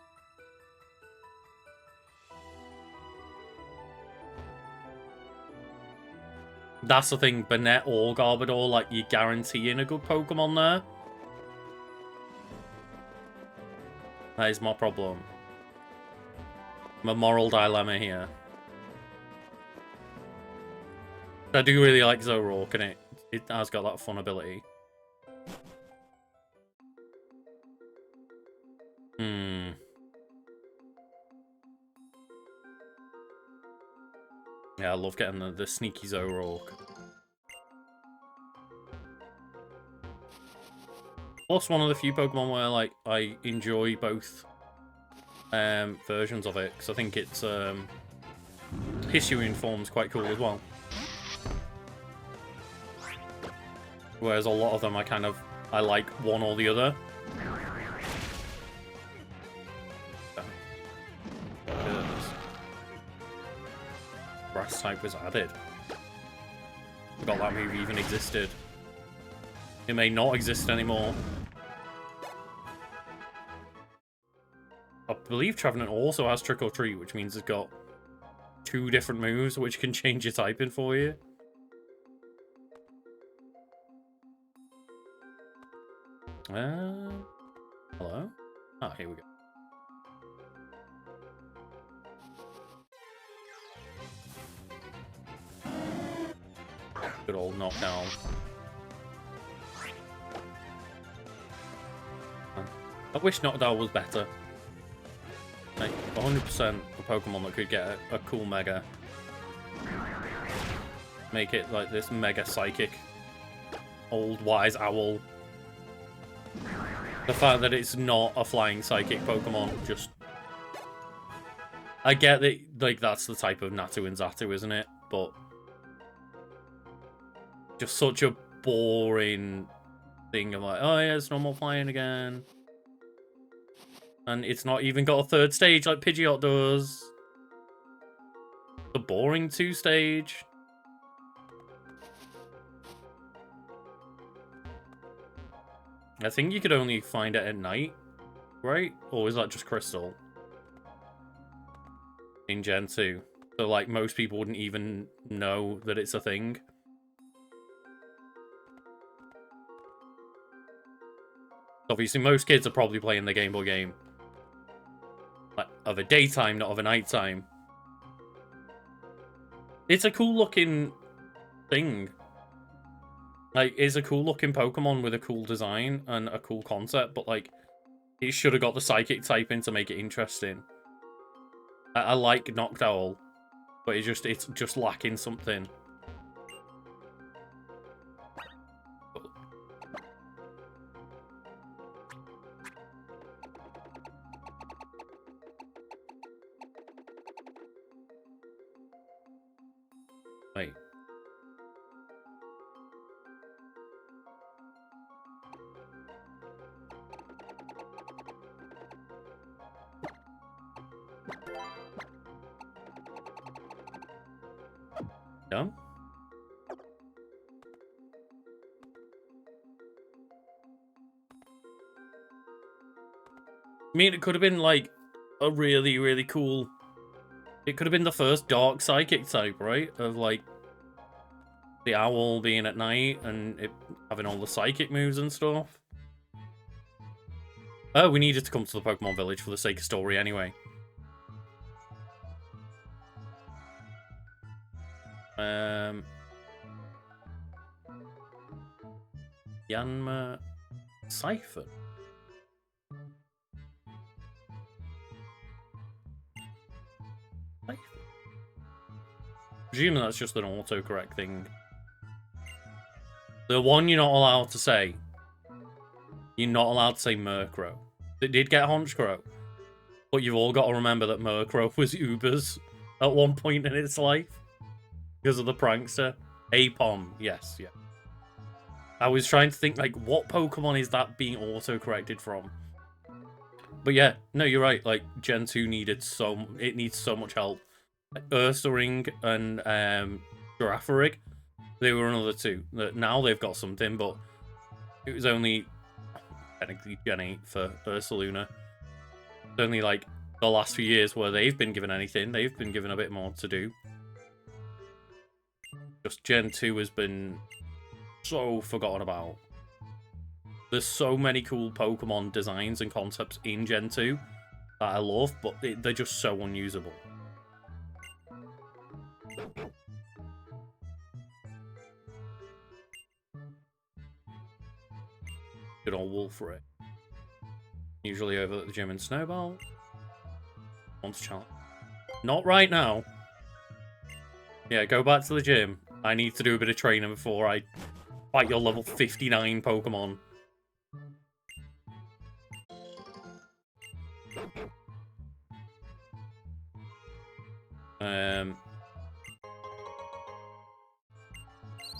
That's the thing, Banette or Garbodor, like, you're guaranteeing a good Pokemon there. That is my problem. My moral dilemma here. I do really like Zoroark, and it has got that fun ability. Yeah, I love getting the sneaky Zoroark. Plus, one of the few Pokemon where, like, I enjoy both versions of it, because I think its Hisuian form's quite cool as well. Whereas a lot of them, I like one or the other. Grass type was added. Forgot that move even existed. It may not exist anymore. I believe Trevenant also has Trick or Treat, which means it's got 2 different moves which can change your typing for you. Hello? Ah, here we go. Good old knockdown. I wish Knockdown was better. Like, 100% a Pokemon that could get a cool Mega. Make it like this Mega Psychic. Old Wise Owl. The fact that it's not a Flying Psychic Pokemon, just... I get that, like, that's the type of Natu and Zatu, isn't it? But... just such a boring thing of like, oh yeah, it's normal flying again. And it's not even got a 3rd stage like Pidgeot does. The boring 2-stage. I think you could only find it at night, right? Or is that just Crystal? In Gen 2. So like most people wouldn't even know that it's a thing. Obviously, most kids are probably playing the Game Boy game. Like, of a daytime, not of a nighttime. It's a cool looking thing. Like, it's a cool looking Pokemon with a cool design and a cool concept, but like, it should have got the Psychic typing to make it interesting. I like Noctowl, but it's just lacking something. Wait. Yeah? I mean, it could have been like a really, really cool... It could have been the first Dark Psychic type, right? Of like The owl being at night and it having all the psychic moves and stuff. Oh, we needed to come to the Pokemon Village for the sake of story anyway. Yanma Siphon. Presuming that's just an autocorrect thing. The one you're not allowed to say. You're not allowed to say Murkrow. It did get Honchkrow. But you've all got to remember that Murkrow was Uber's at one point in its life. Because of the prankster. Apom, yes, yeah. I was trying to think, like, what Pokemon is that being autocorrected from? But yeah, no, you're right. Like, Gen 2 needs so much help. Ursaring and Girafarig, they were another two. Now they've got something, but it was only technically Gen 8 for Ursaluna. It's only like the last few years where they've been given anything. They've been given a bit more to do. Just Gen 2 has been so forgotten about. There's so many cool Pokemon designs and concepts in Gen 2 that I love, but they're just so unusable. Good old Wolfric. Usually over at the gym in Snowball. Wants challenge. Not right now. Yeah, go back to the gym. I need to do a bit of training before I fight your level 59 Pokemon.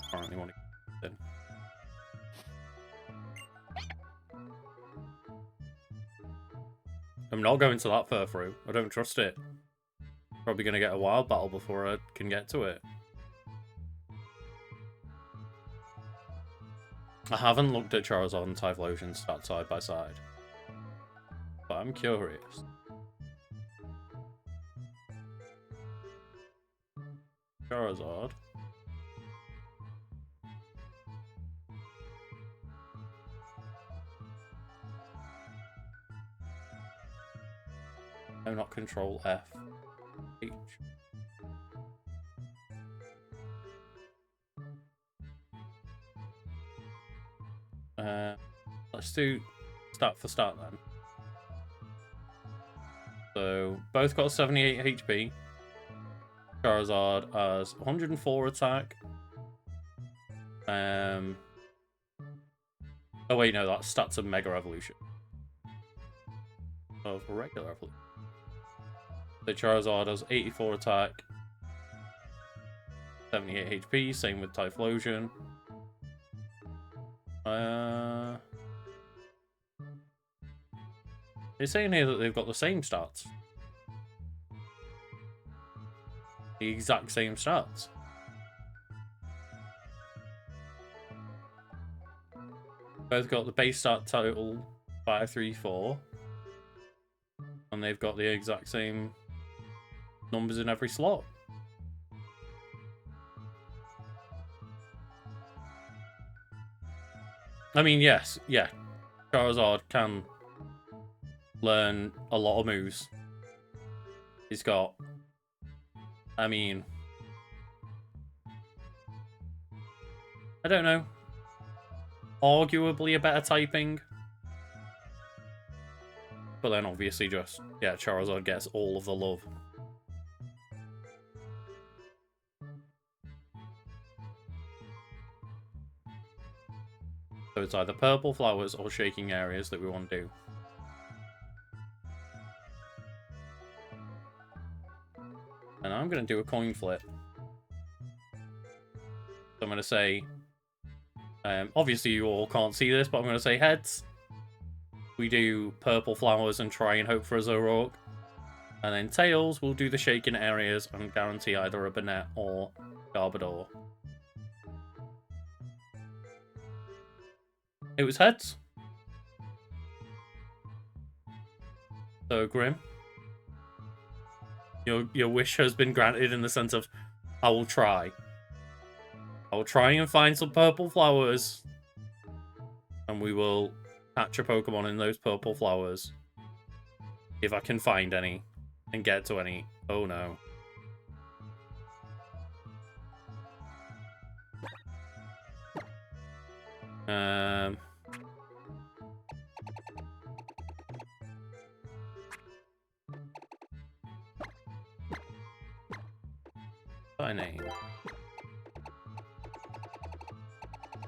Apparently want to get in. I'm not going to that far through. I don't trust it. Probably going to get a wild battle before I can get to it. I haven't looked at Charizard and Typhlosion stats side by side. But I'm curious. Charizard. No, not Control F. H. Let's do stat for stat then. So both got 78 HP. Charizard has 104 attack. Oh wait, no, that's stats of Mega Evolution. Of regular evolution. So Charizard has 84 attack, 78 HP, same with Typhlosion. It's saying here that they've got the same stats. The exact same stats. Both got the base stat total 534. And they've got the exact same numbers in every slot. I mean, yes, yeah. Charizard can learn a lot of moves. He's got, I mean, I don't know. Arguably a better typing. But then obviously just, yeah, Charizard gets all of the love. So it's either purple flowers or shaking areas that we want to do. And I'm going to do a coin flip. So I'm going to say, obviously you all can't see this, but I'm going to say heads. We do purple flowers and try and hope for a Zoroark. And then tails, we'll do the shaking areas and guarantee either a Banette or Garbodor. It was heads. So, Grim, your wish has been granted in the sense of, I will try. I'll try and find some purple flowers. And we will catch a Pokemon in those purple flowers. If I can find any. And get to any. Oh no. By name.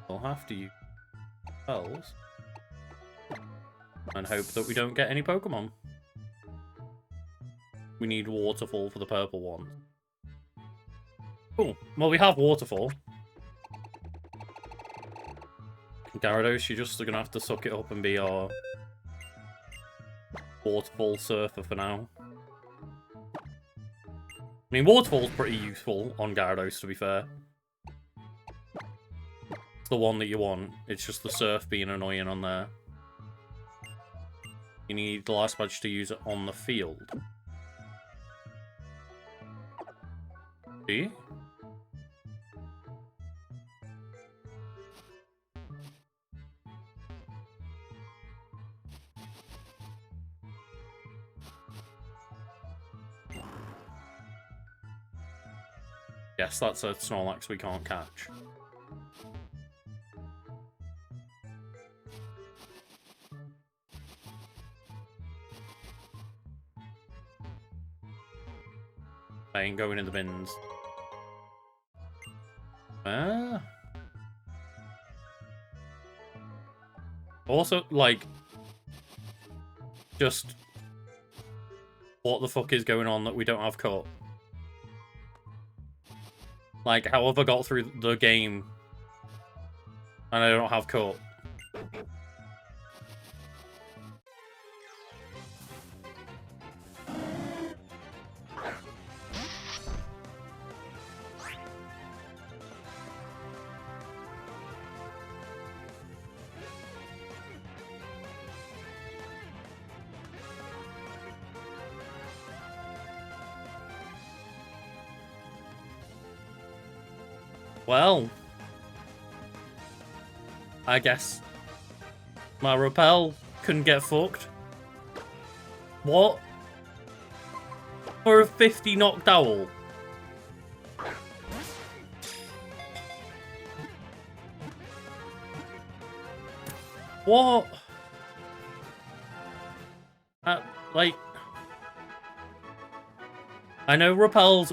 We'll have to use spells and hope that we don't get any Pokemon. We need Waterfall for the purple one. Cool. Well, we have Waterfall. Gyarados, you're just gonna have to suck it up and be our Waterfall surfer for now. I mean, Waterfall's pretty useful on Gyarados, to be fair. It's the one that you want. It's just the surf being annoying on there. You need the last badge to use it on the field. See? Yes, that's a Snorlax we can't catch. I ain't going in the bins. Also, like, just what the fuck is going on that we don't have cut? Like, how have I got through the game and I don't have cut? Well, I guess my repel couldn't get fucked. What? For a 50 knocked owl? What? Like, I know repel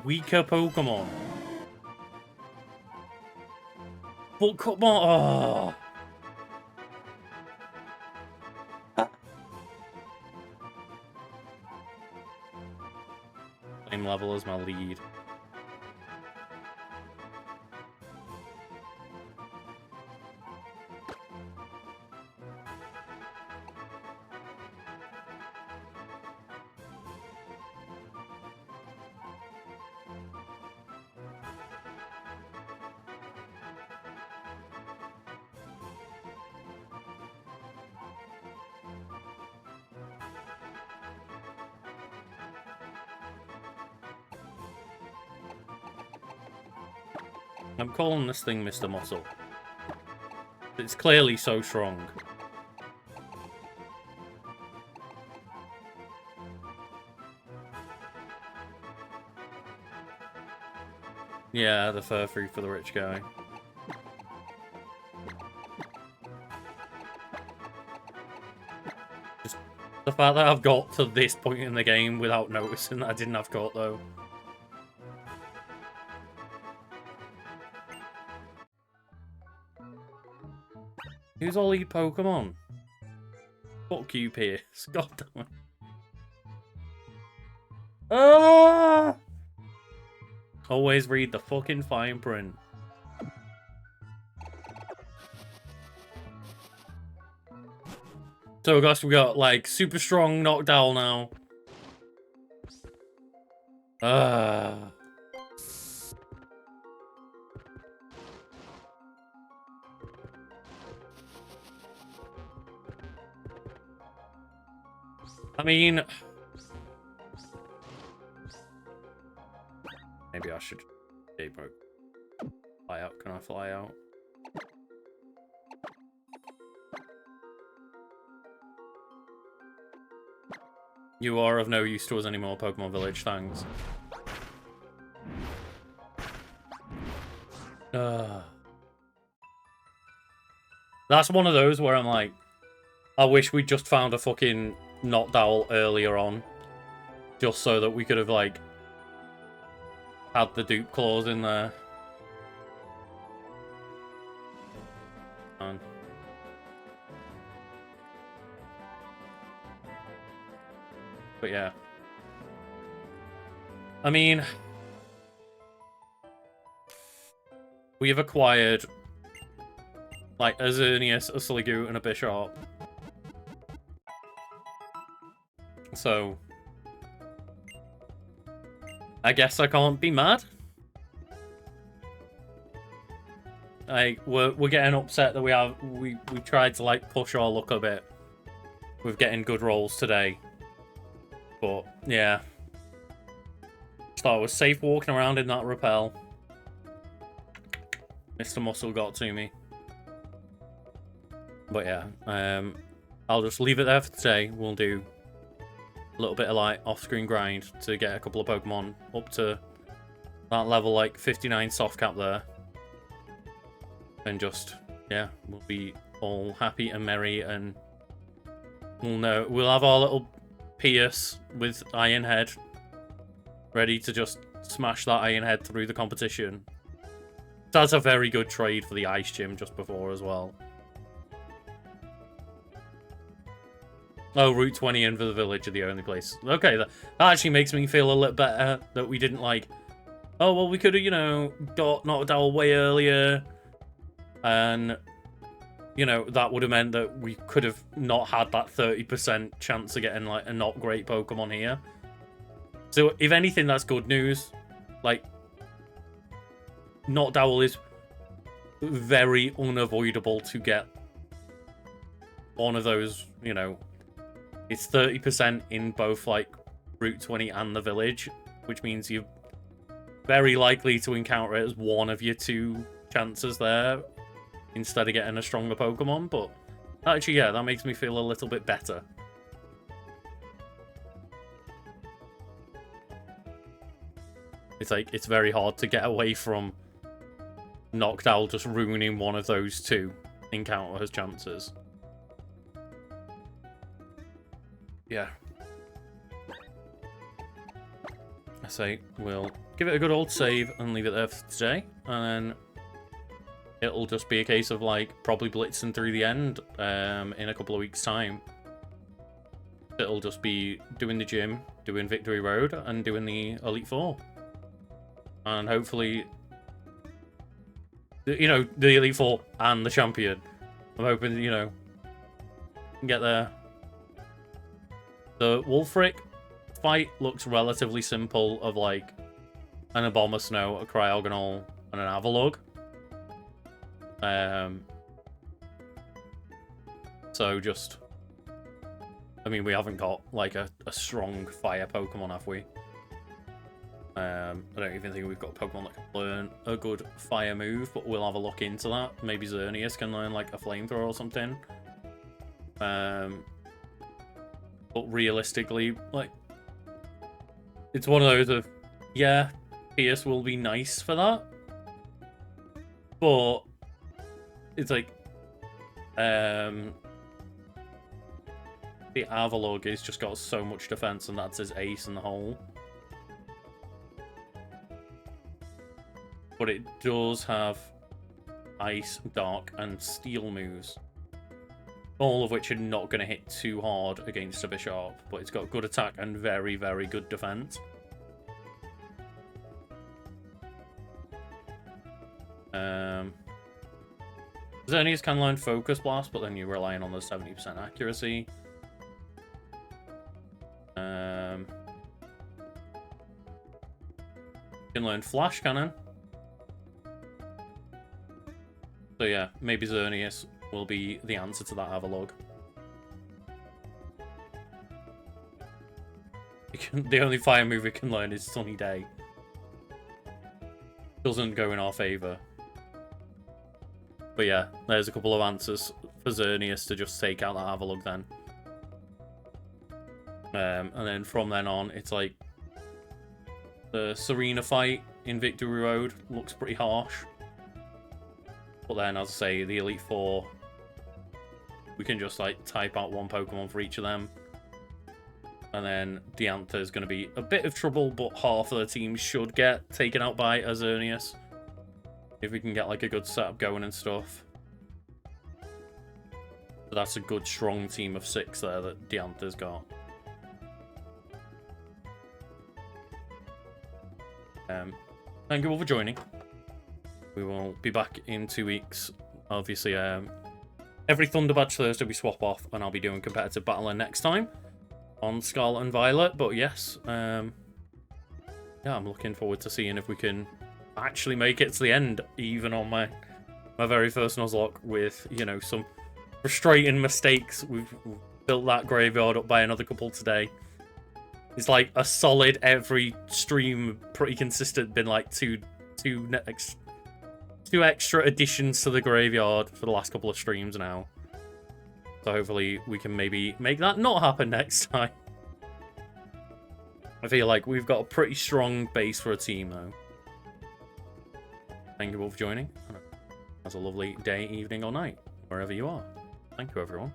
weaker Pokemon. But come on, Same level as my lead. I'm calling this thing Mr. Muscle. It's clearly so strong. Yeah, the fur free for the rich guy. Just the fact that I've got to this point in the game without noticing that I didn't have caught though. Who's all eat Pokemon? Fuck you, Pierce. God damn it. Ah! Always read the fucking fine print. So I guess we got like super strong knockdown now. I mean, maybe I should J-Poke. fly out. Can I fly out? You are of no use to us anymore, Pokemon Village, thanks. That's one of those where I'm like, I wish we'd just found a fucking Noctowl earlier on. Just so that we could have, like, had the dupe clause in there. But yeah. I mean, we have acquired, like, a Xerneas, a Sliggoo, and a Bishop. So, I guess I can't be mad. Like, we're getting upset that we tried to, like, push our luck a bit with getting good rolls today. But, yeah. So I was safe walking around in that rappel. Mr. Muscle got to me. But yeah, I'll just leave it there for today. We'll do a little bit of, like, off-screen grind to get a couple of Pokemon up to that level, like, 59 soft cap there. And just, yeah, we'll be all happy and merry, and we'll have our little Pierce with Iron Head ready to just smash that Iron Head through the competition. That's a very good trade for the Ice Gym just before as well. Oh, Route 20 and for the village are the only place. Okay, that actually makes me feel a little better that we didn't, like, oh, well, we could have, you know, got Noctowl way earlier, and, you know, that would have meant that we could have not had that 30% chance of getting, like, a not great Pokemon here. So, if anything, that's good news. Like, Noctowl is very unavoidable to get one of those, you know, it's 30% in both, like, Route 20 and the village, which means you're very likely to encounter it as one of your two chances there, instead of getting a stronger Pokemon. But actually, yeah, that makes me feel a little bit better. It's like, it's very hard to get away from Noctowl just ruining one of those two encounter chances. Yeah. I say we'll give it a good old save and leave it there for today, and then it'll just be a case of, like, probably blitzing through the end in a couple of weeks' time. It'll just be doing the gym, doing Victory Road, and doing the Elite Four. And hopefully, you know, the Elite Four and the Champion. I'm hoping, you know, get there. The Wolfric fight looks relatively simple, of, like, an Abomasnow, a Cryogonal, and an Avalugg. So just, I mean, we haven't got, like, a strong fire Pokemon, have we? I don't even think we've got a Pokemon that can learn a good fire move, but we'll have a look into that. Maybe Xerneas can learn, like, a flamethrower or something. But realistically, like, it's one of those of, yeah, Pierce will be nice for that, but it's like, the Avalugg has just got so much defense, and that's his ace in the hole. But it does have Ice, Dark, and Steel moves. All of which are not going to hit too hard against a Bishop, but it's got good attack and very, very good defense. Xerneas can learn Focus Blast, but then you're relying on the 70% accuracy. You can learn Flash Cannon. So yeah, maybe Xerneas will be the answer to that Avalugg. The only fire move it can learn is Sunny Day. Doesn't go in our favour. But yeah, there's a couple of answers for Xerneas to just take out that Avalugg then. And then from then on, it's like the Serena fight in Victory Road looks pretty harsh. But then, as I say, the Elite Four, we can just like type out one Pokemon for each of them. And then Diantha is going to be a bit of trouble, but half of the team should get taken out by a Xerneas. If we can get like a good setup going and stuff. But that's a good strong team of 6 there that Diantha's got. Thank you all for joining. We will be back in 2 weeks. Obviously, every Thunder Badge Thursday we swap off, and I'll be doing competitive battling next time on Scarlet and Violet. But yes, yeah, I'm looking forward to seeing if we can actually make it to the end, even on my very first Nuzlocke with, you know, some frustrating mistakes. We've built that graveyard up by another couple today. It's like a solid every stream, pretty consistent, been like two extra additions to the graveyard for the last couple of streams now. So hopefully we can maybe make that not happen next time. I feel like we've got a pretty strong base for a team though. Thank you all for joining. Have a lovely day, evening or night, wherever you are. Thank you everyone.